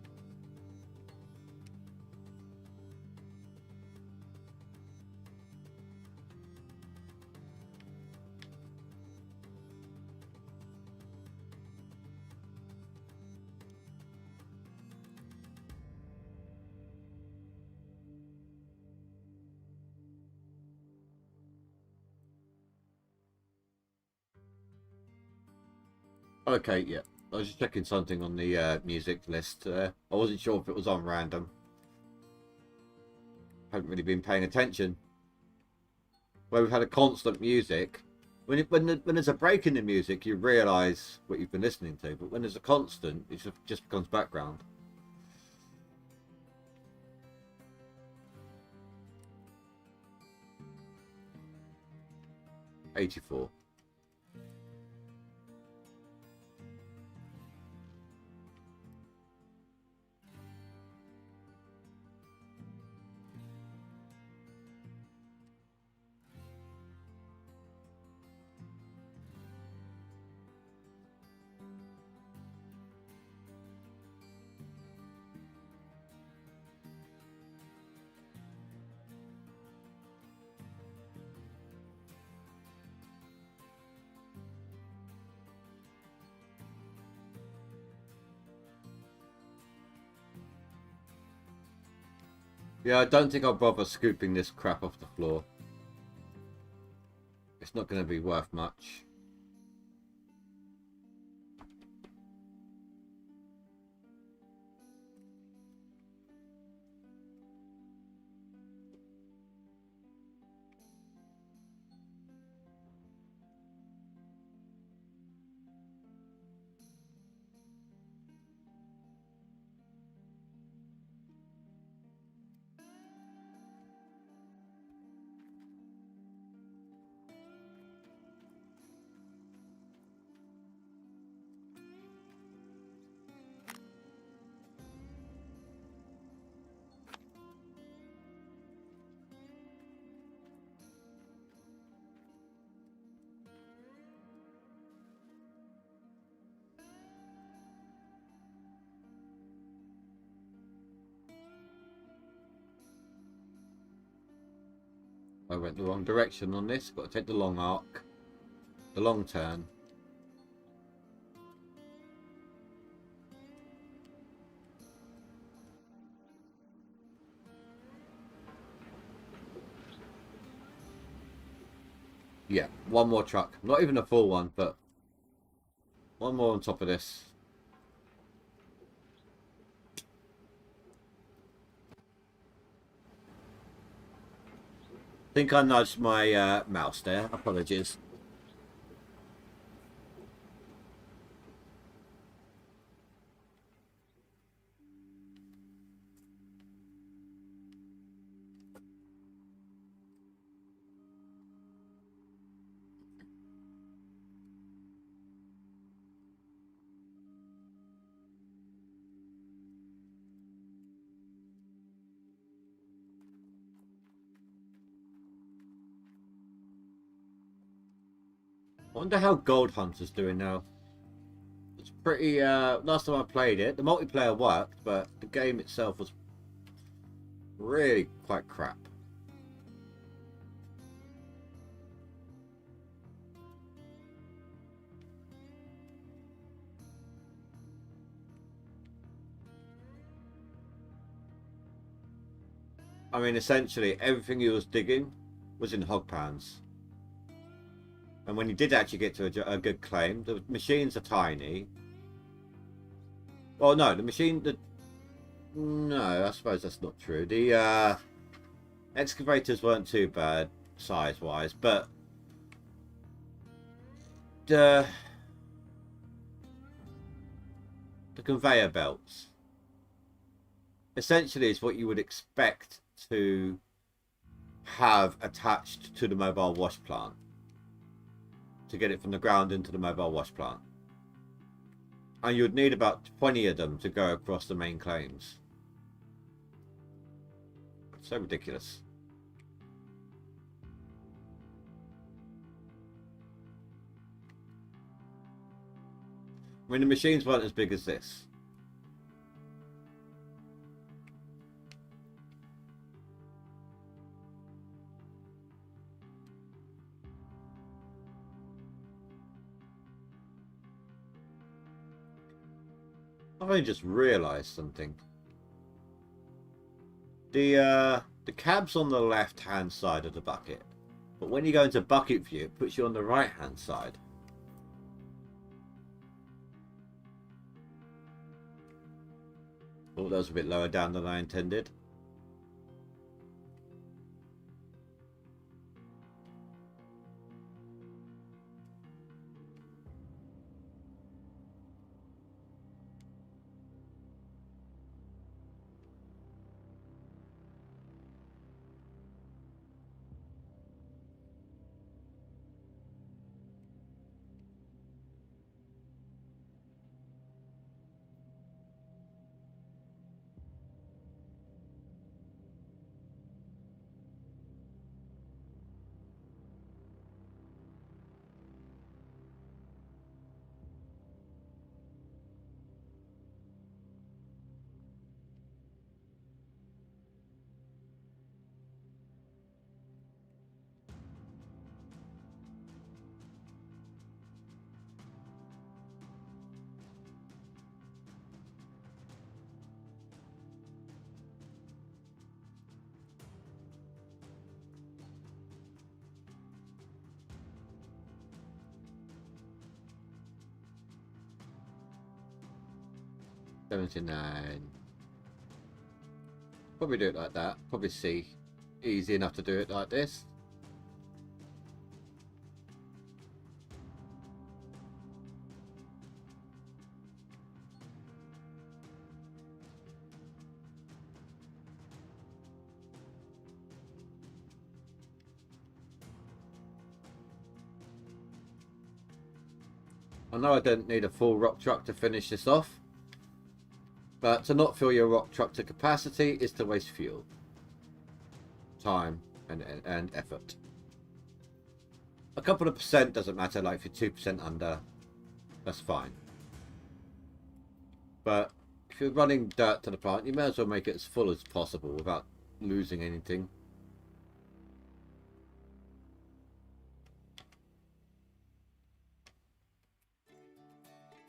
Okay, yeah. I was just checking something on the music list. I wasn't sure if it was on random. Haven't really been paying attention. Where we've had a constant music. When there's a break in the music, you realise what you've been listening to. But when there's a constant, it just becomes background. $84. Yeah, I don't think I'll bother scooping this crap off the floor. It's not going to be worth much. I went the wrong direction on this. Got to take the long arc. The long turn. Yeah, one more truck. Not even a full one, but one more on top of this. I think I nudged my mouse there. Apologies. I wonder how Gold Hunter's doing now. It's pretty, last time I played it, the multiplayer worked, but the game itself was really quite crap. I mean, essentially, everything he was digging was in hog pans. And when you did actually get to a good claim, the machines are tiny. Well, no, the machine... No, I suppose that's not true. The excavators weren't too bad size-wise, but the conveyor belts essentially is what you would expect to have attached to the mobile wash plant to get it from the ground into the mobile wash plant. And you'd need about 20 of them to go across the main claims. So ridiculous. I mean, the machines weren't as big as this. I've only just realised something. The cab's on the left-hand side of the bucket, but when you go into bucket view, it puts you on the right-hand side. Oh, that was a bit lower down than I intended. $79. Probably do it like that. Probably see easy enough to do it like this. I know I don't need a full rock truck to finish this off, but to not fill your rock truck to capacity is to waste fuel, time, and effort. A couple of percent doesn't matter, like if you're 2% under, that's fine. But if you're running dirt to the plant, you may as well make it as full as possible without losing anything.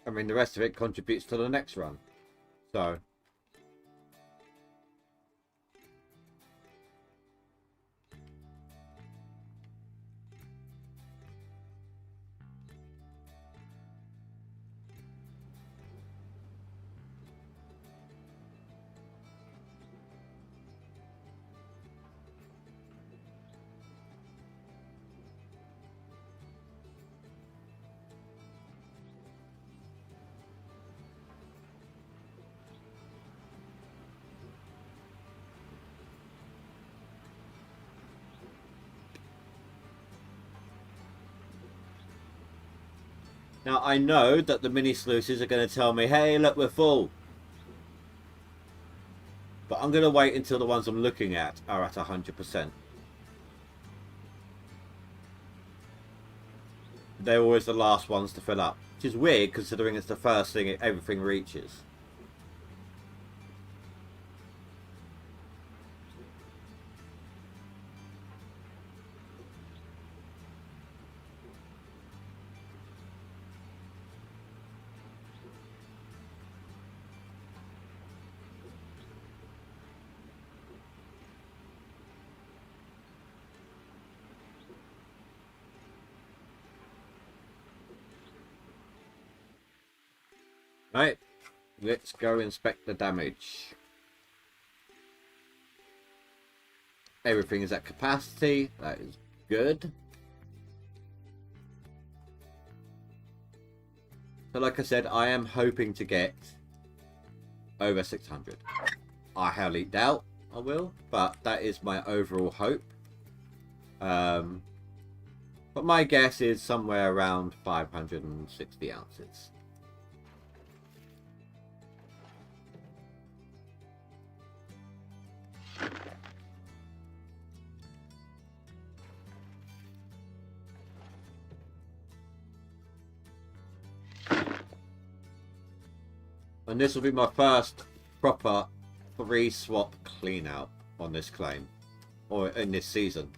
I mean, the rest of it contributes to the next run. So Now, I know that the mini sluices are going to tell me, hey, look, we're full. But I'm going to wait until the ones I'm looking at are at 100%. They're always the last ones to fill up. Which is weird, considering it's the first thing everything reaches. Right, let's go inspect the damage. Everything is at capacity. That is good. So like I said, I am hoping to get over 600. I highly doubt I will, but that is my overall hope. But my guess is somewhere around 560 ounces. And this will be my first proper 3-swap clean out on this claim. Or in this season.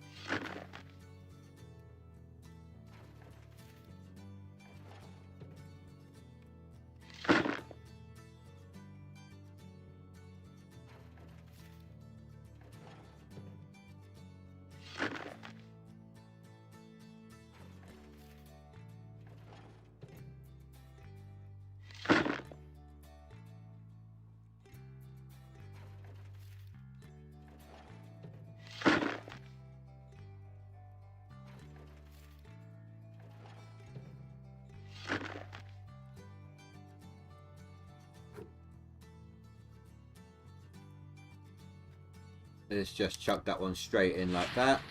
Let's just chuck that one straight in like that.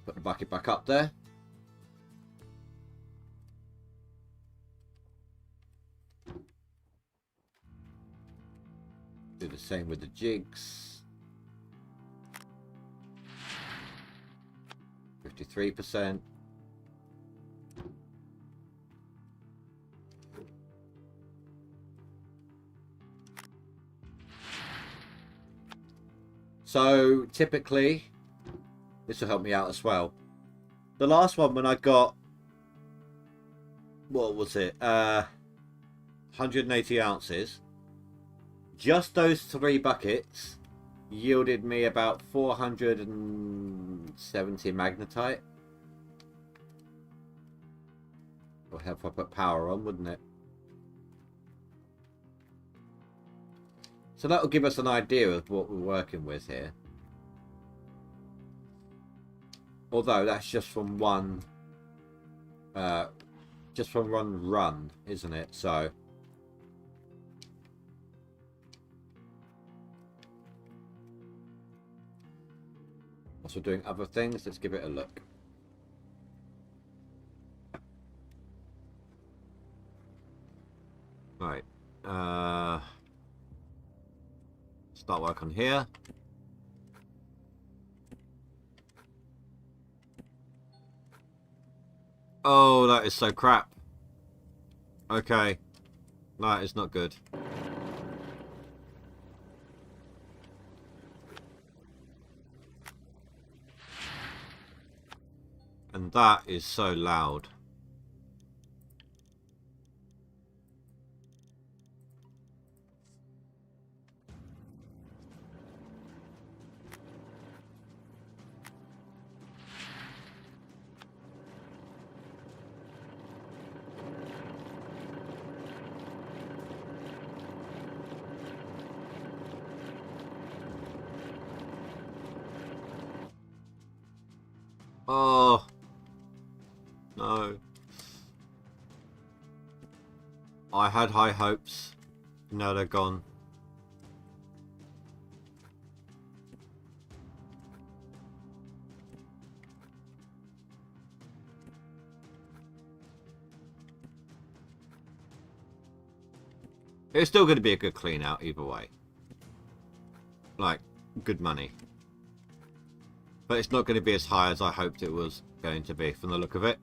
Put the bucket back up there. Do the same with the jigs. 53%. So typically, this will help me out as well. The last one when I got, what was it? 180 ounces. Just those 3 buckets yielded me about 470 magnetite. Would help if I put power on, wouldn't it? So that will give us an idea of what we're working with here. Although that's just from one run, isn't it? So also doing other things, let's give it a look. Right. Start work on here. Oh, that is so crap. Okay. That is not good. And that is so loud. Oh. No. I had high hopes. Now they're gone. It's still going to be a good clean out either way. Like, good money. But it's not going to be as high as I hoped it was going to be from the look of it.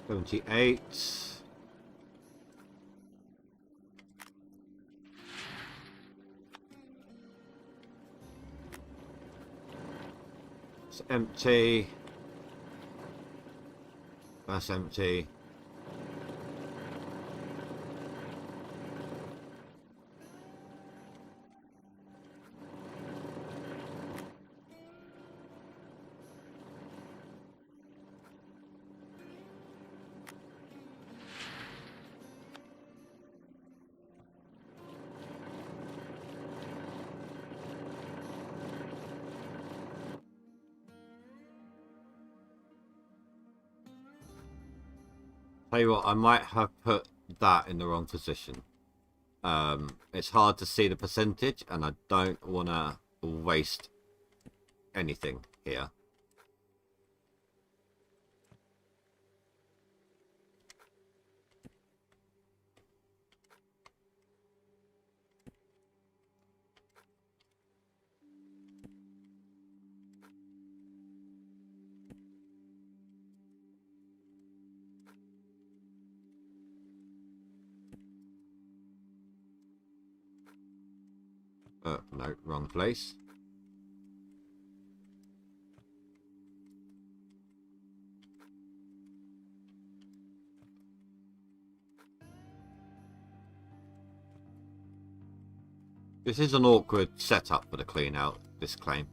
$78. It's empty. That's empty. Tell you what, I might have put that in the wrong position. It's hard to see the percentage, and I don't want to waste anything here. No, wrong place. This is an awkward setup for the clean out, this claim.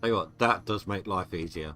Tell you what, that does make life easier.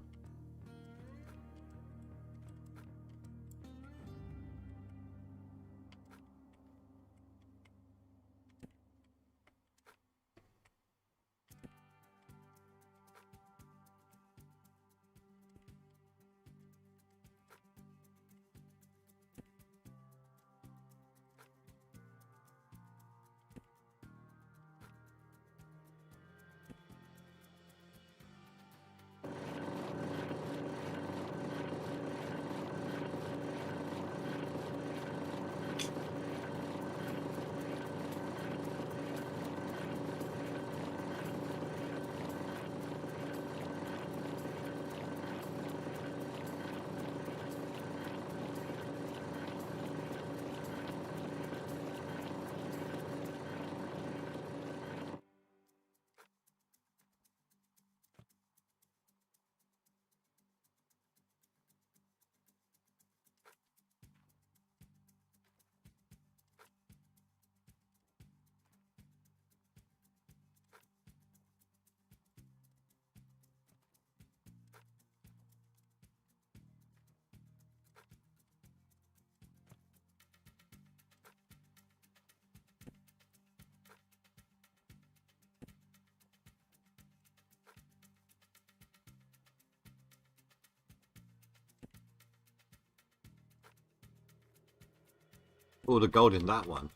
All the gold in that one.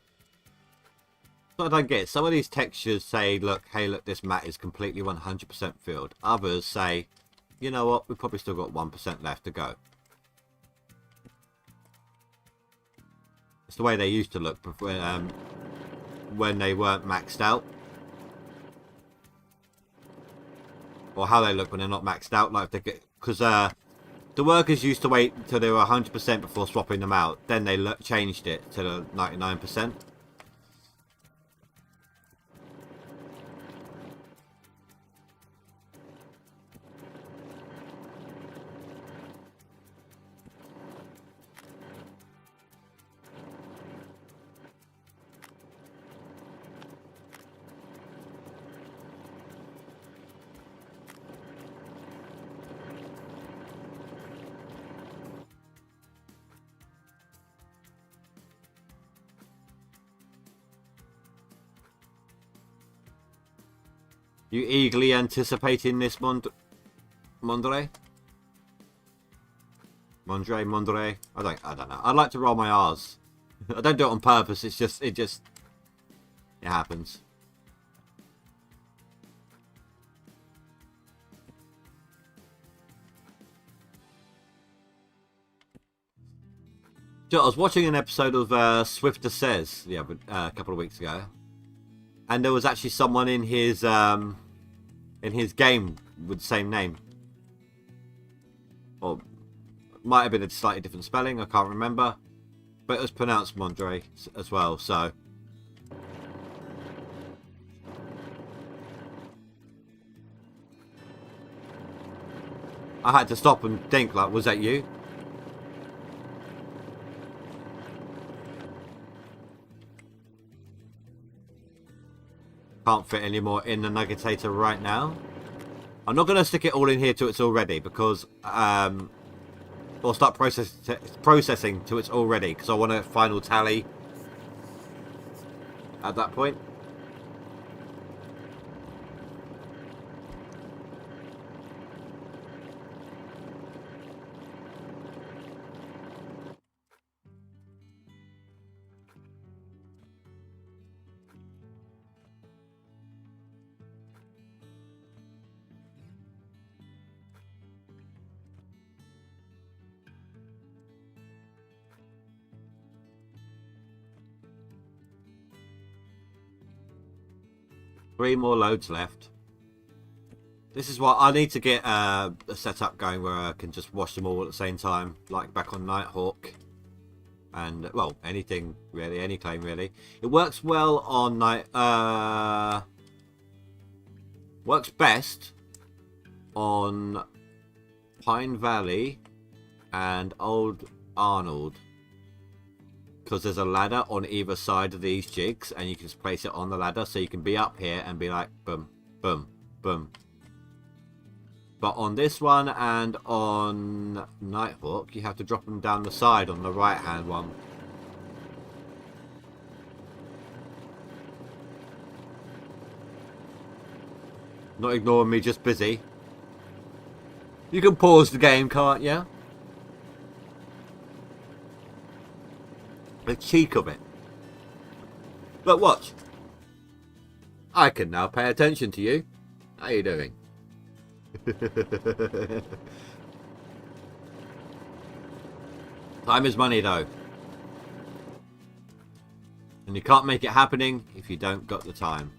So I don't get it. Some of these textures say, look, hey, look, this mat is completely 100% filled. Others say, you know what, we've probably still got 1% left to go. It's the way they used to look before, when they weren't maxed out. Or how they look when they're not maxed out. Like they get, because the workers used to wait until they were 100% before swapping them out. Then they changed it to the 99%. You eagerly anticipating this, Mondre? Mondre? I don't know. I'd like to roll my R's. I don't do it on purpose. It's just, it happens. I was watching an episode of Swifter Says, yeah, but a couple of weeks ago, and there was actually someone in his game with the same name, or might have been a slightly different spelling. I can't remember, but it was pronounced Mondre as well. So I had to stop and think, like, was that you? Can't fit any more in the nuggetator right now. I'm not going to stick it all in here till it's all ready, because we'll start processing till it's all ready, because I want a final tally at that point. Three more loads left. This is what I need to get a setup going where I can just wash them all at the same time, like back on Nighthawk. And, well, anything really, any claim really. It works well on works best on Pine Valley and Old Arnold, because there's a ladder on either side of these jigs, and you can just place it on the ladder, so you can be up here and be like boom, boom, boom. But on this one and on Nighthawk, you have to drop them down the side on the right hand one. Not ignoring me, just busy. You can pause the game, can't you? The cheek of it. But watch. I can now pay attention to you. How are you doing? Time is money, though. And you can't make it happening if you don't got the time.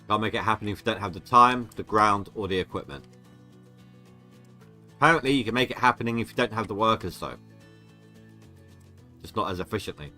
Can't make it happen if you don't have the time, the ground, or the equipment. Apparently, you can make it happening if you don't have the workers, though. Just not as efficiently.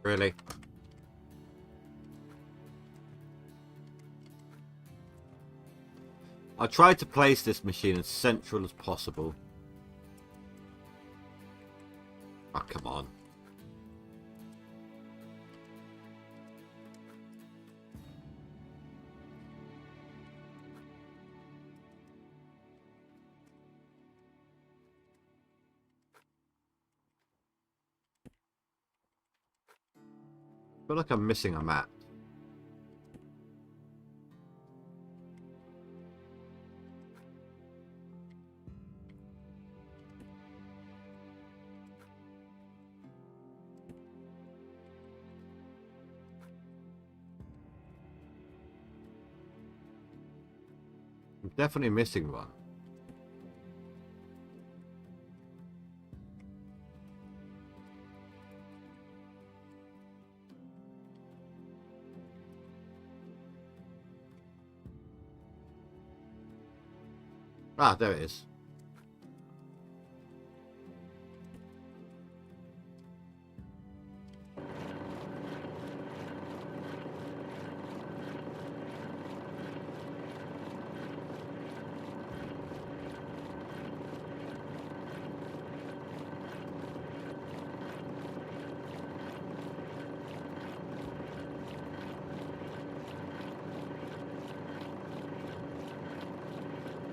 Really? I tried to place this machine as central as possible. Oh, come on. I feel like I'm missing a map. I'm definitely missing one. Ah, there it is.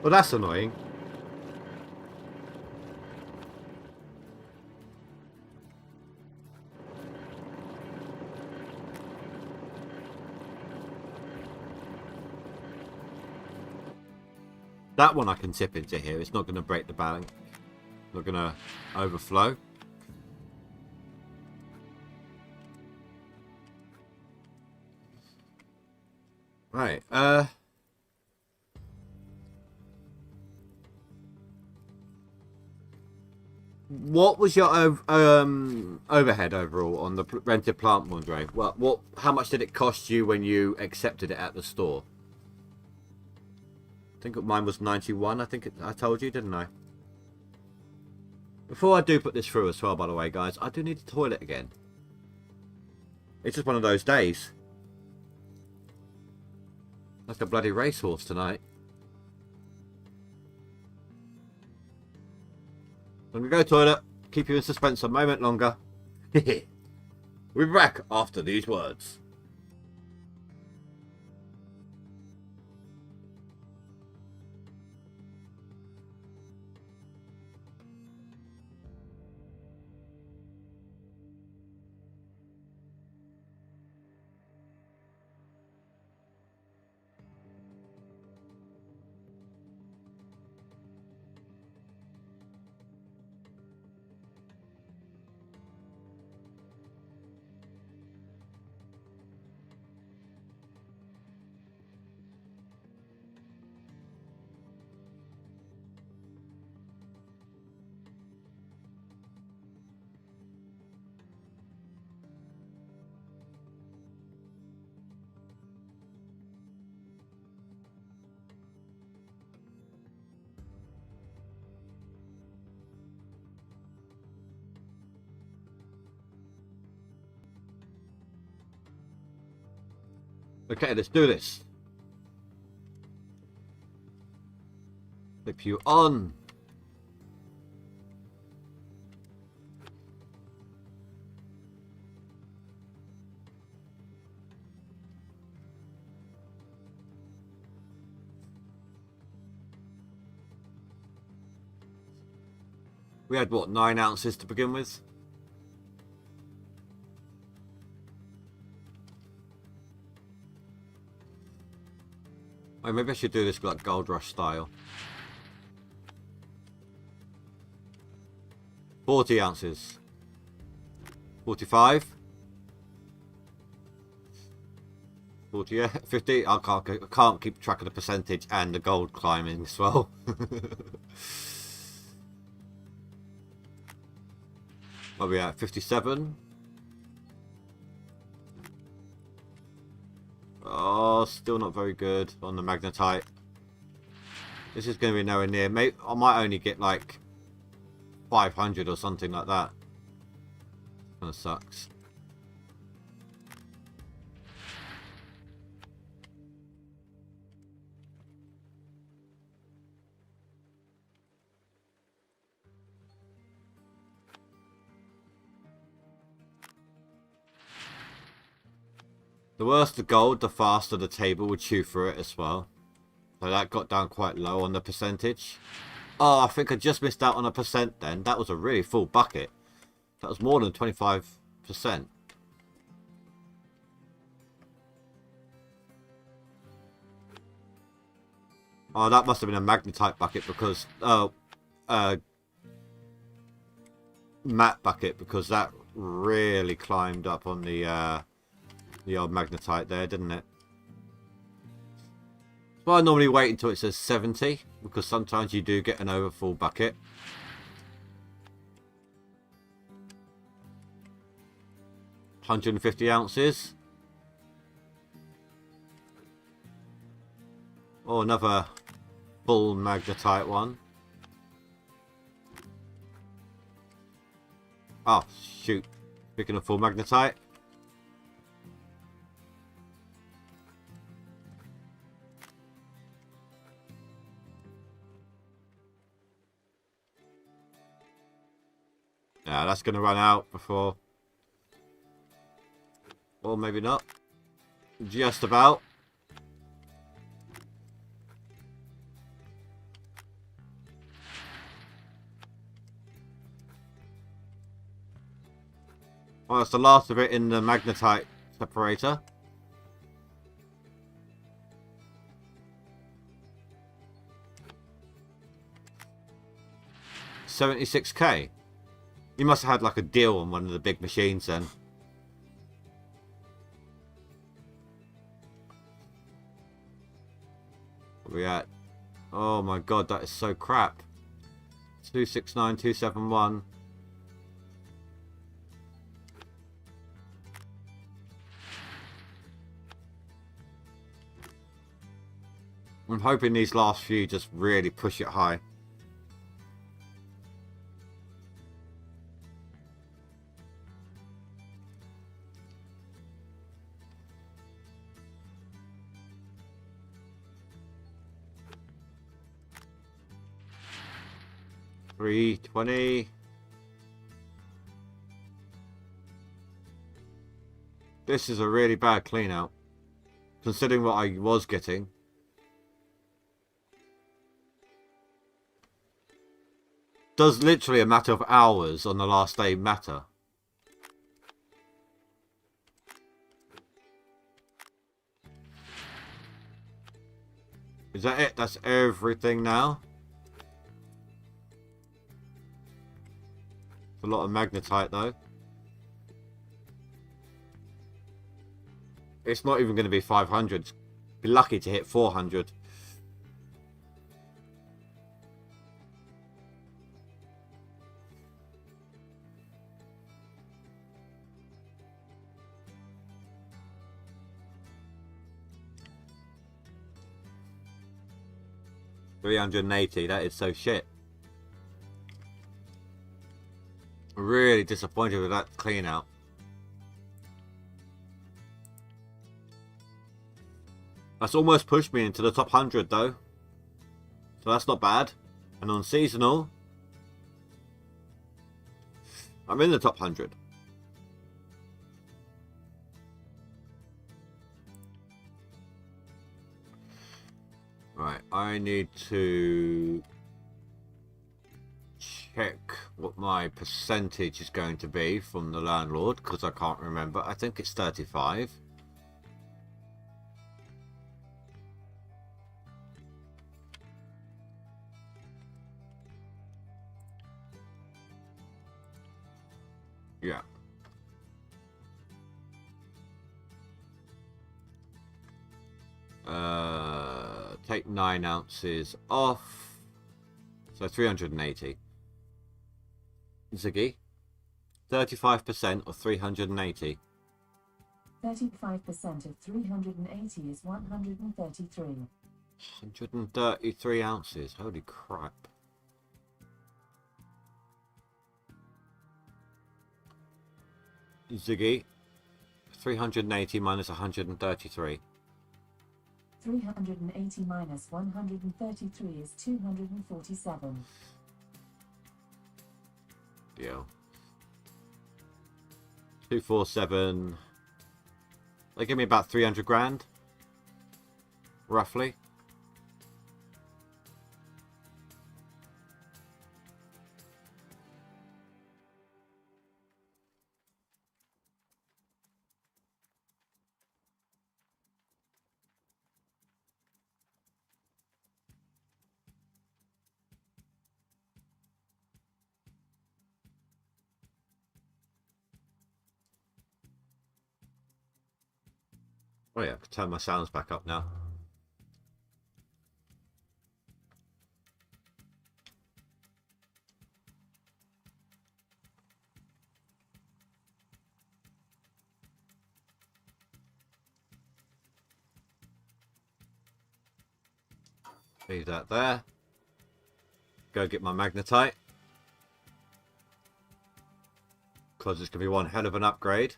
Well, that's annoying. That one I can tip into here. It's not going to break the bank. Not going to overflow. Right. What was your overhead overall on the rented plant, Mondre? What? How much did it cost you when you accepted it at the store? I think mine was 91. I told you, didn't I? Before I do put this through as well, by the way, guys, I do need the toilet again. It's just one of those days. Like a bloody racehorse tonight. I'm gonna go toilet. Keep you in suspense a moment longer. We'll be back after these words. Okay, let's do this. Flip you on. We had, what, 9 ounces to begin with? Oh, maybe I should do this like GoldRush style. 40 ounces. 45. 40, 50. I can't keep track of the percentage and the gold climbing as well. What are we at? 57. Oh, still not very good on the magnetite. This is going to be nowhere near. Maybe I might only get like 500 or something like that. Kind of sucks. The worse the gold, the faster the table would chew through it as well. So that got down quite low on the percentage. Oh, I think I just missed out on a percent then. That was a really full bucket. That was more than 25%. Oh, that must have been a magnetite bucket because... matte bucket, because that really climbed up on the old magnetite there, didn't it? Well, I normally wait until it says 70, because sometimes you do get an overfull bucket. $150 Oh, another full magnetite one. Oh, shoot. Speaking of full magnetite. Yeah, that's going to run out before... Or maybe not. Just about. Well, that's the last of it in the magnetite separator. $76k. You must have had like a deal on one of the big machines then. What are we at? Oh my god, that is so crap. 269271. I'm hoping these last few just really push it high. $320. This is a really bad clean out, considering what I was getting. Does literally a matter of hours on the last day matter? Is that it? That's everything now? It's a lot of magnetite though. It's not even going to be 500. Be lucky to hit 400. $380. That is so shit. Really disappointed with that clean out. That's almost pushed me into the top 100 though. So that's not bad. And on seasonal, I'm in the top 100. Right, I need to check what my percentage is going to be from the landlord, because I can't remember. I think it's 35. Yeah. Take 9 ounces off. So 380. Ziggy. 35% of 380. 35% of 380 is 133. 133 ounces. Holy crap. Ziggy. 380 minus 133. 380 minus 133 is 247. Deal. 247 They give me about 300 grand. Roughly. Oh yeah, I can turn my sounds back up now. Leave that there. Go get my magnetite. Because it's going to be one hell of an upgrade.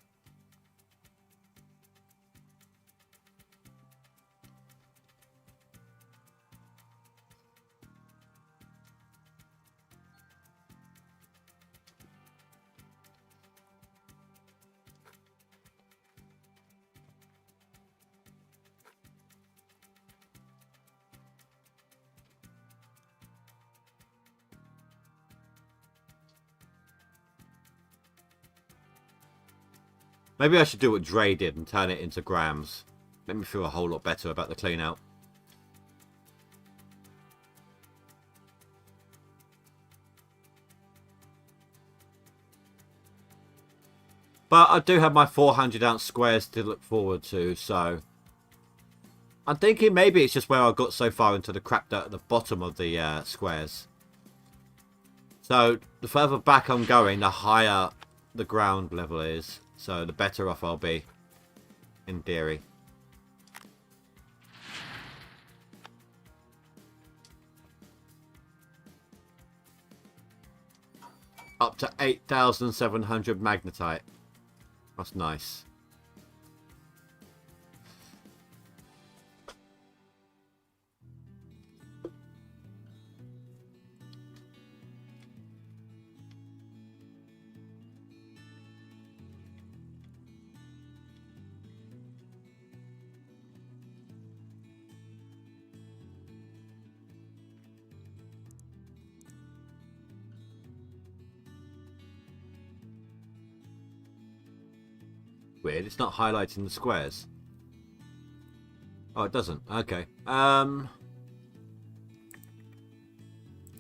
Maybe I should do what Dre did and turn it into grams. Make me feel a whole lot better about the clean out. But I do have my 400 ounce squares to look forward to, so... I'm thinking maybe it's just where I got so far into the crap dirt at the bottom of the squares. So, the further back I'm going, the higher the ground level is. So, the better off I'll be. In theory. Up to 8,700 magnetite. That's nice. Weird, it's not highlighting the squares. Oh, it doesn't. Okay. Let's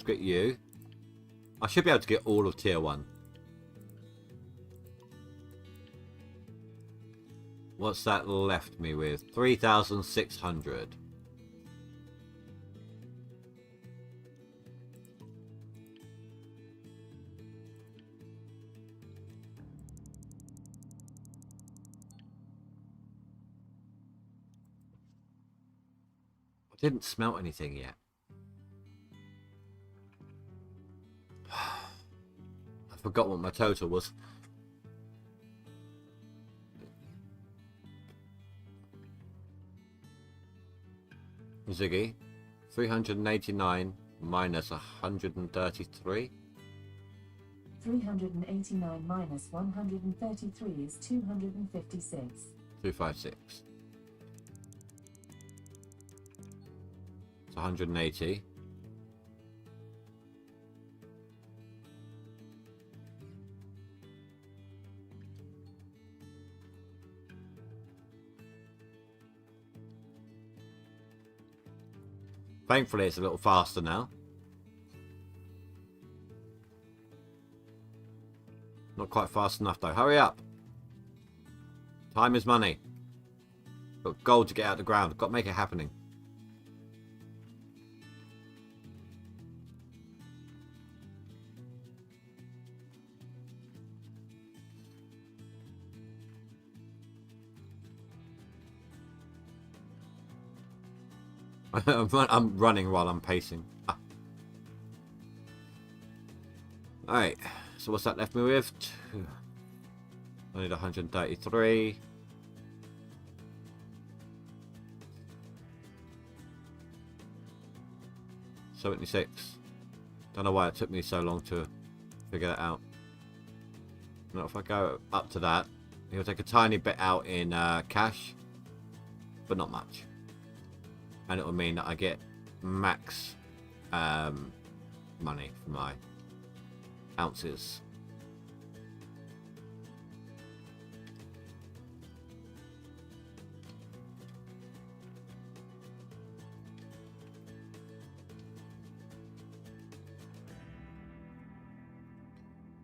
get you. I should be able to get all of tier 1. What's that left me with? 3,600. Didn't smelt anything yet. I forgot what my total was. Ziggy, 389 minus 133. 389 minus 133 is 256. 256. 180. Thankfully, it's a little faster now. Not quite fast enough, though. Hurry up. Time is money. Got gold to get out of the ground. Got to make it happening. I'm running while I'm pacing. Alright, so what's that left me with? I need 133. $76. Don't know why it took me so long to figure that out. Now if I go up to that, He'll take a tiny bit out in cash, but not much. And it will mean that I get max money for my ounces.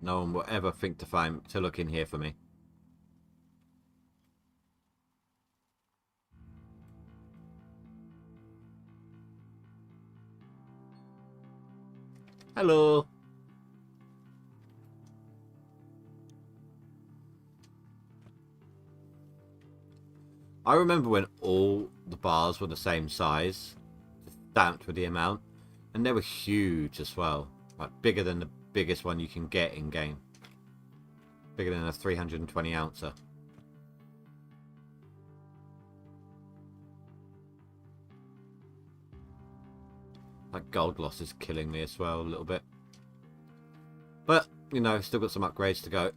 No one will ever think to look in here for me. Hello. I remember when all the bars were the same size, stamped with the amount, and they were huge as well, like bigger than the biggest one you can get in game, bigger than a 320 ouncer. That gold loss is killing me as well a little bit, but you know, still got some upgrades to go.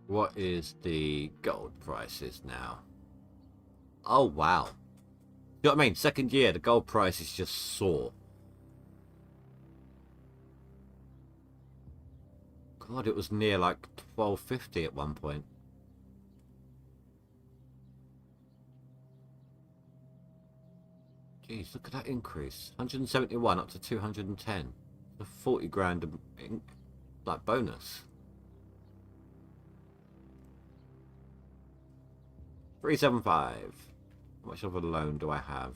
What is the gold prices now? Oh, wow. You know what I mean? Second year, the gold price is just soar. God, it was near like 12.50 at one point. Jeez, look at that increase. 171 up to 210. A 40 grand like bonus. 375. How much of a loan do I have?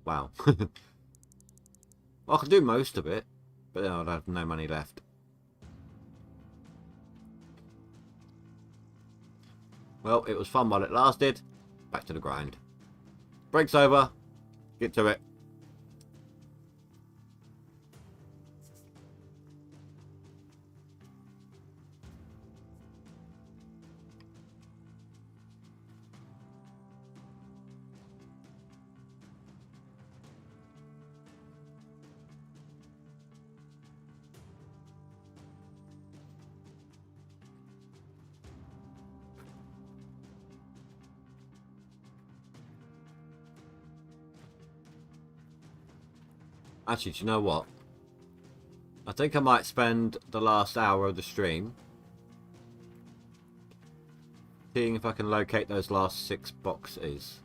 Wow. Well, I can do most of it, but then I'd have no money left. Well, it was fun while it lasted. Back to the grind. Break's over. Get to it. Actually, do you know what? I think I might spend the last hour of the stream seeing if I can locate those last 6 boxes.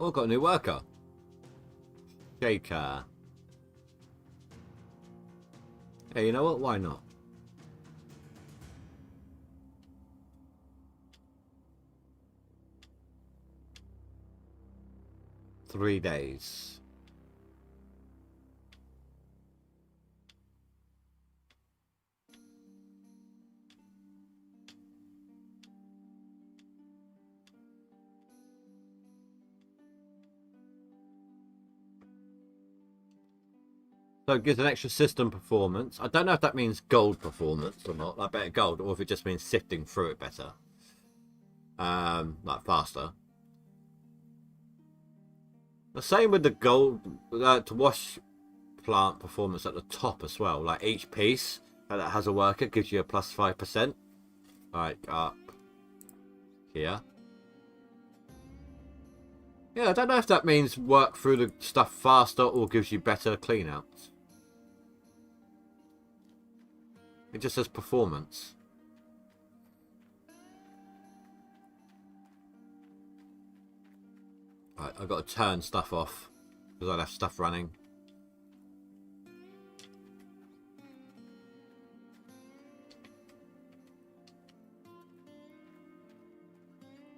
Oh, I've got a new worker. Shaker. Hey, you know what? Why not? Three days. So it gives an extra system performance. I don't know if that means gold performance or not, like better gold, or if it just means sifting through it better. Like faster. The same with the gold to wash plant performance at the top as well. Like each piece that has a worker gives you a plus 5%. Like up here. Yeah, I don't know if that means work through the stuff faster or gives you better cleanouts. It just says performance. Right, I've got to turn stuff off because I left stuff running.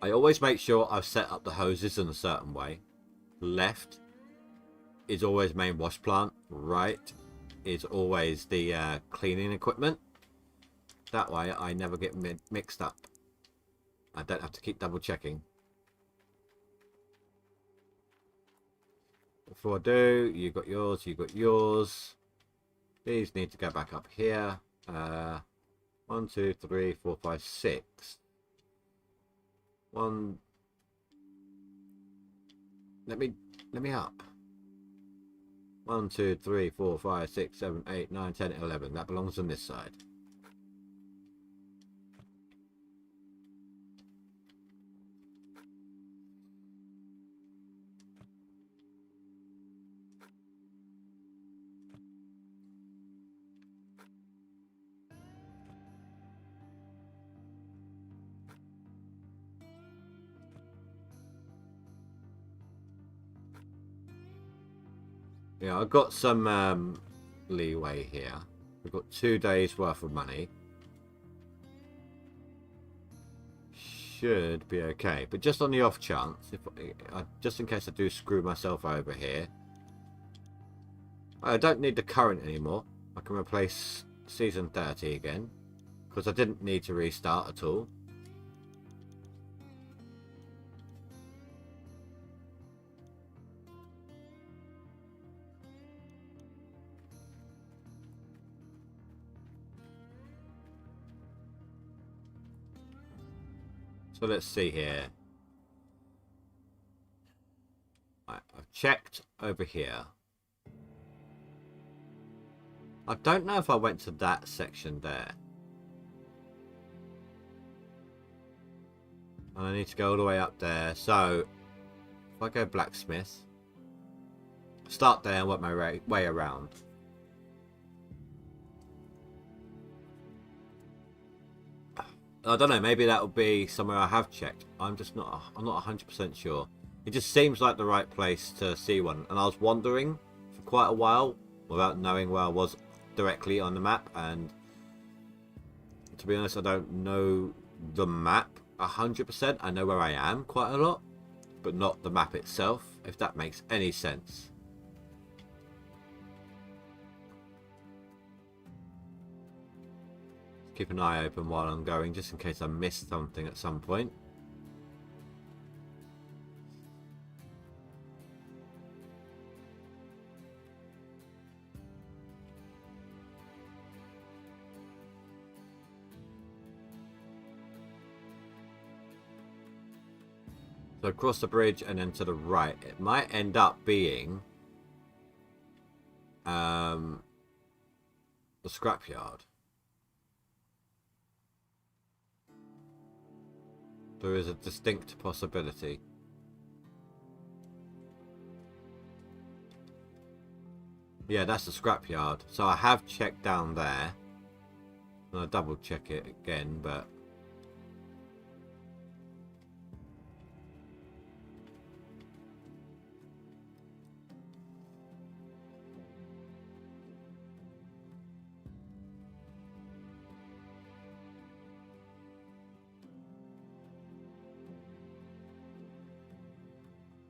I always make sure I've set up the hoses in a certain way. Left is always main wash plant. Right is always the cleaning equipment. That way I never get mixed up. I don't have to keep double checking. before I do, you got yours, you got yours. These need to go back up here. 1, 2, 3, 4, 5, 6. One. Let me up. 1, 2, 3, 4, 5, 6, 7, 8, 9, 10, 11. That belongs on this side. Yeah, I've got some leeway here. We've got 2 days worth of money. Should be okay, but just on the off chance, if just in case I do screw myself over here, I don't need the current anymore. I can replace season 30 again because I didn't need to restart at all. So let's see here. Right, I've checked over here. I don't know if I went to that section there. And I need to go all the way up there. So if I go blacksmith, start there and work my way around. I don't know, maybe that will be somewhere I have checked. I'm not 100% sure. It just seems like the right place to see one. And I was wandering for quite a while without knowing where I was directly on the map. And to be honest, I don't know the map 100%. I know where I am quite a lot, but not the map itself, if that makes any sense. Keep an eye open while I'm going, just in case I miss something at some point. So across the bridge and then to the right. It might end up being the scrapyard. There is a distinct possibility. Yeah, that's the scrapyard. So I have checked down there. And I'll double check it again, but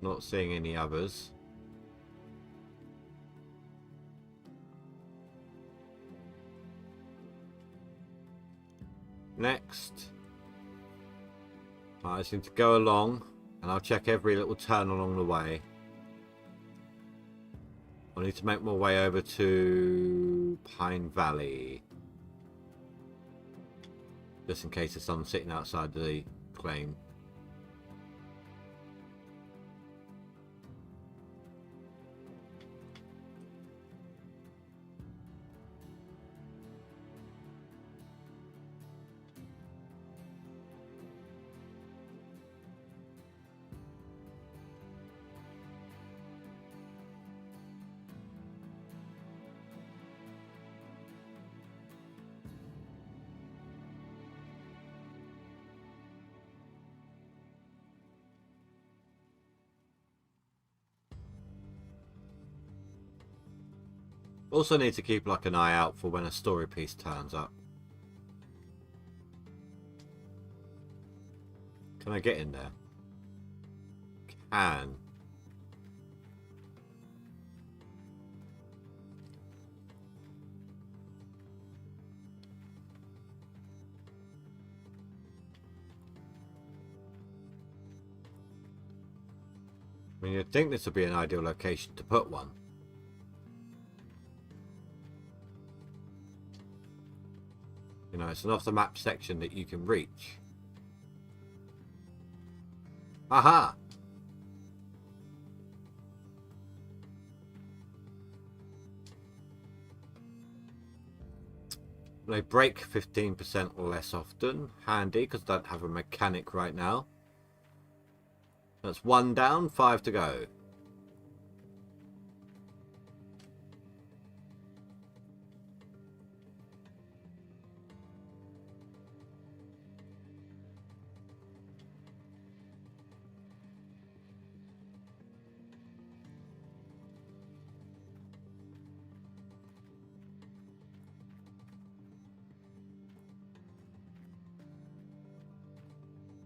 not seeing any others. Next, I just need to go along and I'll check every little turn along the way. I need to make my way over to Pine Valley, just in case there's someone sitting outside the claim. Also need to keep like an eye out for when a story piece turns up. Can I get in there? Can. mean, you'd think this would be an ideal location to put one. You know, it's an off-the-map section that you can reach. Aha! They break 15% less often. Handy, because I don't have a mechanic right now. That's 1 down, 5 to go.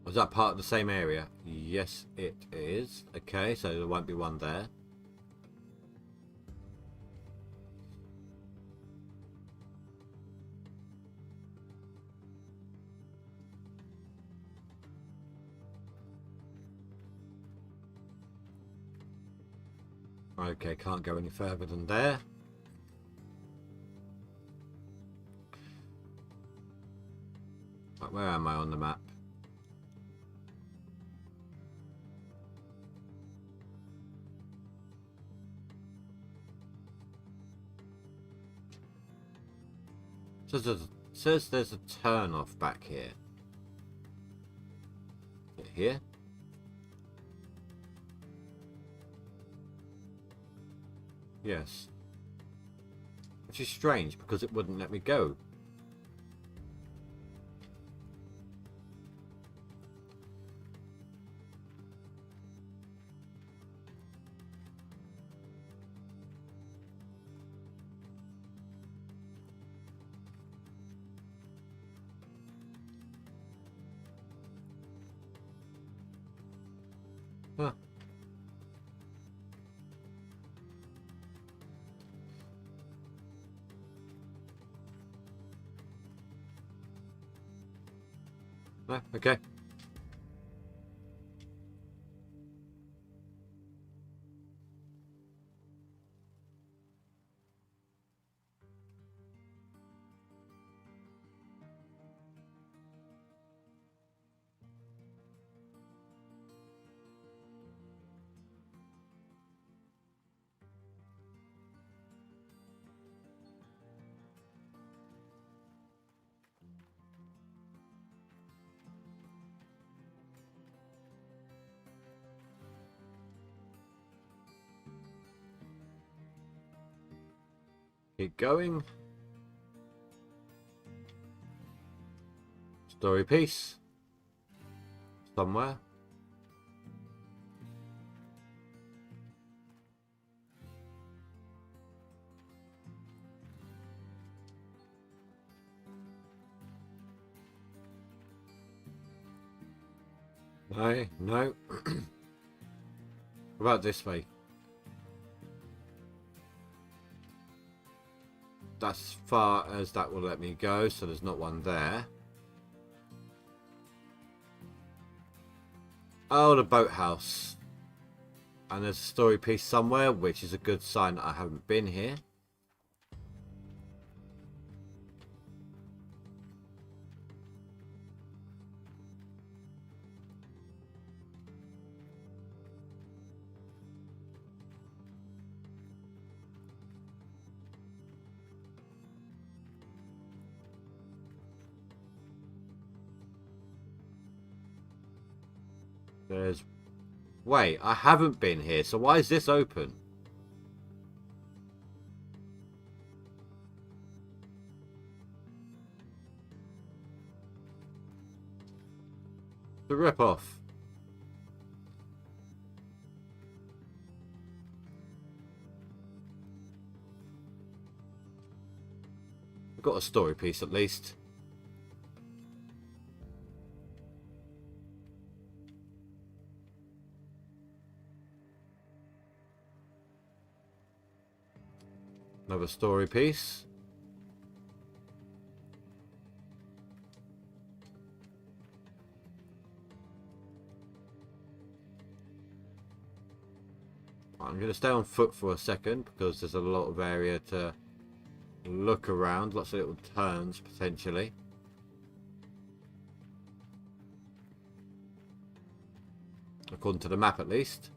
Was that part of the same area? Yes, it is. Okay, so there won't be one there. Okay, can't go any further than there. Right, where am I on the map? Says there's a turn off back here. Here? Yes. Which is strange because it wouldn't let me go. Huh. No, okay. Keep going. Story piece. Somewhere. No, no. What about this way? That's as far as that will let me go, so there's not one there. Oh, the boathouse. And there's a story piece somewhere, which is a good sign that I haven't been here. There's... Wait, I haven't been here, so why is this open? The rip-off. I've got a story piece at least. Another story piece. I'm going to stay on foot for a second because there's a lot of area to look around. Lots of little turns potentially. According to the map at least.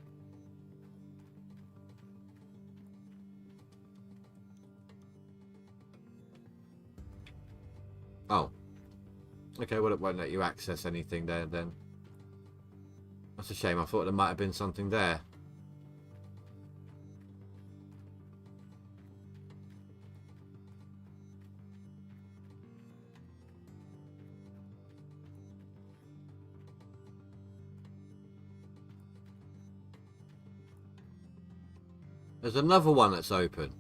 Oh. Okay, well it won't let you access anything there then. That's a shame. I thought there might have been something there. There's another one that's open.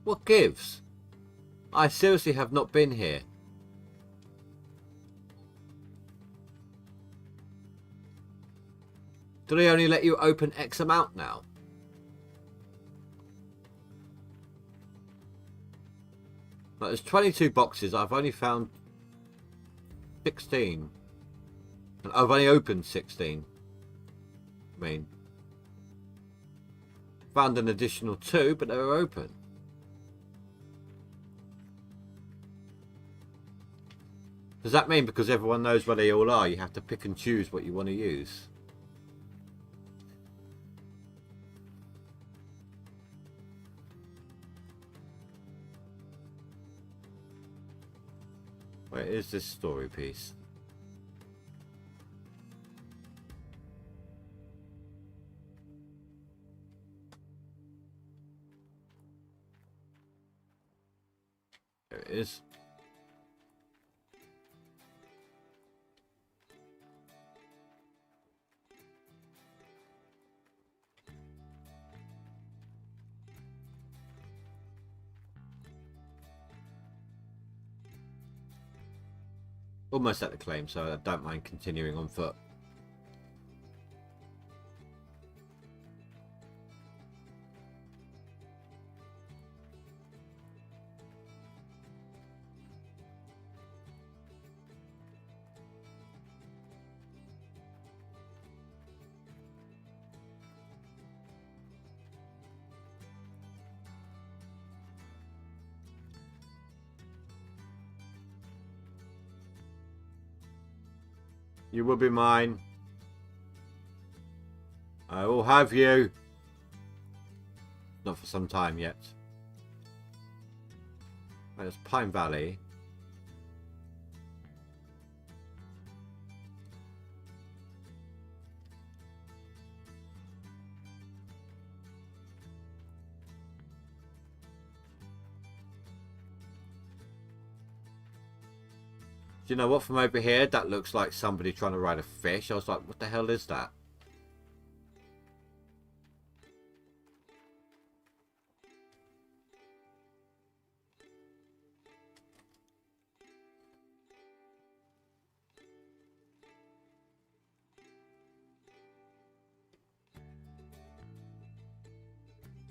What gives? I seriously have not been here. Do they only let you open X amount now? Like, there's 22 boxes. I've only found 16. And I've only opened 16. I mean, found an additional 2, but they were open. Does that mean because everyone knows where they all are, you have to pick and choose what you want to use? Where is this story piece? There it is. Almost at the claim, so I don't mind continuing on foot. You will be mine. I will have you. Not for some time yet. There's Pine Valley. Do you know what? From over here, that looks like somebody trying to ride a fish. I was like, what the hell is that?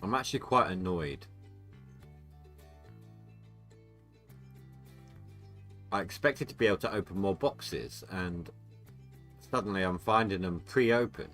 I'm actually quite annoyed. I expected to be able to open more boxes, and suddenly I'm finding them pre-opened.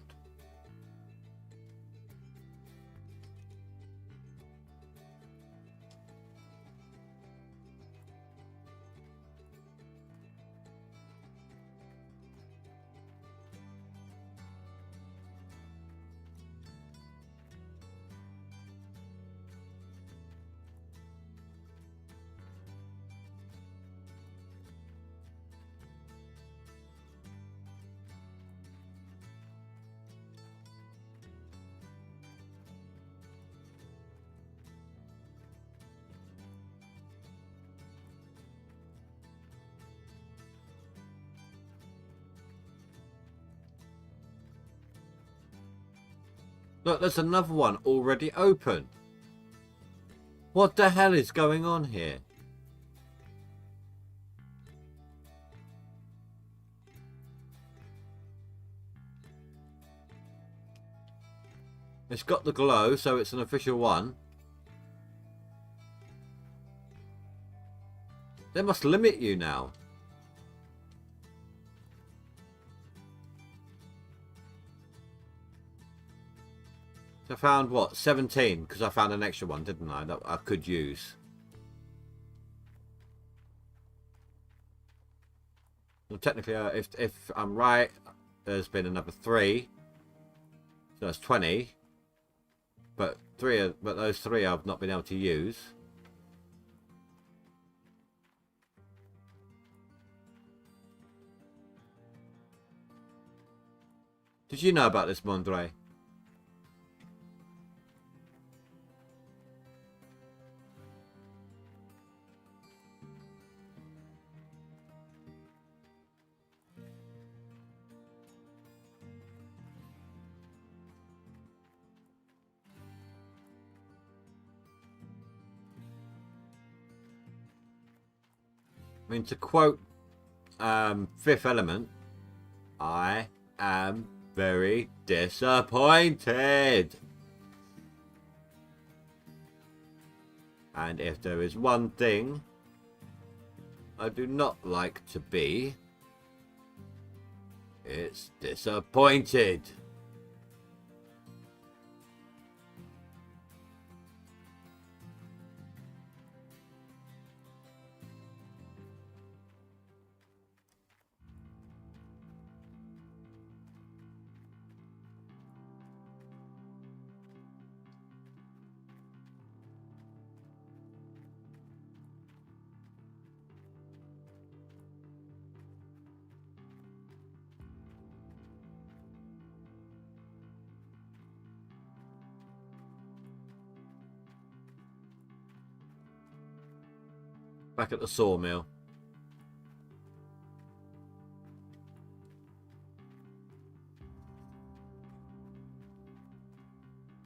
Look, there's another one already open. What the hell is going on here? It's got the glow, so it's an official one. They must limit you now. found what, 17, because I found an extra one, didn't I, that I could use. Well, technically, if I'm right, there's been another 3, so that's 20. But those 3 I've not been able to use. Did you know about this, Mondre? I mean, to quote Fifth Element, I am very disappointed. And if there is one thing I do not like to be, it's disappointed. Back at the sawmill.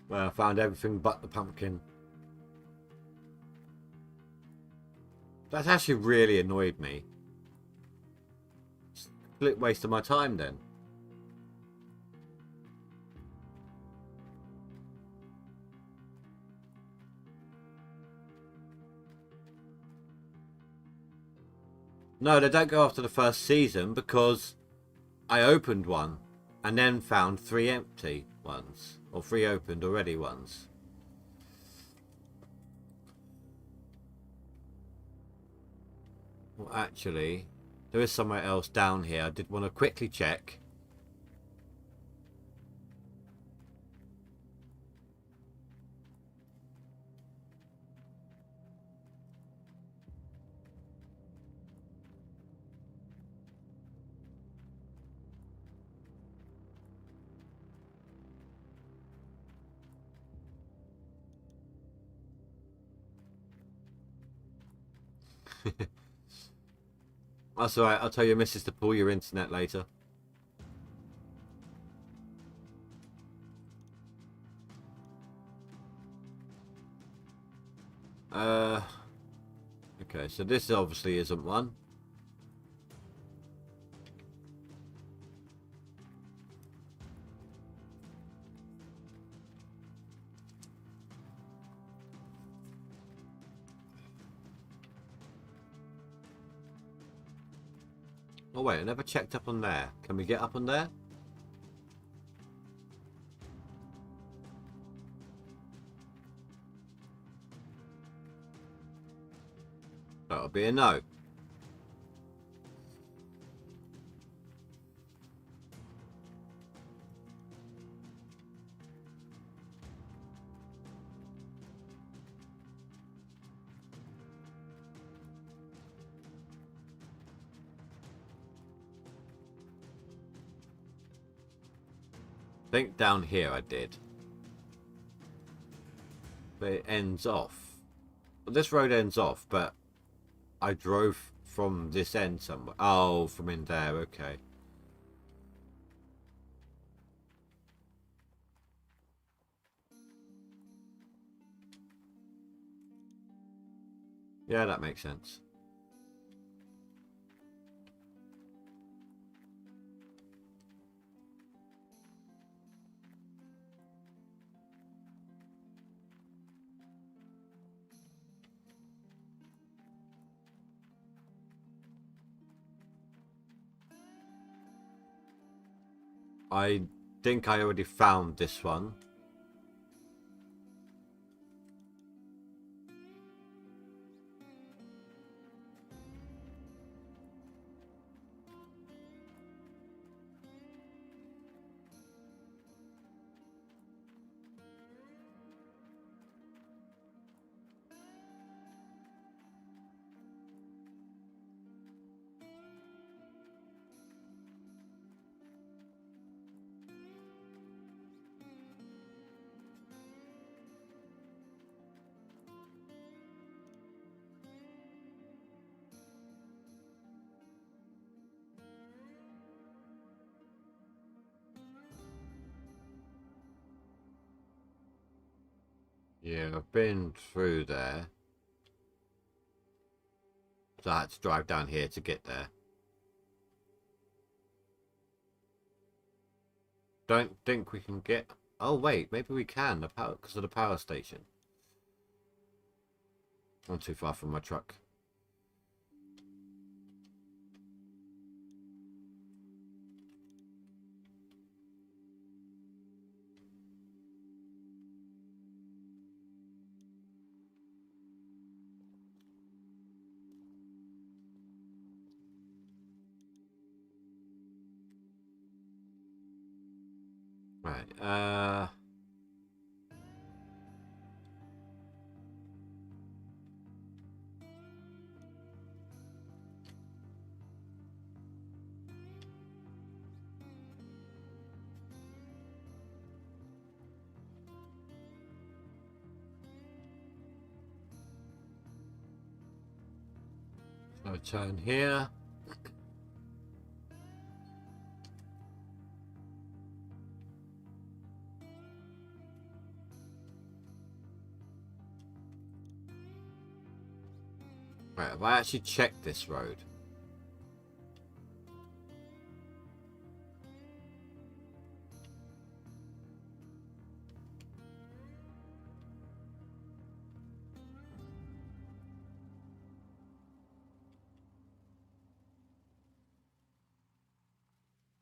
Well, I found everything but the pumpkin. That's actually really annoyed me. It's a complete waste of my time then. No, they don't go after the first season because I opened one and then found 3 empty ones. Or 3 opened already ones. Well, actually, there is somewhere else down here. I did want to quickly check. That's alright, I'll tell your missus to pull your internet later. Okay, so this obviously isn't one. Oh wait, I never checked up on there. Can we get up on there? That'll be a no. I think down here I did. But it ends off. Well, this road ends off, but I drove from this end somewhere. Oh, from in there, okay. Yeah, that makes sense. I think I already found this one. Yeah, I've been through there. So I had to drive down here to get there. Don't think we can get... Oh, wait, maybe we can, the power, because of the power station. I'm too far from my truck. Right, so turn here. Right, have I actually checked this road?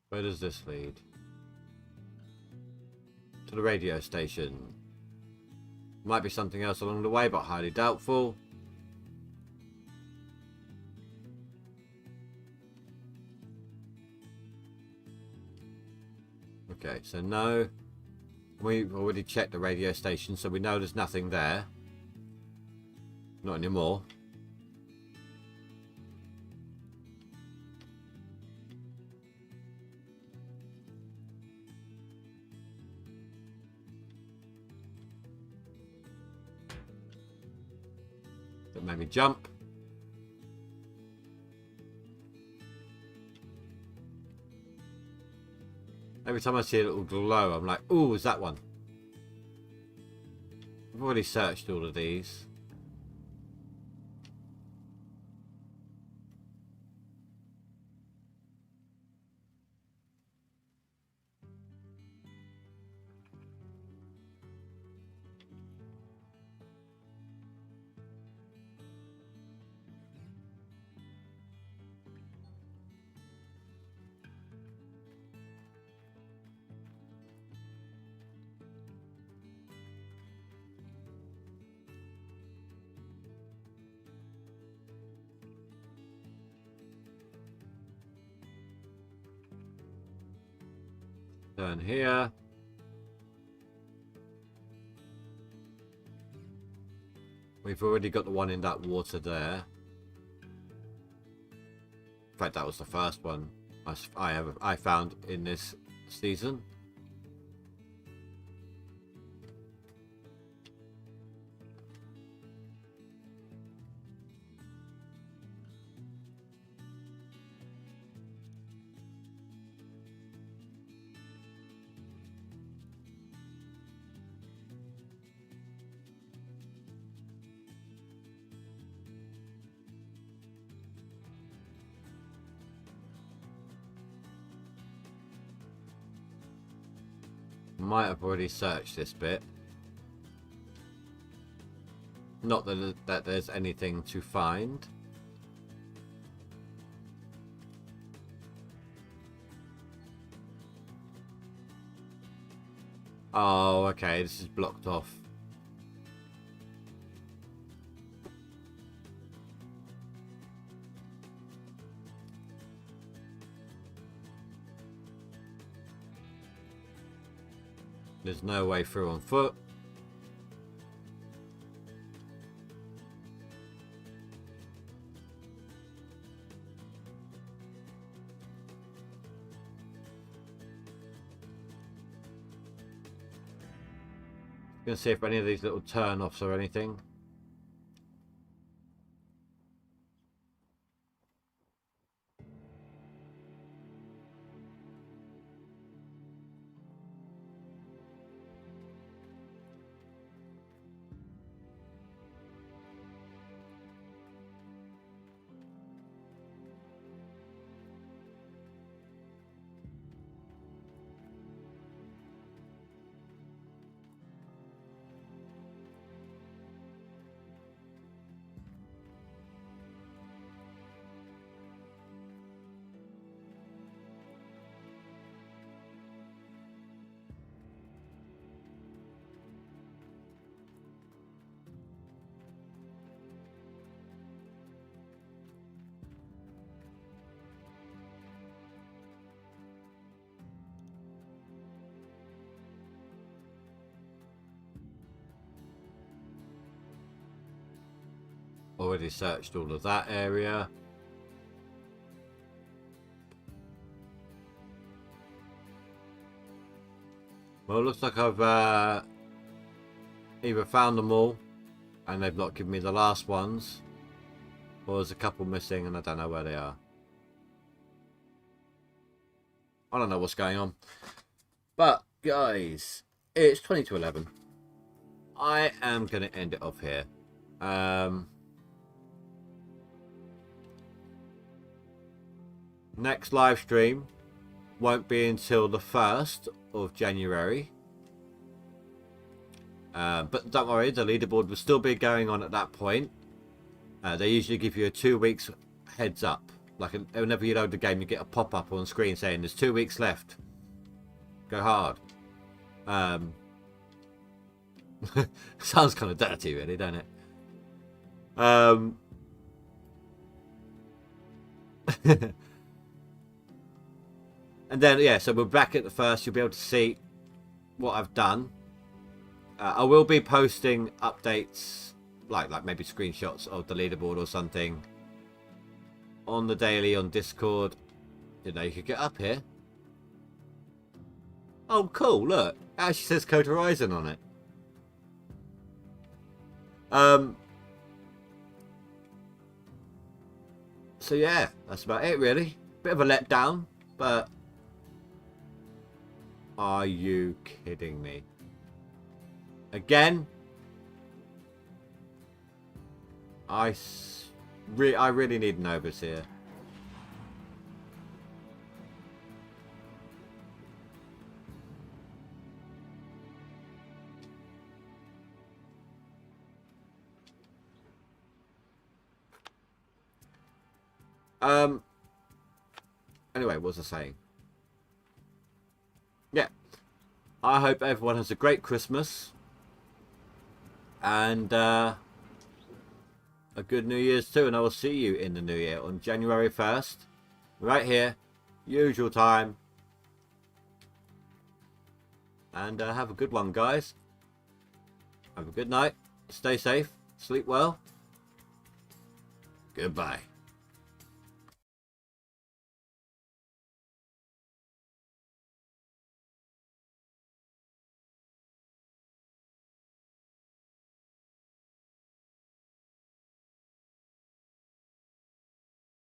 Where does this lead? To the radio station. Might be something else along the way, but highly doubtful. Okay, so no. We've already checked the radio station, so we know there's nothing there. Not anymore. That made me jump. Every time I see a little glow, I'm like, ooh, is that one? I've already searched all of these. Turn here. We've already got the one in that water there. In fact, that was the first one I found in this season. Might have already searched this bit. Not that there's anything to find. Oh, okay, this is blocked off. There's no way through on foot. Gonna see if any of these little turn-offs or anything. already searched all of that area. Well, it looks like I've either found them all and they've not given me the last ones, or there's a couple missing and I don't know where they are. I don't know what's going on. But, guys, it's 20 to 11. I am going to end it off here. Next live stream won't be until the 1st of January. But don't worry, the leaderboard will still be going on at that point. They usually give you a 2 weeks heads up. Like whenever you load the game, you get a pop-up on screen saying there's 2 weeks left. Go hard. Sounds kind of dirty, really, don't it? And then, yeah, so we're back at the 1st. You'll be able to see what I've done. I will be posting updates, like maybe screenshots of the leaderboard or something, on the daily on Discord. Didn't know you could get up here. Oh, cool! Look, it actually says Code Horizon on it. So yeah, that's about it, really. Bit of a letdown, but are you kidding me? Again, I really need an overseer. Anyway, what was I saying? Yeah. I hope everyone has a great Christmas. And a good New Year's too. And I will see you in the New Year on January 1st. Right here. Usual time. And have a good one, guys. Have a good night. Stay safe. Sleep well. Goodbye.